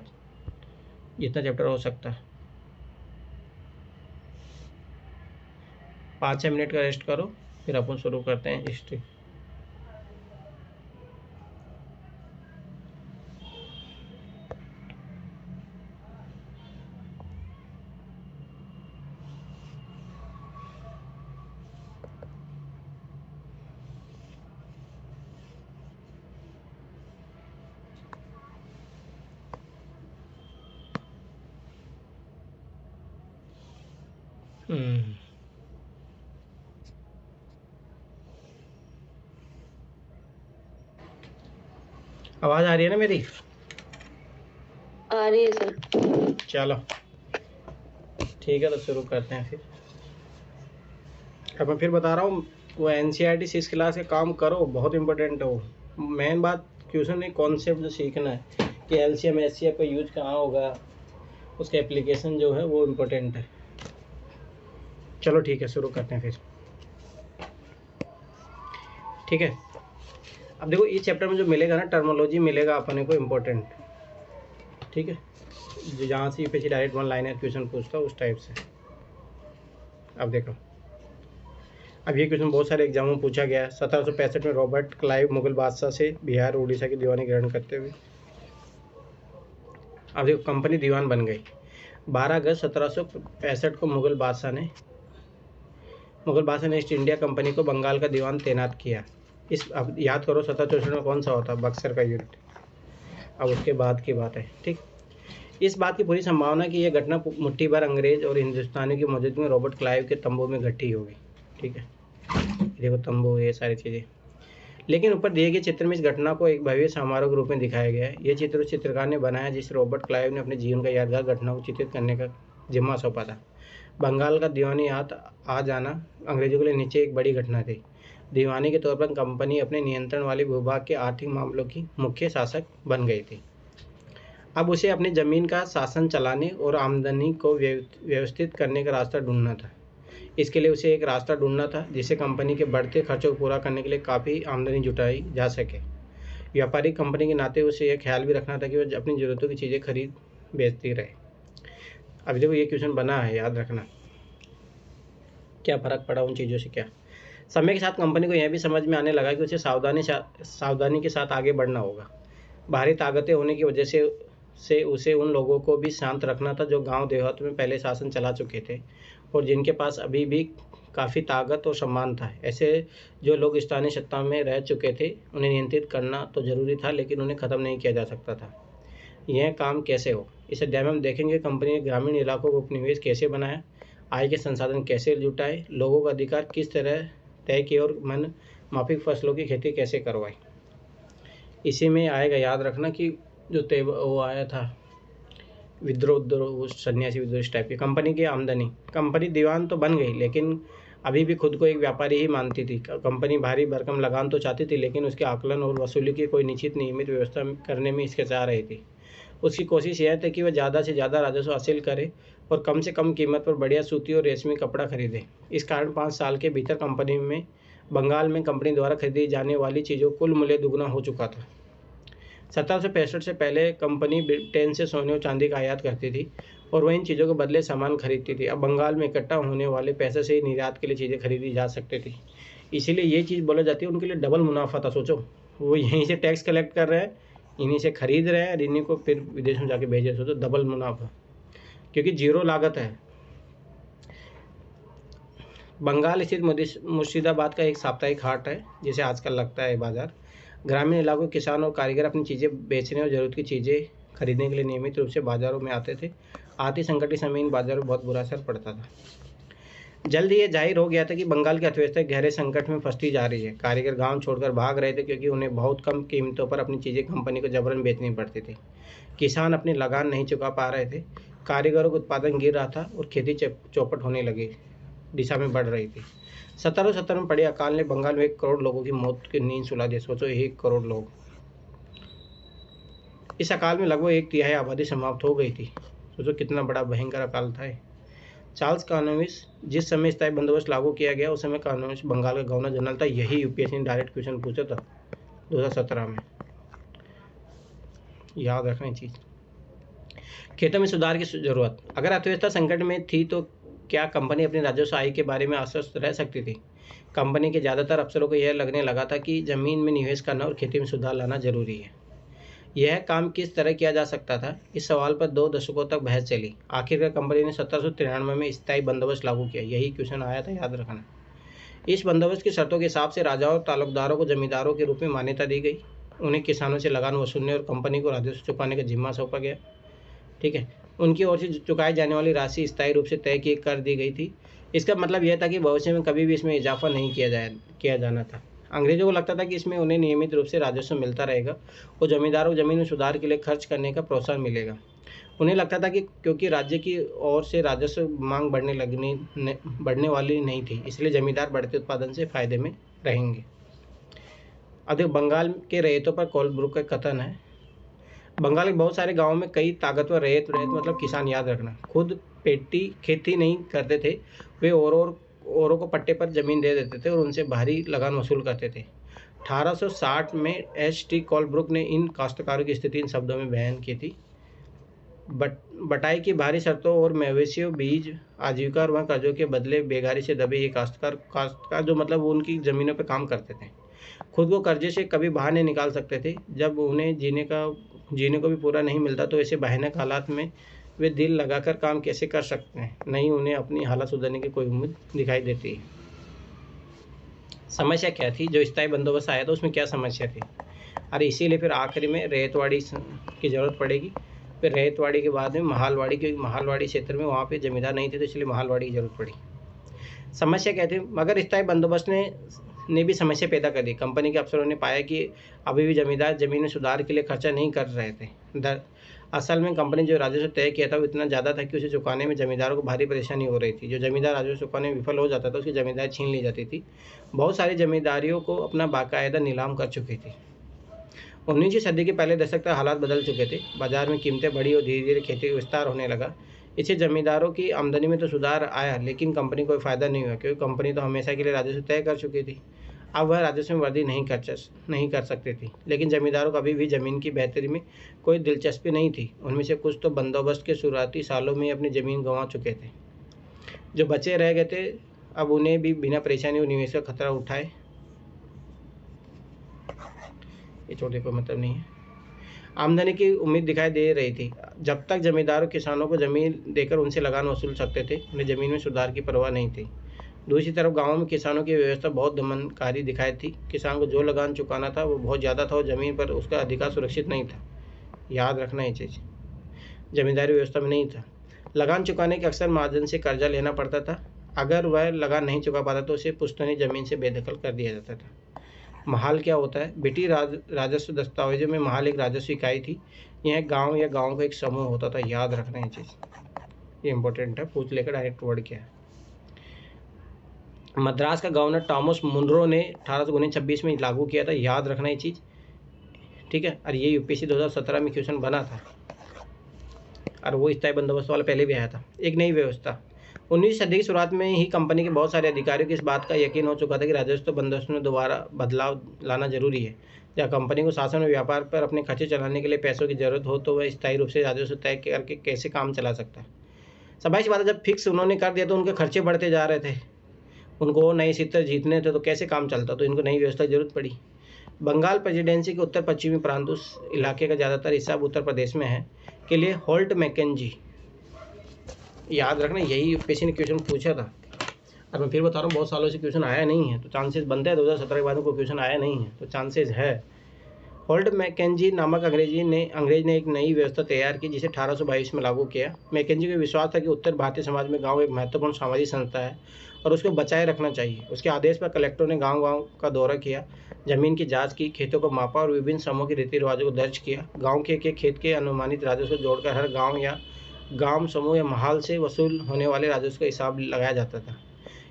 जितना चैप्टर हो सकता है। 5-6 मिनट का रेस्ट करो, फिर अपन शुरू करते हैं हिस्ट्री। आवाज़ आ रही है ना मेरी? आ रही है सर। चलो ठीक है, तो शुरू करते हैं फिर। अब मैं फिर बता रहा हूँ, वो एनसीईआरटी 6 क्लास के काम करो, बहुत इंपॉर्टेंट है वो। मेन बात क्वेश्चन नहीं, कॉन्सेप्ट जो सीखना है कि एलसीएम एचसीएफ का यूज कहाँ होगा, उसका एप्लीकेशन जो है वो इम्पोर्टेंट है। चलो ठीक है, शुरू करते हैं फिर। ठीक है, अब देखो इस चैप्टर में जो मिलेगा ना, टर्मोलॉजी मिलेगा अपने को इम्पोर्टेंट, ठीक है, जो जहाँ से यूपीएससी डायरेक्ट 1 लाइनर क्वेश्चन पूछता है उस टाइप से। अब देखो, अब ये क्वेश्चन बहुत सारे एग्जामों में पूछा गया है। 1765 में रॉबर्ट क्लाइव मुगल बादशाह से बिहार उड़ीसा की दीवानी ग्रहण करते हुए, अब देखो कंपनी दीवान बन गई। 12 अगस्त 1765 को मुगल बादशाह ने ईस्ट इंडिया कंपनी को बंगाल का दीवान तैनात किया। अब याद करो 1764 में कौन सा होता, बक्सर का युद्ध। अब उसके बाद की बात है, ठीक। इस बात की पूरी संभावना कि यह घटना मुट्ठी भर अंग्रेज और हिंदुस्तानी की मौजूदगी में रॉबर्ट क्लाइव के तंबू में घटी होगी, ठीक है। देखो तंबू, ये सारी चीज़ें। लेकिन ऊपर दिए गए चित्र में इस घटना को एक भव्य समारोह के रूप में दिखाया गया है। यह चित्र उस चित्रकार ने बनाया जिस रॉबर्ट क्लाइव ने अपने जीवन का यादगार घटना को चित्रित करने का जिम्मा सौंपा था। बंगाल का दीवानी आ जाना अंग्रेजों के लिए नीचे एक बड़ी घटना थी। दीवानी के तौर पर कंपनी अपने नियंत्रण वाले भूभाग के आर्थिक मामलों की मुख्य शासक बन गई थी। अब उसे अपनी ज़मीन का शासन चलाने और आमदनी को व्यवस्थित करने का रास्ता ढूंढना था। इसके लिए उसे एक रास्ता ढूंढना था जिससे कंपनी के बढ़ते खर्चों को पूरा करने के लिए काफ़ी आमदनी जुटाई जा सके। व्यापारिक कंपनी के नाते उसे यह ख्याल भी रखना था कि वह अपनी ज़रूरतों की चीज़ें खरीद बेचती रहे। अभी देखो ये क्वेश्चन बना है, याद रखना क्या फ़र्क पड़ा उन चीज़ों से। क्या समय के साथ कंपनी को यह भी समझ में आने लगा कि उसे सावधानी के साथ आगे बढ़ना होगा। बाहरी ताकतें होने की वजह से उसे उन लोगों को भी शांत रखना था जो गांव देहात में पहले शासन चला चुके थे और जिनके पास अभी भी काफ़ी ताकत और सम्मान था। ऐसे जो लोग स्थानीय सत्ता में रह चुके थे उन्हें नियंत्रित करना तो जरूरी था, लेकिन उन्हें ख़त्म नहीं किया जा सकता था। यह काम कैसे हो, इस अध्याय में हम देखेंगे कंपनी ने ग्रामीण इलाकों को उपनिवेश कैसे बनाया, आय के संसाधन कैसे जुटाए, लोगों का अधिकार किस तरह तय किए और मन माफिक फसलों की खेती कैसे करवाई। इसी में आएगा, याद रखना कि जो वो आया था विद्रोह सन्यासी विद्रोह इस टाइप की। कंपनी की आमदनी, कंपनी दीवान तो बन गई लेकिन अभी भी खुद को एक व्यापारी ही मानती थी। कंपनी भारी भरकम लगान तो चाहती थी लेकिन उसके आकलन और वसूली की कोई निश्चित नियमित व्यवस्था करने में हिचकिचा रही थी। उसकी कोशिश यह थी कि वह ज़्यादा से ज़्यादा राजस्व हासिल करे और कम से कम कीमत पर बढ़िया सूती और रेशमी कपड़ा खरीदे। इस कारण 5 साल के भीतर बंगाल में कंपनी द्वारा खरीदी जाने वाली चीज़ों कुल मूल्य दुगना हो चुका था। 1765 से पहले कंपनी ब्रिटेन से सोने और चांदी का आयात करती थी और वह इन चीज़ों के बदले सामान खरीदती थी। अब बंगाल में इकट्ठा होने वाले पैसे से ही निर्यात के लिए चीज़ें खरीदी जा सकती थी। इसीलिए ये चीज़ बोला जाती है उनके लिए डबल मुनाफा था। सोचो, वो यहीं से टैक्स कलेक्ट कर रहे हैं, इन्हीं से खरीद रहे हैं और इन्हीं को फिर विदेश में जाके भेज रहे। सोचो, डबल मुनाफा, क्योंकि जीरो लागत है। बंगाल स्थित मुर्शिदाबाद का एक साप्ताहिक हाट है जिसे आजकल लगता है बाजार। ग्रामीण इलाकों के किसान और कारीगर अपनी चीज़ें बेचने और ज़रूरत की चीज़ें खरीदने के लिए नियमित रूप से बाज़ारों में आते थे। आर्थिक संकट के समय इन बाज़ारों में बहुत बुरा असर पड़ता था। जल्द ही ये जाहिर हो गया था कि बंगाल की अर्थव्यवस्था गहरे संकट में फंसती जा रही है। कारीगर गांव छोड़कर भाग रहे थे क्योंकि उन्हें बहुत कम कीमतों पर अपनी चीज़ें कंपनी को जबरन बेचनी पड़ती थी। किसान अपनी लगान नहीं चुका पा रहे थे, कारीगरों का उत्पादन गिर रहा था और खेती चौपट होने लगी दिशा में बढ़ रही थी। 1770 में पड़े अकाल ने बंगाल में 1 करोड़ लोगों की मौत की नींद सुला दी। सोचो, 1 करोड़ लोग। इस अकाल में लगभग 1/3 आबादी समाप्त हो गई थी। सोचो कितना बड़ा भयंकर अकाल था। चार्ल्स कॉर्नवालिस, जिस समय स्थायी बंदोबस्त लागू किया गया उस समय कॉर्नवालिस बंगाल का गवर्नर जनरल था। यही यूपीएससी ने डायरेक्ट क्वेश्चन पूछा था 2017 में, याद रखना चीज़। खेतों में सुधार की जरूरत, अगर अर्थव्यवस्था संकट में थी तो क्या कंपनी अपनी राजस्व आय के बारे में आश्वस्त रह सकती थी? कंपनी के ज़्यादातर अफसरों को यह लगने लगा था कि ज़मीन में निवेश करना और खेती में सुधार लाना जरूरी है। यह काम किस तरह किया जा सकता था, इस सवाल पर 2 दशकों तक बहस चली। आखिरकार कंपनी ने 1793 में स्थायी बंदोबस्त लागू किया। यही क्वेश्चन आया था, याद रखना। इस बंदोबस्त की शर्तों के हिसाब से राजाओं और तालुकदारों को जमींदारों के रूप में मान्यता दी गई। उन्हें किसानों से लगान वसूलने और कंपनी को राजस्व चुकाने का जिम्मा सौंपा गया। ठीक है, उनकी ओर से चुकाई जाने वाली राशि स्थायी रूप से तय कर दी गई थी। इसका मतलब यह था कि भविष्य में कभी भी इसमें इजाफा नहीं किया जाना था। अंग्रेजों को लगता था कि इसमें उन्हें नियमित रूप से राजस्व मिलता रहेगा और जमींदारों को जमीन में सुधार के लिए खर्च करने का प्रोत्साहन मिलेगा। उन्हें लगता था कि क्योंकि राज्य की ओर से राजस्व मांग बढ़ने वाली नहीं थी, इसलिए जमींदार बढ़ते उत्पादन से फायदे में रहेंगे। अब बंगाल के रैयतों पर कोलब्रुक का कथन है। बंगाल के बहुत सारे गांवों में कई ताकतवर रैयत मतलब किसान, याद रखना, खुद खेती नहीं करते थे। वे औरों को पट्टे पर ज़मीन दे देते थे और उनसे भारी लगान वसूल करते थे। 1860 में एच.टी. कोलब्रुक ने इन काश्तकारों की स्थिति इन शब्दों में बयान की थी। बटाई की भारी शर्तों और मवेशियों, बीज, आजीविका और वहाँ कर्जों के बदले बेगारी से दबे ये काश्तकार जो मतलब वो उनकी ज़मीनों पर काम करते थे, खुद को कर्जे से कभी बाहर नहीं निकाल सकते थे। जब उन्हें जीने को भी पूरा नहीं मिलता तो ऐसे भयानक हालात में वे दिल लगाकर काम कैसे कर सकते हैं? नहीं उन्हें अपनी हालत सुधरने की कोई उम्मीद दिखाई देती है। समस्या क्या थी? जो स्थायी बंदोबस्त आया था उसमें क्या समस्या थी? अरे इसीलिए फिर आखिरी में रैयतवाड़ी की ज़रूरत पड़ेगी। फिर रैयतवाड़ी के बाद में महालवाड़ी, क्योंकि महालवाड़ी क्षेत्र में वहाँ पे जमींदार नहीं थे तो इसलिए महालवाड़ी की जरूरत पड़ी। समस्या क्या थी? मगर स्थायी बंदोबस्त ने भी समस्या पैदा कर दी। कंपनी के अफसरों ने पाया कि अभी भी जमींदार जमीन में सुधार के लिए खर्चा नहीं कर रहे थे। असल में कंपनी जो राजस्व तय किया था वो इतना ज़्यादा था कि उसे चुकाने में जमींदारों को भारी परेशानी हो रही थी। जो जमींदार राजस्व चुकाने में विफल हो जाता था उसकी जमींदारी छीन ली जाती थी। बहुत सारी जमींदारियों को अपना बाकायदा नीलाम कर चुकी थी। 19वीं सदी के पहले दशक तक हालात बदल चुके थे। बाजार में कीमतें बढ़ी और धीरे धीरे खेती का विस्तार होने लगा। इससे जमींदारों की आमदनी में तो सुधार आया, लेकिन कंपनी को फ़ायदा नहीं हुआ, क्योंकि कंपनी तो हमेशा के लिए राजस्व तय कर चुकी थी। अब वह राजस्व में वृद्धि नहीं कर सकती थी। लेकिन जमींदारों को अभी भी ज़मीन की बेहतरी में कोई दिलचस्पी नहीं थी। उनमें से कुछ तो बंदोबस्त के शुरुआती सालों में अपनी ज़मीन गंवा चुके थे। जो बचे रह गए थे, अब उन्हें भी बिना परेशानी और निवेश का खतरा उठाए, ये छोटे को मतलब नहीं है, आमदनी की उम्मीद दिखाई दे रही थी। जब तक जमींदारों किसानों को ज़मीन देकर उनसे लगान वसूल सकते थे, उन्हें ज़मीन में सुधार की परवाह नहीं थी। दूसरी तरफ गाँव में किसानों की व्यवस्था बहुत दमनकारी दिखाई थी। किसान को जो लगान चुकाना था वो बहुत ज़्यादा था और ज़मीन पर उसका अधिकार सुरक्षित नहीं था। याद रखना ये चीज़ जमींदारी व्यवस्था में नहीं था। लगान चुकाने के अक्सर महाजन से कर्जा लेना पड़ता था। अगर वह लगान नहीं चुका पाता तो उसे पुश्तैनी ज़मीन से बेदखल कर दिया जाता था। महाल क्या होता है? ब्रिटिश राजस्व दस्तावेजों में महाल एक राजस्व इकाई थी। यह गांव या गांव का एक समूह होता था। याद रखना ये चीज़, ये इंपॉर्टेंट है, पूछ लेकर डायरेक्ट वर्ड क्या है। मद्रास का गवर्नर टॉमस मुनरो ने 1826 में लागू किया था। याद रखना ये चीज़, ठीक है। और ये यूपीएससी 2017 में क्वेश्चन बना था, और वो स्थायी बंदोबस्त वाला पहले भी आया था। एक नई व्यवस्था 19वीं सदी की शुरुआत में ही कंपनी के बहुत सारे अधिकारियों को इस बात का यकीन हो चुका था कि राजस्व बंदोबस्त में दोबारा बदलाव लाना जरूरी है। जहाँ कंपनी को शासन और व्यापार पर अपने खर्चे चलाने के लिए पैसों की जरूरत हो तो वह स्थायी रूप से राजस्व तय करके कैसे काम चला सकता है। सबाई सी बात है, जब फिक्स उन्होंने कर दिया तो उनके खर्चे बढ़ते जा रहे थे, उनको नए सितर जीतने थे, तो कैसे काम चलता, तो इनको नई व्यवस्था की जरूरत पड़ी। बंगाल प्रेसिडेंसी के उत्तर पश्चिमी प्रांत, उस इलाके का ज़्यादातर हिस्सा उत्तर प्रदेश में है, के लिए होल्ट मैकेंजी, याद रखना, यही यूपीएससी ने क्वेश्चन पूछा था। और मैं फिर बता रहा हूँ, बहुत सालों से क्वेश्चन आया नहीं है, तो चांसेस बनते हैं 2017 के बाद को क्वेश्चन आया नहीं है, तो चांसेस है। होल्ट मैकेंजी नामक अंग्रेज ने एक नई व्यवस्था तैयार की, जिसे 1822 में लागू किया। मैकेंजी को विश्वास था कि उत्तर भारतीय समाज में गांव एक महत्वपूर्ण सामाजिक संस्था है और उसको बचाए रखना चाहिए। उसके आदेश पर कलेक्टरों ने गांव का दौरा किया, जमीन की जांच की, खेतों को मापा और विभिन्न समूह के रीति रिवाजों को दर्ज किया। गाँव के खेत के अनुमानित राजस्व को जोड़कर हर गाँव या गांव समूह या महाल से वसूल होने वाले राजस्व का हिसाब लगाया जाता था।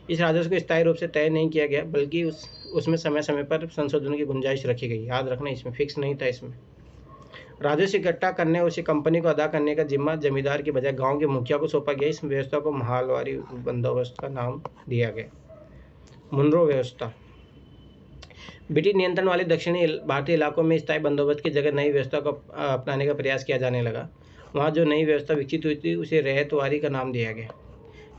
इस राजस्व को स्थायी रूप से तय नहीं किया गया, बल्कि उसमें समय समय पर संशोधनों की गुंजाइश रखी गई। याद रखना, इसमें फिक्स नहीं था। इसमें राजस्व इकट्ठा करने और उसे कंपनी को अदा करने का जिम्मा जमींदार के बजाय गांव के मुखिया को सौंपा गया। इस व्यवस्था को महालवारी बंदोबस्त का नाम दिया गया। मुनरो व्यवस्था ब्रिटिश नियंत्रण वाले दक्षिणी भारतीय इलाकों में स्थायी बंदोबस्त की जगह नई व्यवस्था को अपनाने का प्रयास किया जाने लगा। वहाँ जो नई व्यवस्था विकसित हुई थी उसे रैयतवारी का नाम दिया गया।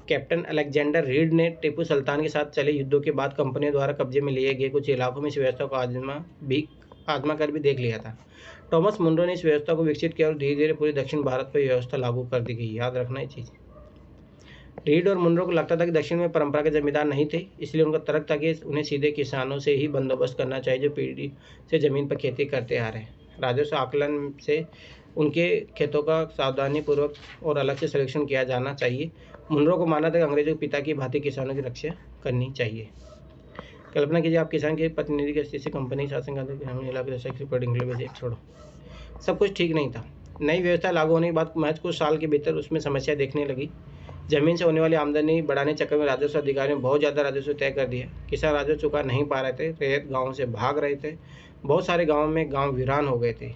कैप्टन अलेक्जेंडर रीड ने टीपू सुल्तान के साथ चले युद्धों के बाद कंपनियों द्वारा कब्जे में लिए गए कुछ इलाकों में इस व्यवस्था को आजमा कर भी देख लिया था। टॉमस मुनरो ने इस व्यवस्था को विकसित किया और धीरे धीरे पूरे दक्षिण भारत पर व्यवस्था लागू कर दी गई। याद रखना ये चीज़। रीड और मुनरो को लगता था कि दक्षिण में परंपरागत जमींदार नहीं थे, इसलिए उनका तर्क था कि उन्हें सीधे किसानों से ही बंदोबस्त करना चाहिए जो पीढ़ी से ज़मीन पर खेती करते आ रहे हैं। राजस्व आकलन से उनके खेतों का सावधानीपूर्वक और अलग से सर्वेक्षण किया जाना चाहिए। मुनरो को माना था कि अंग्रेजों के पिता की भांति किसानों की रक्षा करनी चाहिए। कल्पना कीजिए आप किसान के प्रतिनिधि की स्थिति से कंपनी शासन करते ग्रामीण इलाके छोड़ो, सब कुछ ठीक नहीं था। नई व्यवस्था लागू होने के बाद महज कुछ साल के भीतर उसमें समस्या देखने लगी। जमीन से होने वाली आमदनी बढ़ाने चक्कर में राजस्व अधिकारियों ने बहुत ज़्यादा राजस्व तय कर दिया। किसान राजस्व चुका नहीं पा रहे थे, रैयत गाँव से भाग रहे थे। बहुत सारे गाँव में गाँव वीरान हो गए थे।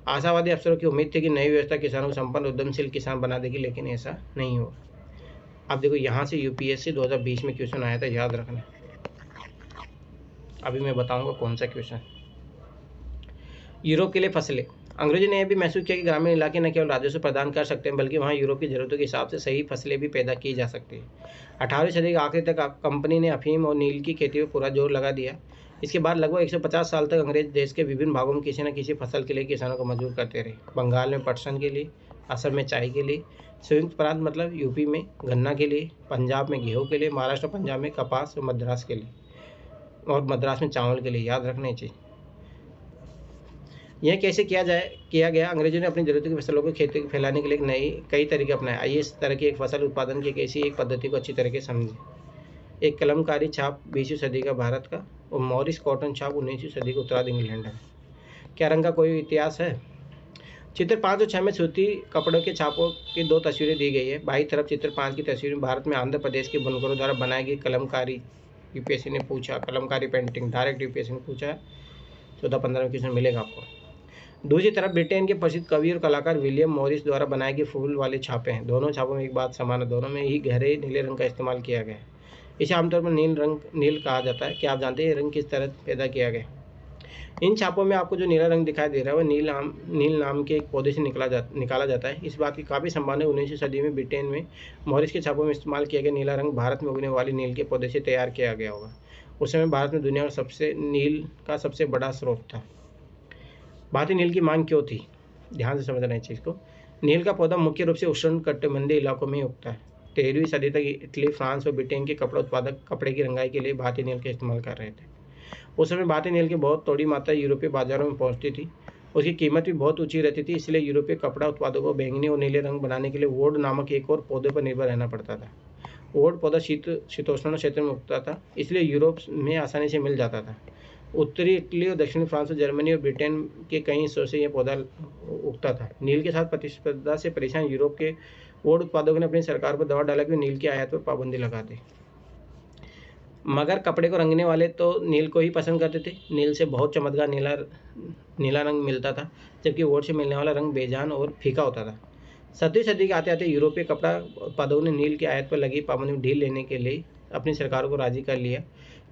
आशावादी अफसरों की उम्मीद थी कि नई व्यवस्था किसानों को संपन्न उद्यमशील किसान बना देगी, लेकिन ऐसा नहीं हुआ। अब देखो, यहाँ से यूपीएससी 2020 में क्वेश्चन आया था, याद रखना। अभी मैं बताऊंगा कौन सा क्वेश्चन। यूरोप के लिए फसलें। अंग्रेजों ने यह भी महसूस किया कि ग्रामीण इलाके न केवल राजस्व प्रदान कर सकते हैं, बल्कि वहाँ यूरोप की जरूरतों के हिसाब से सही फसलें भी पैदा की जा सकती हैं। 18वीं सदी के आखिर तक कंपनी ने अफीम और नील की खेती पर पूरा जोर लगा दिया। इसके बाद लगभग 150 साल तक अंग्रेज देश के विभिन्न भागों में किसी न किसी फसल के लिए किसानों को मजबूर करते रहे। बंगाल में पटसन के लिए, असम में चाय के लिए, संयुक्त प्रांत मतलब यूपी में गन्ना के लिए, पंजाब में गेहूं के लिए, महाराष्ट्र पंजाब में कपास और मद्रास के लिए, और मद्रास में चावल के लिए। याद रखना चाहिए। यह कैसे किया गया? अंग्रेजों ने अपनी जरूरतों की फसलों को खेती फैलाने के लिए कई तरीके अपनाए। आइए इस तरह की एक फसल उत्पादन की एक पद्धति को अच्छी तरीके से समझें। एक कलमकारी छाप 20वीं सदी का भारत का, और मॉरिस कॉटन छाप 19वीं सदी का उत्तरार्ध इंग्लैंड है। क्या रंग का कोई इतिहास है? चित्र 5 और 6 में सूती कपड़ों के छापों की 2 तस्वीरें दी गई है। बाई तरफ चित्र 5 की तस्वीर में भारत में आंध्र प्रदेश के बुनकरों द्वारा बनाई गई कलमकारी। यूपीएससी ने पूछा कलमकारी पेंटिंग, डायरेक्ट यूपीएससी ने पूछा है। 14-15 में क्वेश्चन मिलेगा आपको। दूसरी तरफ ब्रिटेन के प्रसिद्ध कवि और कलाकार विलियम मॉरिस द्वारा बनाए गए फूल वाले छापे हैं। दोनों छापों में एक बात समान है, दोनों में ही गहरे नीले रंग का इस्तेमाल किया गया है। इसे आमतौर पर नील कहा जाता है। क्या आप जानते हैं ये रंग किस तरह पैदा किया गया? इन छापों में आपको जो नीला रंग दिखाई दे रहा है वह नील नाम के एक पौधे से निकाला जाता है। इस बात की काफ़ी संभावना है 19वीं सदी में ब्रिटेन में मॉरिस के छापों में इस्तेमाल किया गया नीला रंग भारत में उगने वाले नील के पौधे से तैयार किया गया होगा। उस समय भारत में दुनिया का नील का सबसे बड़ा स्रोत था। भारतीय नील की मांग क्यों थी? ध्यान से समझना है इस चीज़ को। नील का पौधा मुख्य रूप से उष्ण कटिबंधीय इलाकों में उगता है। 13वीं सदी तक इटली, फ्रांस और ब्रिटेन के कपड़ा उत्पादक कपड़े की रंगाई के लिए भारतीय नील का इस्तेमाल कर रहे थे। उस समय भारतीय नील की बहुत थोड़ी मात्रा यूरोपीय बाजारों में पहुंचती थी। उसकी कीमत भी बहुत ऊंची रहती थी, इसलिए यूरोपीय कपड़ा उत्पादकों को बैंगनी और नीले रंग बनाने के लिए वुड नामक एक और पौधे पर निर्भर रहना पड़ता था। वुड पौधा शीतोष्ण क्षेत्र में उगता था, इसलिए यूरोप में आसानी से मिल जाता था। उत्तरी इटली और दक्षिणी फ्रांस और जर्मनी और ब्रिटेन के कई हिस्सों से यह पौधा उगता था। नील के साथ प्रतिस्पर्धा से परेशान यूरोप के वुड उत्पादकों ने अपनी सरकार पर दबाव डाला कि नील की आयात पर पाबंदी लगा दी। मगर कपड़े को रंगने वाले तो नील को ही पसंद करते थे। नील से बहुत चमकदार नीला रंग मिलता था, जबकि वुड से मिलने वाला रंग बेजान और फीका होता था। 7वीं सदी के आते आते यूरोपीय कपड़ा उत्पादकों ने नील की आयात पर लगी पाबंदी में ढील लेने के लिए अपनी सरकारों को राजी कर लिया।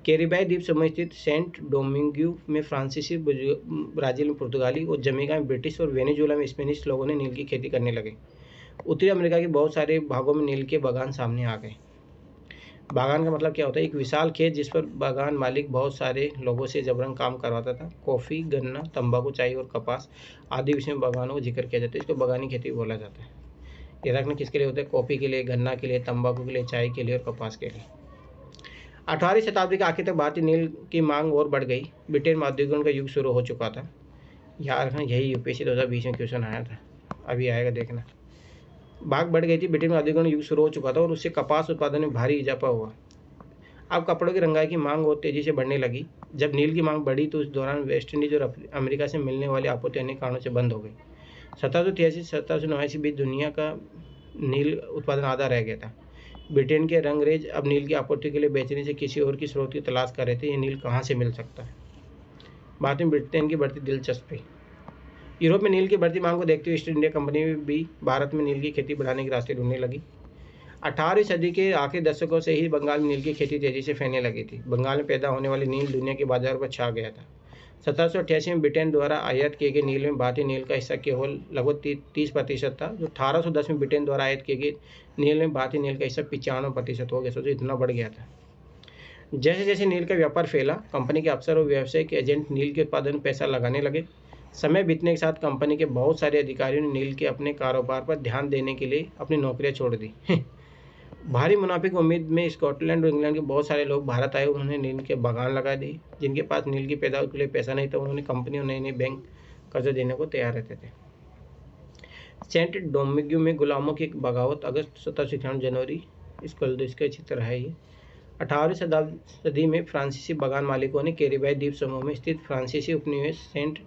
कैरिबियाई द्वीप समूह स्थित सेंट डोमिंगो में फ्रांसीसी, ब्राजील में पुर्तगाली और जमैका में ब्रिटिश और वेनेजुएला में स्पेनिश लोगों ने नील की खेती करने लगे। उत्तरी अमेरिका के बहुत सारे भागों में नील के बागान सामने आ गए। बागान का मतलब क्या होता है? एक विशाल खेत जिस पर बागान मालिक बहुत सारे लोगों से जबरन काम करवाता था। कॉफ़ी, गन्ना, तंबाकू, चाय और कपास आदि विषयों में बागानों को जिक्र किया जाता है। इसको बागानी खेती बोला जाता है। ये रखना किसके लिए होता है? कॉफ़ी के लिए, गन्ना के लिए, तंबाकू के लिए, चाय के लिए और कपास के लिए। 18वीं शताब्दी के आखिर तक भारतीय नील की मांग और बढ़ गई। ब्रिटेन में औद्योगिकरण का युग शुरू हो चुका था। याद रखना, यही यूपीएससी 2020 में क्वेश्चन आया था, अभी आएगा देखना। भाग बढ़ गई थी, ब्रिटेन में औद्योगिकरण युग शुरू हो चुका था और उससे कपास उत्पादन में भारी इजाफा हुआ। अब कपड़ों की रंगाई की मांग और तेज़ी से बढ़ने लगी। जब नील की मांग बढ़ी तो उस दौरान वेस्ट इंडीज और अमेरिका से मिलने वाली आपूर्ति अनेक कारणों से बंद हो गई। 1783 से 1789 बीच दुनिया का नील उत्पादन आधा रह गया था। ब्रिटेन के रंगरेज अब नील की आपूर्ति के लिए बेचने से किसी और की स्रोत की तलाश कर रहे थे। ये नील कहाँ से मिल सकता है? बाद में ब्रिटेन की बढ़ती दिलचस्पी। यूरोप में नील की बढ़ती मांग को देखते हुए ईस्ट इंडिया कंपनी भी भारत में नील की खेती बढ़ाने के रास्ते ढूंढने लगी। 18वीं सदी के आखिरी दशकों से ही बंगाल में नील की खेती तेजी से फैलने लगी थी। बंगाल में पैदा होने वाली नील दुनिया के बाजार पर छा गया था। 1788 में ब्रिटेन द्वारा आयात किए गए नील में भारतीय नील का हिस्सा केवल लगभग 30% था। जो 1810 में ब्रिटेन द्वारा आयात किए गए नील में भारतीय नील का हिस्सा 95% हो गया। सोचो इतना बढ़ गया था। जैसे जैसे नील का व्यापार फैला, कंपनी के अफसर और व्यावसायिक एजेंट नील के उत्पादन में पैसा लगाने लगे। समय बीतने के साथ कंपनी के बहुत सारे अधिकारियों ने नील के अपने कारोबार पर ध्यान देने के लिए अपनी नौकरियां छोड़ दी। भारी मुनाफे की उम्मीद में स्कॉटलैंड और इंग्लैंड के बहुत सारे लोग भारत आए। उन्होंने नील के बागान लगा दिए। जिनके पास नील की पैदावार के लिए पैसा नहीं था, उन्होंने कंपनियों नए नए बैंक कर्ज देने को तैयार रहते थे। सेंट डोमिंगो में गुलामों की बगावत, अगस्त 1791 जनवरी। इसका चित्र है ये। 18वीं सदी में फ्रांसीसी बागान मालिकों ने कैरिबियाई द्वीप समूह में स्थित फ्रांसीसी उपनिवेश सेंट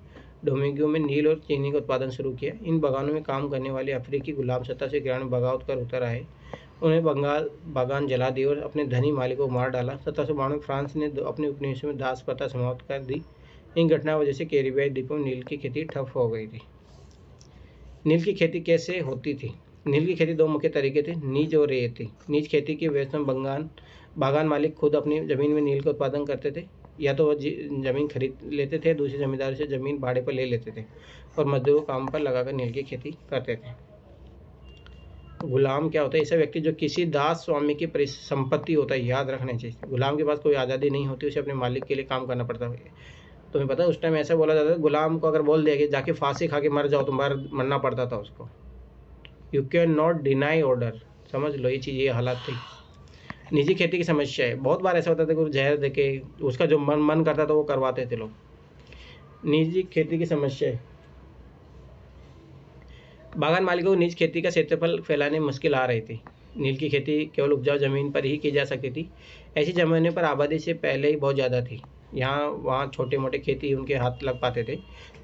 डोमिंगो में नील और चीनी का उत्पादन शुरू किया। इन बागानों में काम करने वाले अफ्रीकी गुलाम 1791 में बगावत कर उतर आए। उन्हें बागान जला दिए और अपने धनी मालिकों को मार डाला। 1792 में फ्रांस ने अपने उपनिवेशों में दास प्रथा समाप्त कर दी। इन घटनाओं की वजह से कैरिबियाई द्वीपों में नील की खेती ठप हो गई थी। नील की खेती कैसे होती थी? नील की खेती दो मुख्य तरीके थे, नीज और रेती। नीज खेती की व्यवस्था में बागान मालिक खुद अपनी ज़मीन में नील का उत्पादन करते थे। या तो वह ज़मीन खरीद लेते थे, दूसरे जमींदार से ज़मीन भाड़े पर ले लेते थे और मजदूरों को काम पर लगाकर नील की खेती करते थे। गुलाम क्या होता है? ऐसा व्यक्ति जो किसी दास स्वामी की परिसंपत्ति होता है। याद रखना चाहिए, गुलाम के पास कोई आज़ादी नहीं होती, उसे अपने मालिक के लिए काम करना पड़ता है। तुम्हें पता है उस टाइम ऐसा बोला जाता था, गुलाम को अगर बोल दिया कि जाके फांसी खा के मर जाओ तो मरना पड़ता था उसको। You can not deny order. समझ लो ये चीज़, ये हालत थी। निजी खेती की समस्या है। बहुत बार ऐसा होता था कि जहर दे के उसका जो मन करता था वो करवाते थे लोग। निजी खेती की समस्या है। बागान मालिकों को निज खेती का क्षेत्रफल फैलाने में मुश्किल आ रही थी। नील की खेती केवल उपजाऊ जमीन पर ही की जा सकती थी। ऐसी जमीनों पर आबादी से पहले ही बहुत ज़्यादा थी। यहाँ वहाँ छोटे मोटे खेती उनके हाथ लग पाते थे।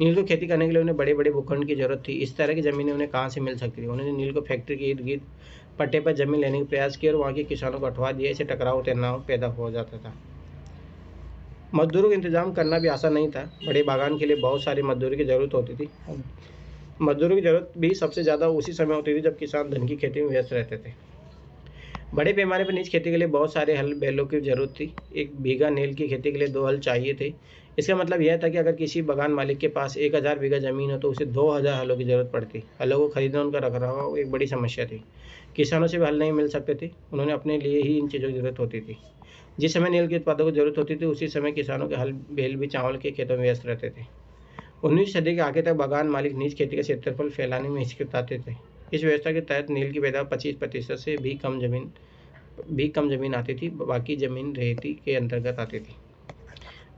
नील को खेती करने के लिए उन्हें बड़े बड़े भूखंड की जरूरत थी। इस तरह की ज़मीनें उन्हें कहाँ से मिल सकती थी? उन्होंने नील को फैक्ट्री के इर्द गिर्द पट्टे पर जमीन लेने का प्रयास किया और वहाँ के किसानों को हटवा दिया। इसे टकराव तनाव पैदा हो जाता था। मजदूरों का इंतजाम करना भी आसान नहीं था। बड़े बागान के लिए बहुत सारी मजदूरों की ज़रूरत होती थी। मजदूरों की ज़रूरत भी सबसे ज़्यादा उसी समय होती थी जब किसान धन की खेती में व्यस्त रहते थे। बड़े पैमाने पर नीच खेती के लिए बहुत सारे हल बैलों की जरूरत थी। 1 बीघा नील की खेती के लिए 2 हल चाहिए थे। इसका मतलब यह था कि अगर किसी बागान मालिक के पास 1000 बीघा जमीन हो तो उसे 2000 हलों की जरूरत पड़ती। हलों को खरीदना, उनका रखरखाव एक बड़ी समस्या थी। किसानों से भी हल नहीं मिल सकते थे, उन्होंने अपने लिए ही इन चीज़ों की जरूरत होती थी। जिस समय नील के उत्पादों की जरूरत होती थी उसी समय किसानों के हल बैल भी चावल के खेतों में व्यस्त रहते थे। 19वीं सदी के आगे तक बागान मालिक नीच खेती का क्षेत्रफल फैलाने में हिचकिचाते थे। इस व्यवस्था के तहत नील की पैदावार 25% से भी कम जमीन आती थी। बाकी जमीन रेती के अंतर्गत आती थी।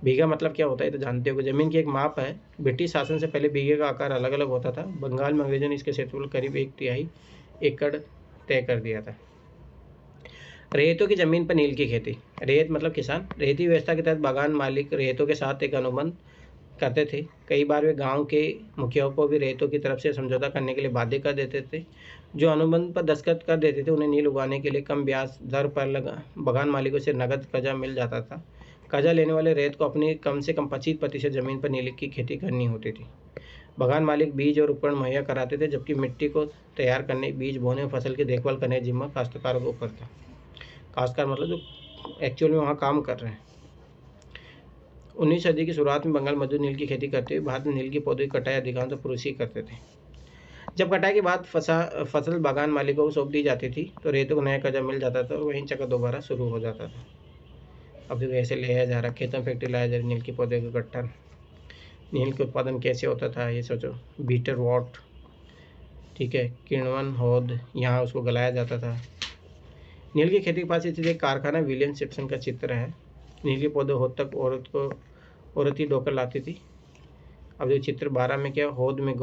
बीघा मतलब क्या होता है तो जानते हो कि जमीन की एक माप है। ब्रिटिश शासन से पहले बीघे का आकार अलग अलग होता था। बंगाल में अंग्रेजों ने इसके क्षेत्रफल करीब 1/3 एकड़ तय कर दिया था। रेतों की जमीन पर नील की खेती। रेत मतलब किसान। रेती व्यवस्था के तहत बागान मालिक रेतों के साथ एक अनुबंध करते थे। कई बार वे गांव के मुखियाओं को भी रेतों की तरफ से समझौता करने के लिए बाध्य कर देते थे। जो अनुबंध पर दस्तखत कर देते थे उन्हें नील उगाने के लिए कम ब्याज दर पर बागान मालिकों से नगद कर्जा मिल जाता था। कर्जा लेने वाले रेत को अपनी कम से कम 25% जमीन पर नील की खेती करनी होती थी। बागान मालिक बीज और उपकरण मुहैया कराते थे, जबकि मिट्टी को तैयार करने, बीज बोने और फसल की देखभाल करने का जिम्मा काश्तकारों के ऊपर था। काश्तकार मतलब जो एक्चुअल में वहाँ काम कर रहे हैं। 19वीं सदी की शुरुआत में बंगाल मजदूर नील की खेती करते हुए भारत में नील के पौधों की कटाई अधिकांश पुरुष ही करते थे। जब कटाई के बाद फसल बागान मालिकों को सौंप दी जाती थी तो रेतों को नया कर्जा मिल जाता था और वहीं चक्कर दोबारा शुरू हो जाता था। अब देखो ऐसे ले जा रहा, खेतों में फैक्ट्री लाया जा रही नील के पौधे का गट्ठर। नील के उत्पादन कैसे होता था ये सोचो। बीटर वॉट, ठीक है, किण्वन हौद, यहाँ उसको गलाया जाता था। नील की खेती के पास स्थित एक कारखाना विलियम सिप्सन का चित्र है। नील के पौधे हौद तक औरत ही ढोकर लाती थी। अब जो चित्र 12 में क्या, हौद में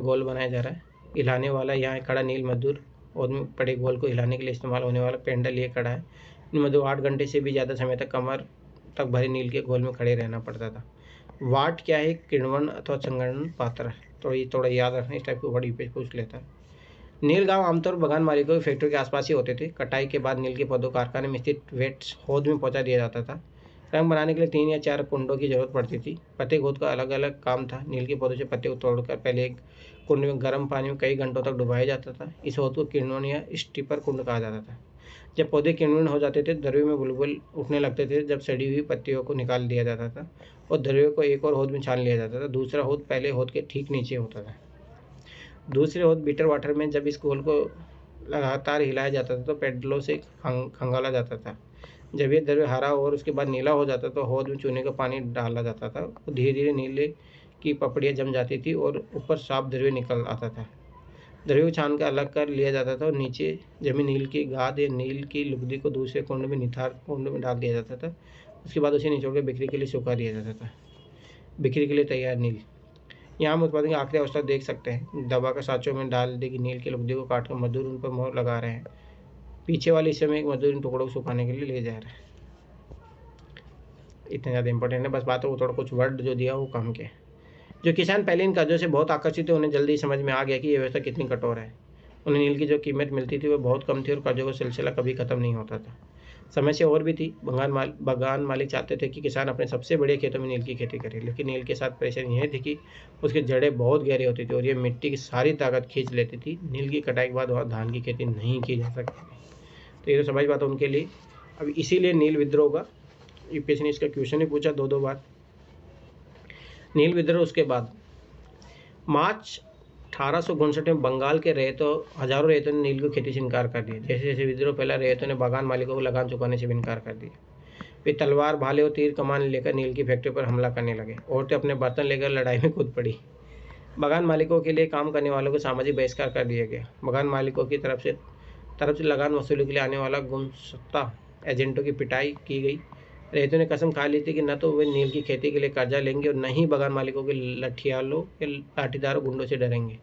गोल बनाया जा रहा है। हिलाने वाला यहाँ खड़ा नील मजदूर हौद में पड़े गोल को हिलाने के लिए इस्तेमाल होने वाला पेंडल ये खड़ा है। इन मजदूर 8 घंटे से भी ज़्यादा समय तक कमर तक भरे नील के गोल में खड़े रहना पड़ता था। वाट क्या है, किण्वन अथवा संगणन पात्र। तो ये थोड़ा याद रखना, इस टाइप की बड़ी पेज पूछ लेता है। नील गांव आमतौर पर बागान मालिकों की फैक्ट्री के आसपास ही होते थे। कटाई के बाद नील के पौधों कारखाने में स्थित वेट्स हौद में पहुंचा दिया जाता था। रंग बनाने के लिए 3 या 4 कुंडों की जरूरत पड़ती थी। प्रत्येक हौद का अलग अलग काम था। नील के पौधों से पत्ते को तोड़कर पहले एक कुंड में गर्म पानी में कई घंटों तक डुबाया जाता था। इस हौद को किण्वन या स्टीपर कुंड कहा जाता था। जब पौधे किण्वन हो जाते थे, द्रव्य में बुलबुल उठने लगते थे। जब सड़ी हुई पत्तियों को निकाल दिया जाता था और द्रव्य को एक और हौद में छान लिया जाता था। दूसरा हौद पहले हौद के ठीक नीचे होता था। दूसरे हौद बीटर वाटर में जब इस घोल को लगातार हिलाया जाता था तो पेडलों से खंगाला जाता था। जब ये द्रव्य हरा और उसके बाद नीला हो जाता तो हौद में चूने का पानी डाला जाता था। धीरे धीरे नीले की पपड़ियाँ जम जाती थी और ऊपर साफ द्रव्य निकल आता था। द्रव्य को छान कर अलग कर लिया जाता था और नीचे जमी नील की गाद या नील की लुगदी को दूसरे कुंड में निथार कुंड में डाल दिया जाता था। उसके बाद उसे निचोड़ कर बिक्री के लिए सुखा दिया जाता था। बिक्री के लिए तैयार नील। यहाँ हम उत्पादन की आखिरी अवस्था देख सकते हैं। दबा कर साँचों में डाल देगी नील की लुगदी को काटकर मजदूर उन पर मोहर लगा रहे हैं। पीछे वाले हिस्से में एक मजदूर इन टुकड़ों को सुखाने के लिए ले जा रहा है। इतना ज़्यादा इंपॉर्टेंट है, बस बात है वो थोड़ा कुछ वर्ड जो दिया वो काम के। जो किसान पहले इन कर्जों से बहुत आकर्षित थे उन्हें जल्दी समझ में आ गया कि ये व्यवस्था कितनी कठोर है। उन्हें नील की जो कीमत मिलती थी वो बहुत कम थी और कर्जों का सिलसिला कभी खत्म नहीं होता था। समस्या और भी थी। बागान मालिक चाहते थे कि किसान अपने सबसे बड़े खेतों में नील की खेती करे, लेकिन नील के साथ परेशानी यह थी कि उसकी जड़ें बहुत गहरी होती थी और ये मिट्टी की सारी ताकत खींच लेती थी। नील की कटाई के बाद वहाँ धान की खेती नहीं की जा सकती थी। तो ये तो समझ बात है उनके लिए। अब इसीलिए नील विद्रोह का यूपीएससी ने इसका क्वेश्चन ही पूछा 2 बार। नील विद्रोह उसके बाद मार्च 1859 में बंगाल के हजारों रेतों ने नील की खेती से इनकार कर दिया। जैसे जैसे विद्रोह फैला, रेतों ने बागान मालिकों को लगान चुकाने से भी इनकार कर दिया। वे तलवार, भाले और तीर कमान लेकर नील की फैक्ट्री पर हमला करने लगे। औरतें अपने बर्तन लेकर लड़ाई में कूद पड़ी। बागान मालिकों के लिए काम करने वालों को सामाजिक बहिष्कार कर दिया गया। बागान मालिकों की तरफ से लगान वसूली के लिए आने वाला गुमशुदा एजेंटों की पिटाई की गई। रेतों ने कसम खा ली थी कि न तो वे नील की खेती के लिए कर्जा लेंगे और न ही बागान मालिकों के लठियालों के लाठीदारों गुंडों से डरेंगे।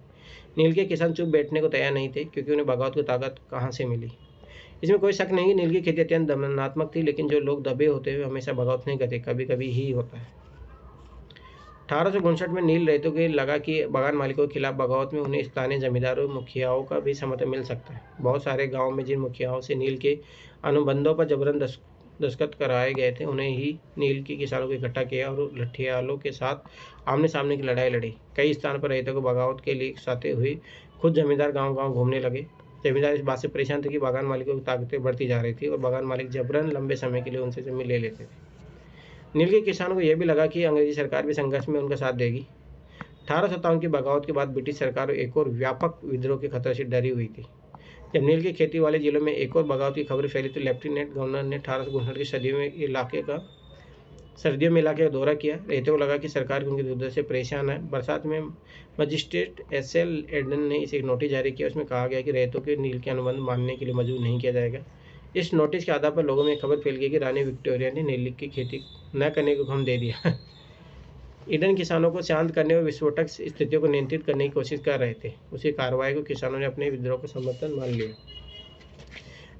नील के किसान चुप बैठने को तैयार नहीं थे, क्योंकि उन्हें बगावत की ताकत कहाँ से मिली। इसमें कोई शक नहीं कि नील की खेती अत्यंत दमनात्मक थी, लेकिन जो लोग दबे होते हुए हमेशा बगावत नहीं करते, कभी कभी ही होता है। 1859 में नील रेतों के लगा कि बगान मालिकों के खिलाफ बगावत में उन्हें स्थानीय जमींदारों मुखियाओं का भी समर्थन मिल सकता है। बहुत सारे गांव में जिन मुखियाओं से नील के अनुबंधों पर जबरन दस्तखत कराए गए थे, उन्हें ही नील के किसानों को इकट्ठा किया और लठियालों के साथ आमने सामने की लड़ाई लड़ी। कई स्थान पर रेतों को बगावत के लिए उकसाते हुए खुद जमींदार गाँव गाँव घूमने लगे। जमींदार इस बात से परेशान थे कि बागान मालिकों की ताकतें बढ़ती जा रही थी और बागान मालिक जबरन लंबे समय के लिए उनसे जमीन ले लेते थे। नील के किसानों को यह भी लगा कि अंग्रेजी सरकार भी संघर्ष में उनका साथ देगी। 1857 की बगावत के बाद ब्रिटिश सरकार एक और व्यापक विद्रोह के खतरे से डरी हुई थी। जब नील की खेती वाले जिलों में एक और बगावत की खबर फैली तो लेफ्टिनेंट गवर्नर ने 1859 की सर्दियों में इलाके का दौरा किया। रेतों को लगा कि सरकार उनकी दुर्दशा से परेशान है। बरसात में मजिस्ट्रेट एसएल एडन ने इसे एक नोटिस जारी किया। उसमें कहा गया कि रेतों के नील के अनुबंध मानने के लिए मजबूर नहीं किया जाएगा। इस नोटिस के आधार पर लोगों में खबर फैल गई कि रानी विक्टोरिया ने नील की खेती न करने को हुक्म दे दिया। ईडन किसानों को शांत करने और विस्फोटक स्थितियों को नियंत्रित करने की कोशिश कर रहे थे। उसी कार्रवाई को किसानों ने अपने विद्रोह का समर्थन मान लिया।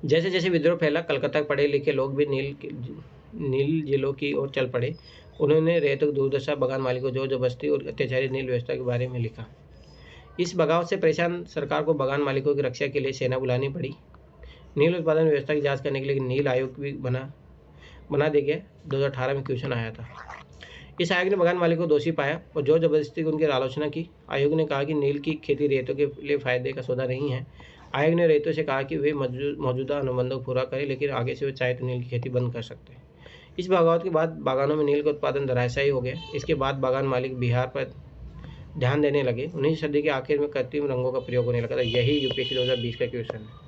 जैसे जैसे विद्रोह फैला, कलकत्ता के पढ़े लिखे लोग भी नील जिलों की ओर चल पड़े। उन्होंने रेतों की दुर्दशा, बगान मालिकों जोर जबरदस्ती और अत्याचारी नील व्यवस्था के बारे में लिखा। इस बगावत से परेशान सरकार को बगान मालिकों की रक्षा के लिए सेना बुलानी पड़ी। नील उत्पादन व्यवस्था की जांच करने के लिए नील आयोग भी बना दिया गया। 2018 में क्वेश्चन आया था। इस आयोग ने बगान मालिकों को दोषी पाया और जोर जबरदस्ती की उनकी आलोचना की। आयोग ने कहा कि नील की खेती रेतों के लिए फायदे का सौदा नहीं है। आयोग ने रेतों से कहा कि वे मौजूदा अनुबंधों को पूरा करें, लेकिन आगे से वे चाहे तो नील की खेती बंद कर सकते हैं। इस बगावत के बाद बागानों में नील का उत्पादन धराशायी हो गया। इसके बाद बागान मालिक बिहार पर ध्यान देने लगे। 19वीं सदी के आखिर में कृत्रिम रंगों का प्रयोग होने लगा था। यही यूपीएससी 2020 का क्वेश्चन है,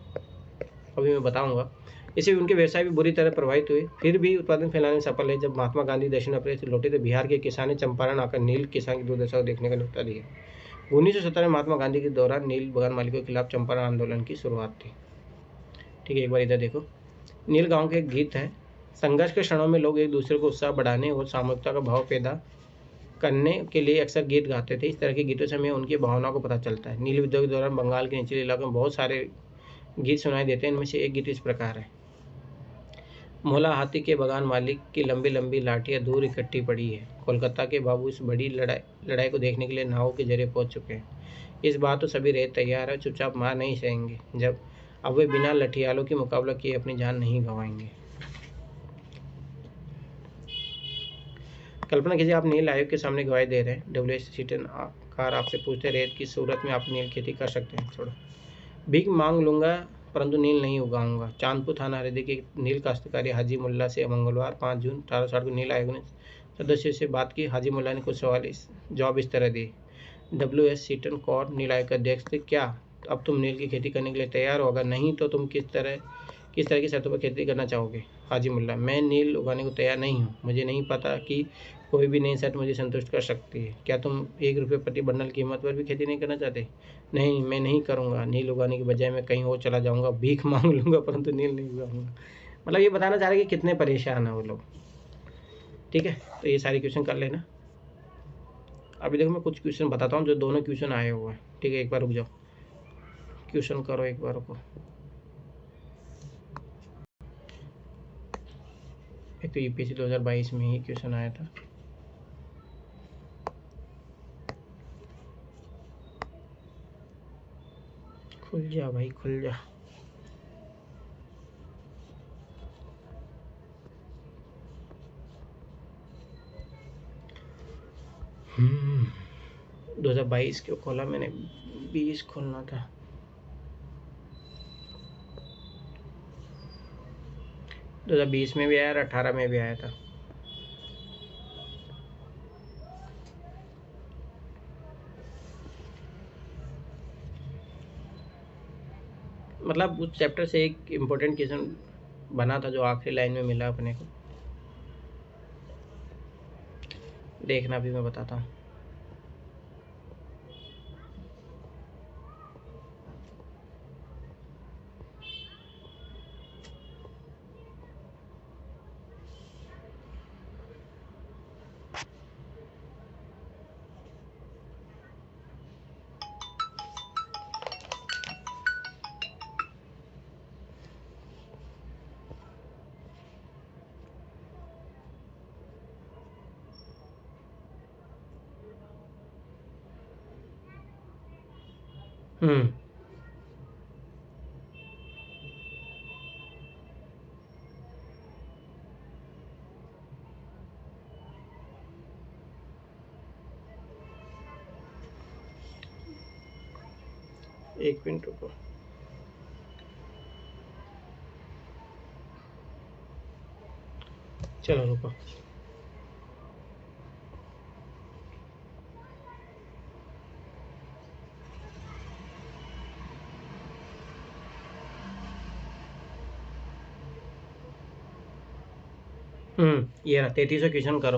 अभी मैं बताऊंगा। इससे उनके व्यवसाय भी बुरी तरह प्रभावित हुए, फिर भी उत्पादन फैलाने में सफल है। जब महात्मा गांधी दक्षिण अफ्रीका से लौटे तो बिहार के किसान ने चंपारण आकर नील किसान की दुर्दशा को देखने का न्योता दिया। 1917 में महात्मा गांधी के दौरान नील बगान मालिकों के खिलाफ चंपारण आंदोलन की शुरुआत थी। ठीक है, एक बार इधर देखो। नील गांव के एक गीत है। संघर्ष के क्षणों में लोग एक दूसरे को उत्साह बढ़ाने और सामूहिकता का भाव पैदा करने के लिए अक्सर गीत गाते थे। इस तरह के गीतों से हमें उनकी भावनाओं को पता चलता है। नील विद्रोह के दौरान बंगाल के निचले इलाकों में बहुत सारे गीत सुनाई देते हैं। इनमें से एक गीत इस प्रकार है। मोला हाथी के बगान मालिक की लंबी लंबी लाठियां दूर इकट्ठी पड़ी है। कोलकाता के बाबू इस बड़ी लड़ाई को देखने के लिए नावों के जरिए पहुंच चुके हैं। इस बार तो सभी रेत तैयार है, चुपचाप मार नहीं सहेंगे। अब वे बिना लठियालों की मुकाबला किए अपनी जान नहीं गंवाएंगे। कल्पना कीजिए आप नील आयोग के सामने गवाही दे रहे हैं। WS सीटन कार आपसे पूछते रेत की सूरत में आप नील खेती कर सकते हैं। छोड़ो, भीख मांग लूंगा परंतु नील नहीं उगाऊंगा। चांदपुर थाना हरियाणा के नील काश्तकारी हाजी मुल्ला से मंगलवार 5 जून 1860 को नील आयोग ने सदस्यों से बात की। हाजी मुल्ला ने कुछ जवाब इस तरह दिए। WS सीटन कौर नील आयोग के अध्यक्ष थे। क्या अब तुम नील की खेती करने के लिए तैयार हो? अगर नहीं तो तुम किस तरह की शर्तों पर खेती करना चाहोगे? हाजी मुल्ला, मैं नील उगाने को तैयार नहीं हूँ। मुझे नहीं पता कि कोई भी नई शर्त मुझे संतुष्ट कर सकती है। क्या तुम ₹1 प्रति बंडल कीमत पर भी खेती नहीं करना चाहते? नहीं, मैं नहीं करूँगा। नील उगाने के बजाय मैं कहीं और चला जाऊँगा, भीख मांग लूँगा परंतु नील नहीं उगाऊँगा। मतलब ये बताना चाह रहे कि कितने परेशान हैं वो लोग। ठीक है, तो ये सारे क्वेश्चन कर लेना। अभी देखो मैं कुछ क्वेश्चन बताता हूँ जो दोनों क्वेश्चन आए हुए हैं। ठीक है, एक बार रुक जाओ, क्वेश्चन करो एक बार रुको। एक तो यूपीएससी 2022 में ही क्वेश्चन आया था। खुल जा भाई, खुल जा। हम्म, 2022 क्यों खोला मैंने? 20 खोलना था। तो 2020 में भी आया और 18 में भी आया था। मतलब उस चैप्टर से एक इम्पोर्टेंट क्वेश्चन बना था जो आखिरी लाइन में मिला अपने को। देखना भी मैं बताता हूँ। हम्म एक मिनट रुको। चलो रुको। ये रहा 3300 क्वेश्चन करो।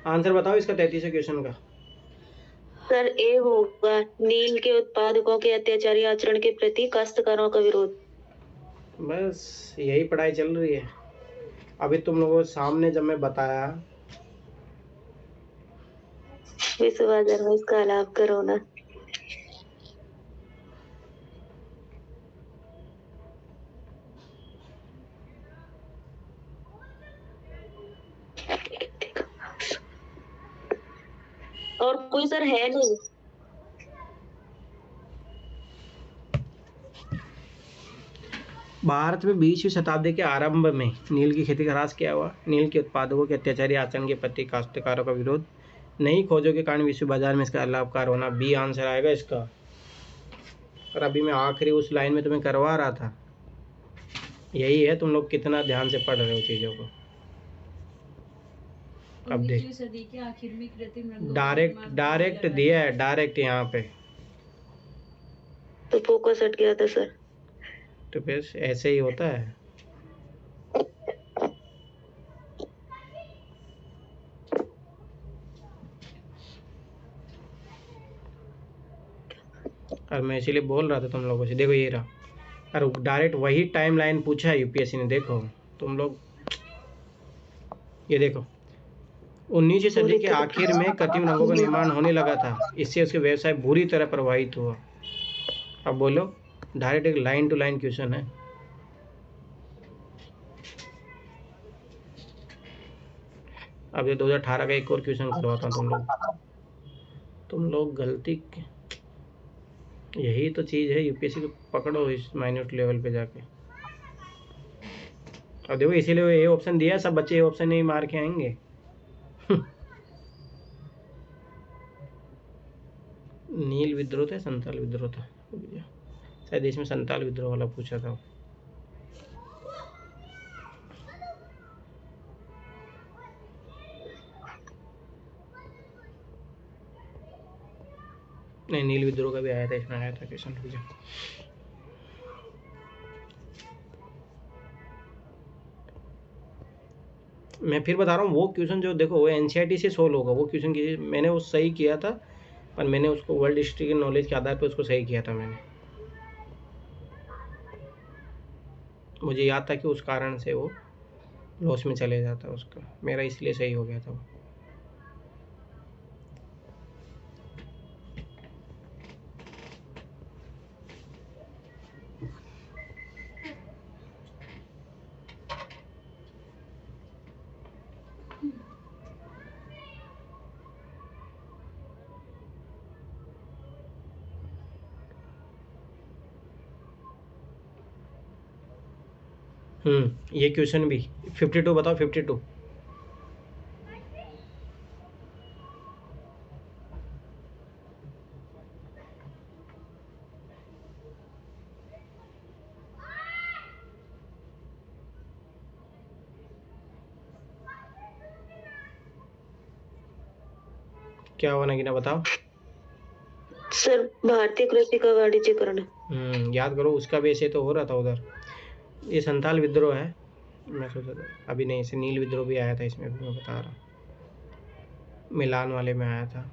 आंसर बताओ इसका 3300 क्वेश्चन का। सर ए होगा, नील के उत्पादकों के अत्याचारी आचरण के प्रति काश्तकारों का विरोध। बस यही पढ़ाई चल रही है। अभी तुम लोगों के सामने जब मैं बताया, विश्व बाजार में इसका लाभ करो ना। और कोई सर है नहीं। भारत में 20वीं शताब्दी के आरंभ में नील की खेती का ह्रास किया हुआ। नील के उत्पादकों के अत्याचारी आचरण के प्रति काश्तकारों का विरोध। नई खोजों के कारण विश्व बाजार में इसका लाभकार होना। बी आंसर आएगा इसका। और अभी मैं आखिरी उस लाइन में तुम्हें करवा रहा था, यही है। तुम लोग कितना ध्यान से पढ़ रहे हो चीजों को। अब देख, सदी के आखिर में कृत्रिम डायरेक्ट दिया है, डायरेक्ट यहाँ पे। तो फोकस हट गया था सर। तो फिर ऐसे ही होता है। और मैं इसीलिए बोल रहा था तुम लोगों से, देखो ये रहा। और डायरेक्ट वही टाइम लाइन पूछा है यूपीएससी ने। देखो तुम लोग, ये देखो, 19वीं सदी के आखिर में कृत्रिम रंगों का निर्माण होने लगा था। इससे उसके व्यवसाय बुरी तरह प्रभावित हुआ। अब बोलो, डायरेक्ट एक लाइन टू लाइन क्वेश्चन है। अब ये 2018 का एक और क्वेश्चन करवाता हूँ। तुम लोग गलती, यही तो चीज़ है। यूपीएससी को पकड़ो इस माइन्यूट लेवल पे जाके। अब देखो, इसीलिए वो ये ऑप्शन दिया है। सब बच्चे ये ऑप्शन नहीं मार के आएंगे। नील विद्रोह था, संताल विद्रोह था शायद। इसमें संताल विद्रोह वाला पूछा था। नहीं, नील विद्रोह का भी आया था, इसमें आया था क्वेश्चन। मैं फिर बता रहा हूँ, वो क्वेश्चन जो देखो वो एनसीईआरटी से सोल्व होगा। वो क्वेश्चन की मैंने वो सही किया था, पर मैंने उसको वर्ल्ड हिस्ट्री के नॉलेज के आधार पर उसको सही किया था मैंने। मुझे याद था कि उस कारण से वो लॉस में चले जाता उसका, मेरा इसलिए सही हो गया था वो। ये क्वेश्चन भी 52 बताओ। 52 क्या हुआ नगीना, बताओ। सर भारतीय कृषि का वाणिज्यीकरण। याद करो, उसका भी ऐसे तो हो रहा था उधर। ये संताल विद्रोह है। मैं सोचा था अभी नहीं, इसे नील विद्रोह भी आया था इसमें, भी मैं बता रहा। मिलान वाले में आया था।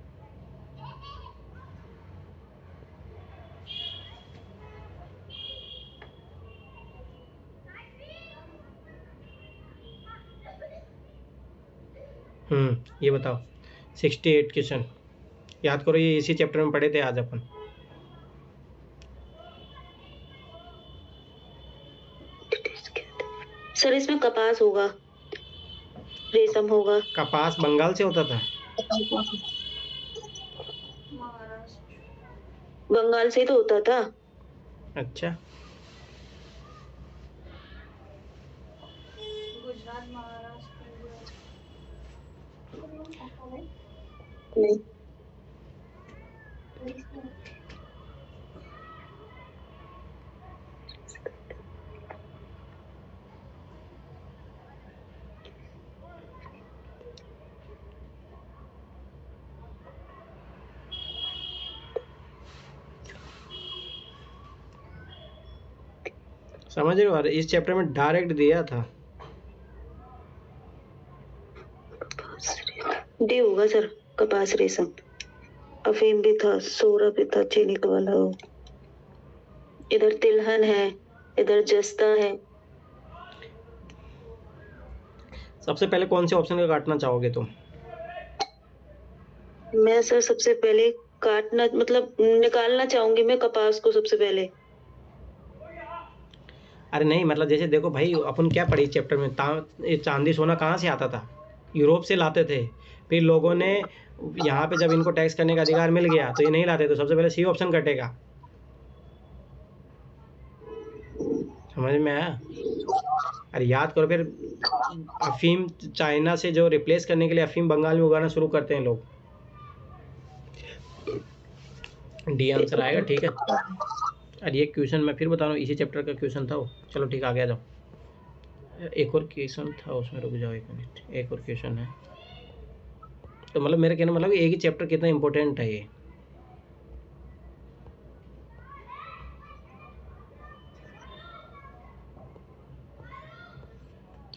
ये बताओ 68 क्वेश्चन याद करो। ये इसी चैप्टर में पढ़े थे आज अपन। सर इसमें कपास होगा। रेशम होगा। कपास बंगाल से होता था? बंगाल से तो होता था। अच्छा, नहीं। समझ रहे हो? और इस चैप्टर में डायरेक्ट दिया था। डी होगा सर, कपास रेशम। अफीम भी था, सोरा भी था, चीनी का वाला हो। इधर तिलहन है, इधर जस्ता है। सबसे पहले कौन से ऑप्शन का काटना चाहोगे तुम? मैं सर सबसे पहले काटना मतलब निकालना चाहूंगी मैं कपास को सबसे पहले। अरे नहीं, मतलब जैसे देखो भाई, अपन क्या पढ़ी चैप्टर में, ये चांदी सोना कहाँ से आता था? यूरोप से लाते थे। फिर लोगों ने यहाँ पे जब इनको टैक्स करने का अधिकार मिल गया तो ये नहीं लाते, तो सबसे पहले सी ऑप्शन कटेगा। समझ में आया? अरे याद करो फिर, अफीम चाइना से जो रिप्लेस करने के लिए अफीम बंगाल में उगाना शुरू करते हैं लोग। डी आंसर आएगा, ठीक है। अरे ये क्वेश्चन मैं फिर बता रहा हूँ, इसी चैप्टर का क्वेश्चन था वो। चलो ठीक है, आगे आ जाओ। एक और क्वेश्चन था उसमें, रुक जाओ 1 मिनट, एक और क्वेश्चन है। तो मतलब मेरा कहना मतलब एक ही चैप्टर कितना इंपॉर्टेंट है ये।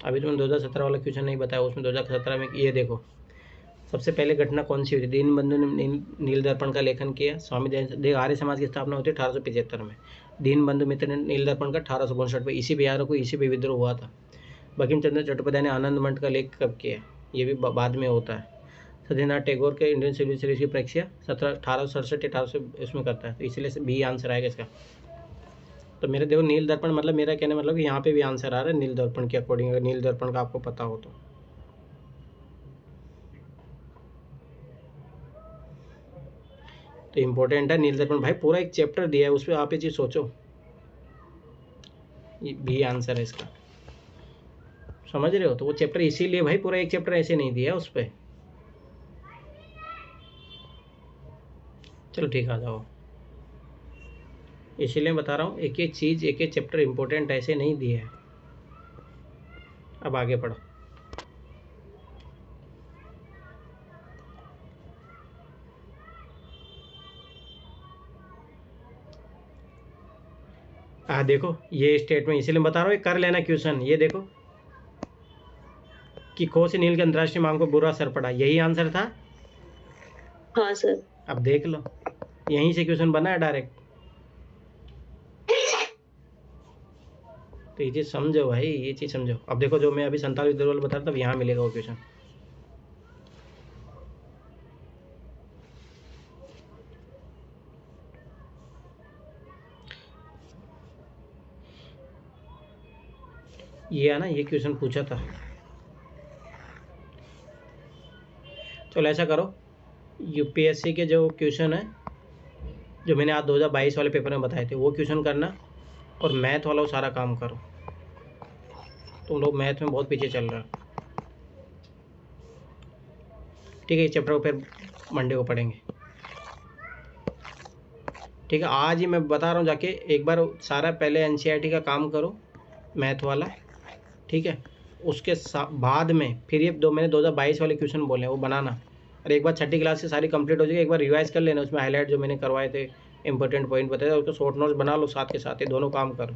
अभी तुमने 2017 वाला क्वेश्चन नहीं बताया, उसमें 2017 में ये देखो, सबसे पहले घटना कौन सी हुई थी? दीनबंधु ने नील दर्पण का लेखन किया। स्वामी दयानंद आर्य समाज की स्थापना होती है 1875 में। दीनबंधु मित्र ने नील दर्पण का 1859 में, इसी पे याद रखो, इसी पे विद्रोह हुआ था। बंकिम चंद्र चट्टोपाध्याय ने आनंद मठ का लेख कब किया? ये भी बाद में होता है। सत्येंद्रनाथ टैगोर के इंडियन सिविल सर्विस की परीक्षा 1867 1800 इसमें करता है, तो इसलिए भी आंसर आएगा इसका। तो मेरे देखो, नील दर्पण मतलब मेरा कहने मतलब कि यहाँ पे भी आंसर आ रहा है नील दर्पण के अकॉर्डिंग, अगर नील दर्पण का आपको पता हो तो। तो इम्पोर्टेंट है नील दर्पण भाई, पूरा एक चैप्टर दिया है उस पर, आप ये चीज़ सोचो। ये भी आंसर है इसका, समझ रहे हो? तो वो चैप्टर इसीलिए भाई, पूरा एक चैप्टर ऐसे नहीं दिया उस पर। चलो ठीक है, आ जाओ। इसीलिए बता रहा हूँ, एक एक चीज़ एक एक चैप्टर इंपॉर्टेंट ऐसे नहीं दिया है। अब आगे पढ़ो। देखो ये स्टेटमेंट, इसीलिए बता रहा हूँ, ये कर लेना क्वेश्चन। ये देखो कि खो से नील की अंतर्राष्ट्रीय मांग को बुरा असर पड़ा, यही आंसर था। हाँ सर। अब देख लो, यहीं से क्वेश्चन बना है डायरेक्ट। तो ये चीज़ समझो भाई, ये चीज़ समझो। अब देखो, जो मैं अभी संताल विद्रोह बता रहा था, यहाँ मिलेगा वो क्वेश्चन। ये है ना, ये क्वेश्चन पूछा था। चलो ऐसा करो, यूपीएससी के जो क्वेश्चन है, जो मैंने आज 2022 वाले पेपर में बताए थे, वो क्वेश्चन करना, और मैथ वाला वो सारा काम करो। तुम लोग मैथ में बहुत पीछे चल रहे हो, ठीक है? इस चैप्टर को फिर मंडे को पढ़ेंगे, ठीक है? आज ही मैं बता रहा हूँ, जाके एक बार सारा पहले एनसीईआरटी का काम करो, मैथ वाला, ठीक है? उसके बाद में फिर ये मैंने 2022 वाले क्वेश्चन बोले हैं वो बनाना, और एक बार 6ठी क्लास से सारी कंप्लीट हो जाएगी, एक बार रिवाइज कर लेना, उसमें हाईलाइट जो मैंने करवाए थे, इंपॉर्टेंट पॉइंट बताए, उसको शॉर्ट नोट्स बना लो, साथ के साथ ये दोनों काम करो।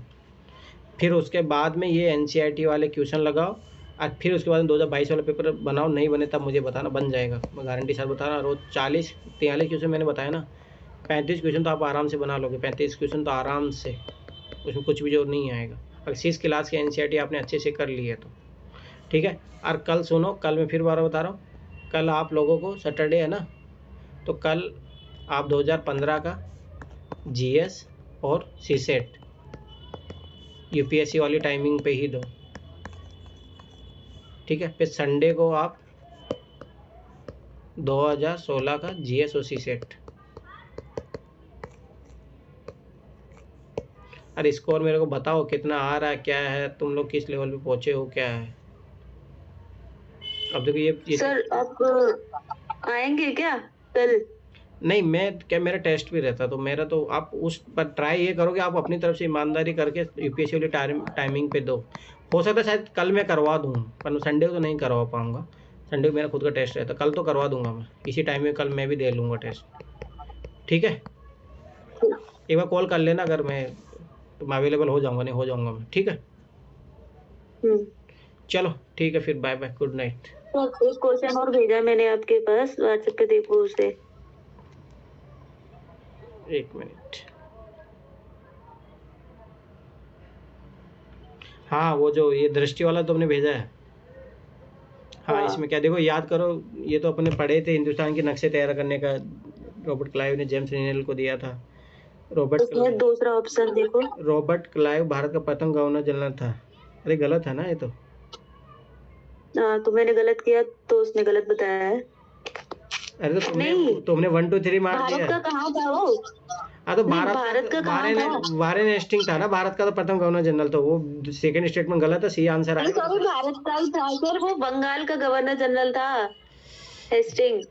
फिर उसके बाद में ये एनसीईआरटी वाले क्वेश्चन लगाओ, और फिर उसके बाद 2022 वाला पेपर बनाओ। नहीं बने तब मुझे बताना, बन जाएगा, मैं गारंटी साथ बता रहा। रोज 40-43 क्वेश्चन मैंने बताया ना, 35 क्वेश्चन तो आप आराम से बना लोगे, 35 क्वेश्चन तो आराम से, उसमें कुछ भी जो नहीं आएगा, अगर 6 क्लास की एनसीईआरटी आपने अच्छे से कर ली है तो, ठीक है? और कल सुनो, कल मैं फिर बार बता रहा हूँ, कल आप लोगों को सैटरडे है ना, तो कल आप 2015 का जीएस और सीसेट यूपीएससी वाली टाइमिंग पे ही दो, ठीक है। फिर संडे को आप 2016 का GSOC सेट। अरे स्कोर मेरे को बताओ कितना आ रहा है, क्या है, तुम लोग किस लेवल पे पहुंचे हो, क्या है। अब देखो ये सर आप आएंगे क्या कल? नहीं, मैं क्या, मेरा टेस्ट भी रहता तो मेरा तो आप उस पर ट्राई ये करोगे, आप अपनी तरफ से ईमानदारी करके यूपीएससी वाली टाइमिंग पे दो। हो सकता है शायद कल मैं करवा दूँ, पर संडे को तो नहीं करवा पाऊँगा। संडे को मेरा खुद का टेस्ट रहता, कल तो करवा दूंगा मैं इसी टाइम में, कल मैं भी दे लूँगा टेस्ट। ठीक है, एक बार कॉल कर लेना अगर मैं अवेलेबल हो जाऊँगा, नहीं हो जाऊँगा मैं। ठीक है, चलो ठीक है फिर, बाय बाय, गुड नाइट। एक क्वेश्चन और भेजा मैंने आपके पास, व्हाट्सएप पे देखो उसे। एक मिनट, हाँ वो जो ये दृष्टि वाला तुमने भेजा है। हाँ, इसमें क्या देखो, याद करो, ये तो अपने पढ़े थे, हिंदुस्तान के नक्शे तैयार करने का रॉबर्ट क्लाइव ने जेम्स रीनेल को दिया था। रॉबर्ट, दूसरा ऑप्शन देखो, रॉबर्ट क्लाइव भारत का प्रथम गवर्नर जनरल था। अरे गलत है ना ये तो। तो मैंने गलत किया तो उसने गलत बताया है। अरे तो तुमने 1 2 3 मार दिया। भारत का कहाँ था वो? हाँ तो भारत का वारेन हेस्टिंग था ना भारत का तो प्रथम गवर्नर जनरल, तो वो सेकंड स्टेटमेंट गलत है, सी आंसर आएगा। भारत का ही था सर, वो बंगाल का गवर्नर जनरल था हेस्टिंग।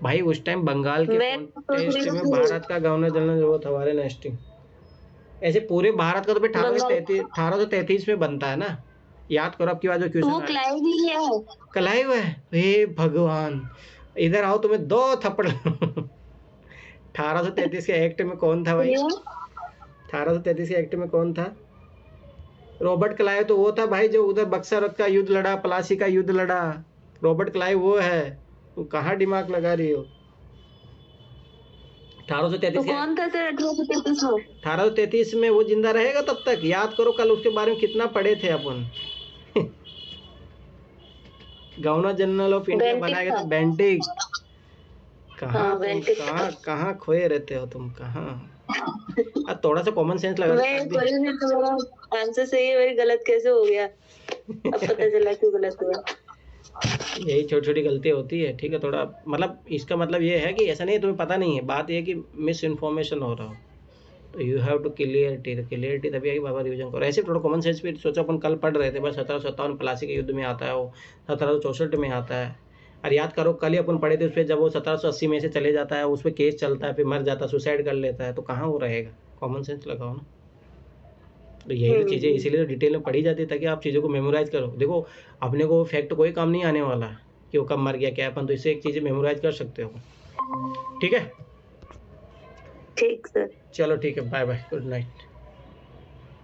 भाई उस टाइम बंगाल के कॉन्टेस्ट में भारत का गवर्नर जनरल वो था वारेन हेस्टिंग। ऐसे पूरे भारत का तो 1833 में बनता है ना, याद करो आपकी बात जो क्वेश्चन। वो क्लाइव ही है। क्लाइव है, हे भगवान, इधर आओ तुम्हें 2 थप्पड़। 1833 के एक्ट में कौन था भाई? 1833 के एक्ट में कौन था? रॉबर्ट क्लाइव तो वो था भाई जो उधर बक्सर का युद्ध लड़ा, प्लासी का युद्ध लड़ा। रॉबर्ट क्लाइव वो है, तुम कहाँ दिमाग लगा रही हो? 1833 तो कौन था सर 1833 में? 1833 में वो जिंदा रहेगा तब तक, याद करो कल उसके बारे में कितना पढ़े थे अपन। गवर्नर जनरल ऑफ इंडिया बनाया गया था बेंटिक। कहाँ खोए रहते हो तुम, कहाँ? थोड़ा सा कॉमन सेंस लगा। आंसर सही है, मेरी गलत कैसे हो गया? अब पता चला क्यों गलत हुआ। यही छोटी छोटी गलती होती है, ठीक है। थोड़ा मतलब इसका मतलब ये है कि ऐसा नहीं है तुम्हें पता नहीं है, बात ये है कि मिस इन्फॉर्मेशन हो रहा हो, तो यू हैव टू क्लियरिटी। तो क्लियरिटी तभी आएगी, बाबा रिविजन करो। ऐसे थोड़ा कॉमन सेंस भी सोचो, अपन कल पढ़ रहे थे बस 1757 प्लासी के युद्ध में आता है, वो 1764 में आता है। और याद करो कल ही अपन पढ़े थे उस पर, जब वो 1780 में से चले जाता है, उस पर केस चलता है, फिर मर जाता है, सुसाइड कर लेता है, तो कहाँ वो रहेगा? कॉमन सेंस लगाओ ना। तो यही चीज़ें इसीलिए तो डिटेल में पढ़ी जाती है, ताकि आप चीज़ों को मेमोराइज करो। देखो अपने को फैक्ट कोई काम नहीं आने वाला कि वो कब मर गया क्या, अपन तो इससे एक चीज़ें मेमोराइज कर सकते हो। ठीक है, ठीक सर, चलो ठीक है, बाय बाय, गुड नाइट।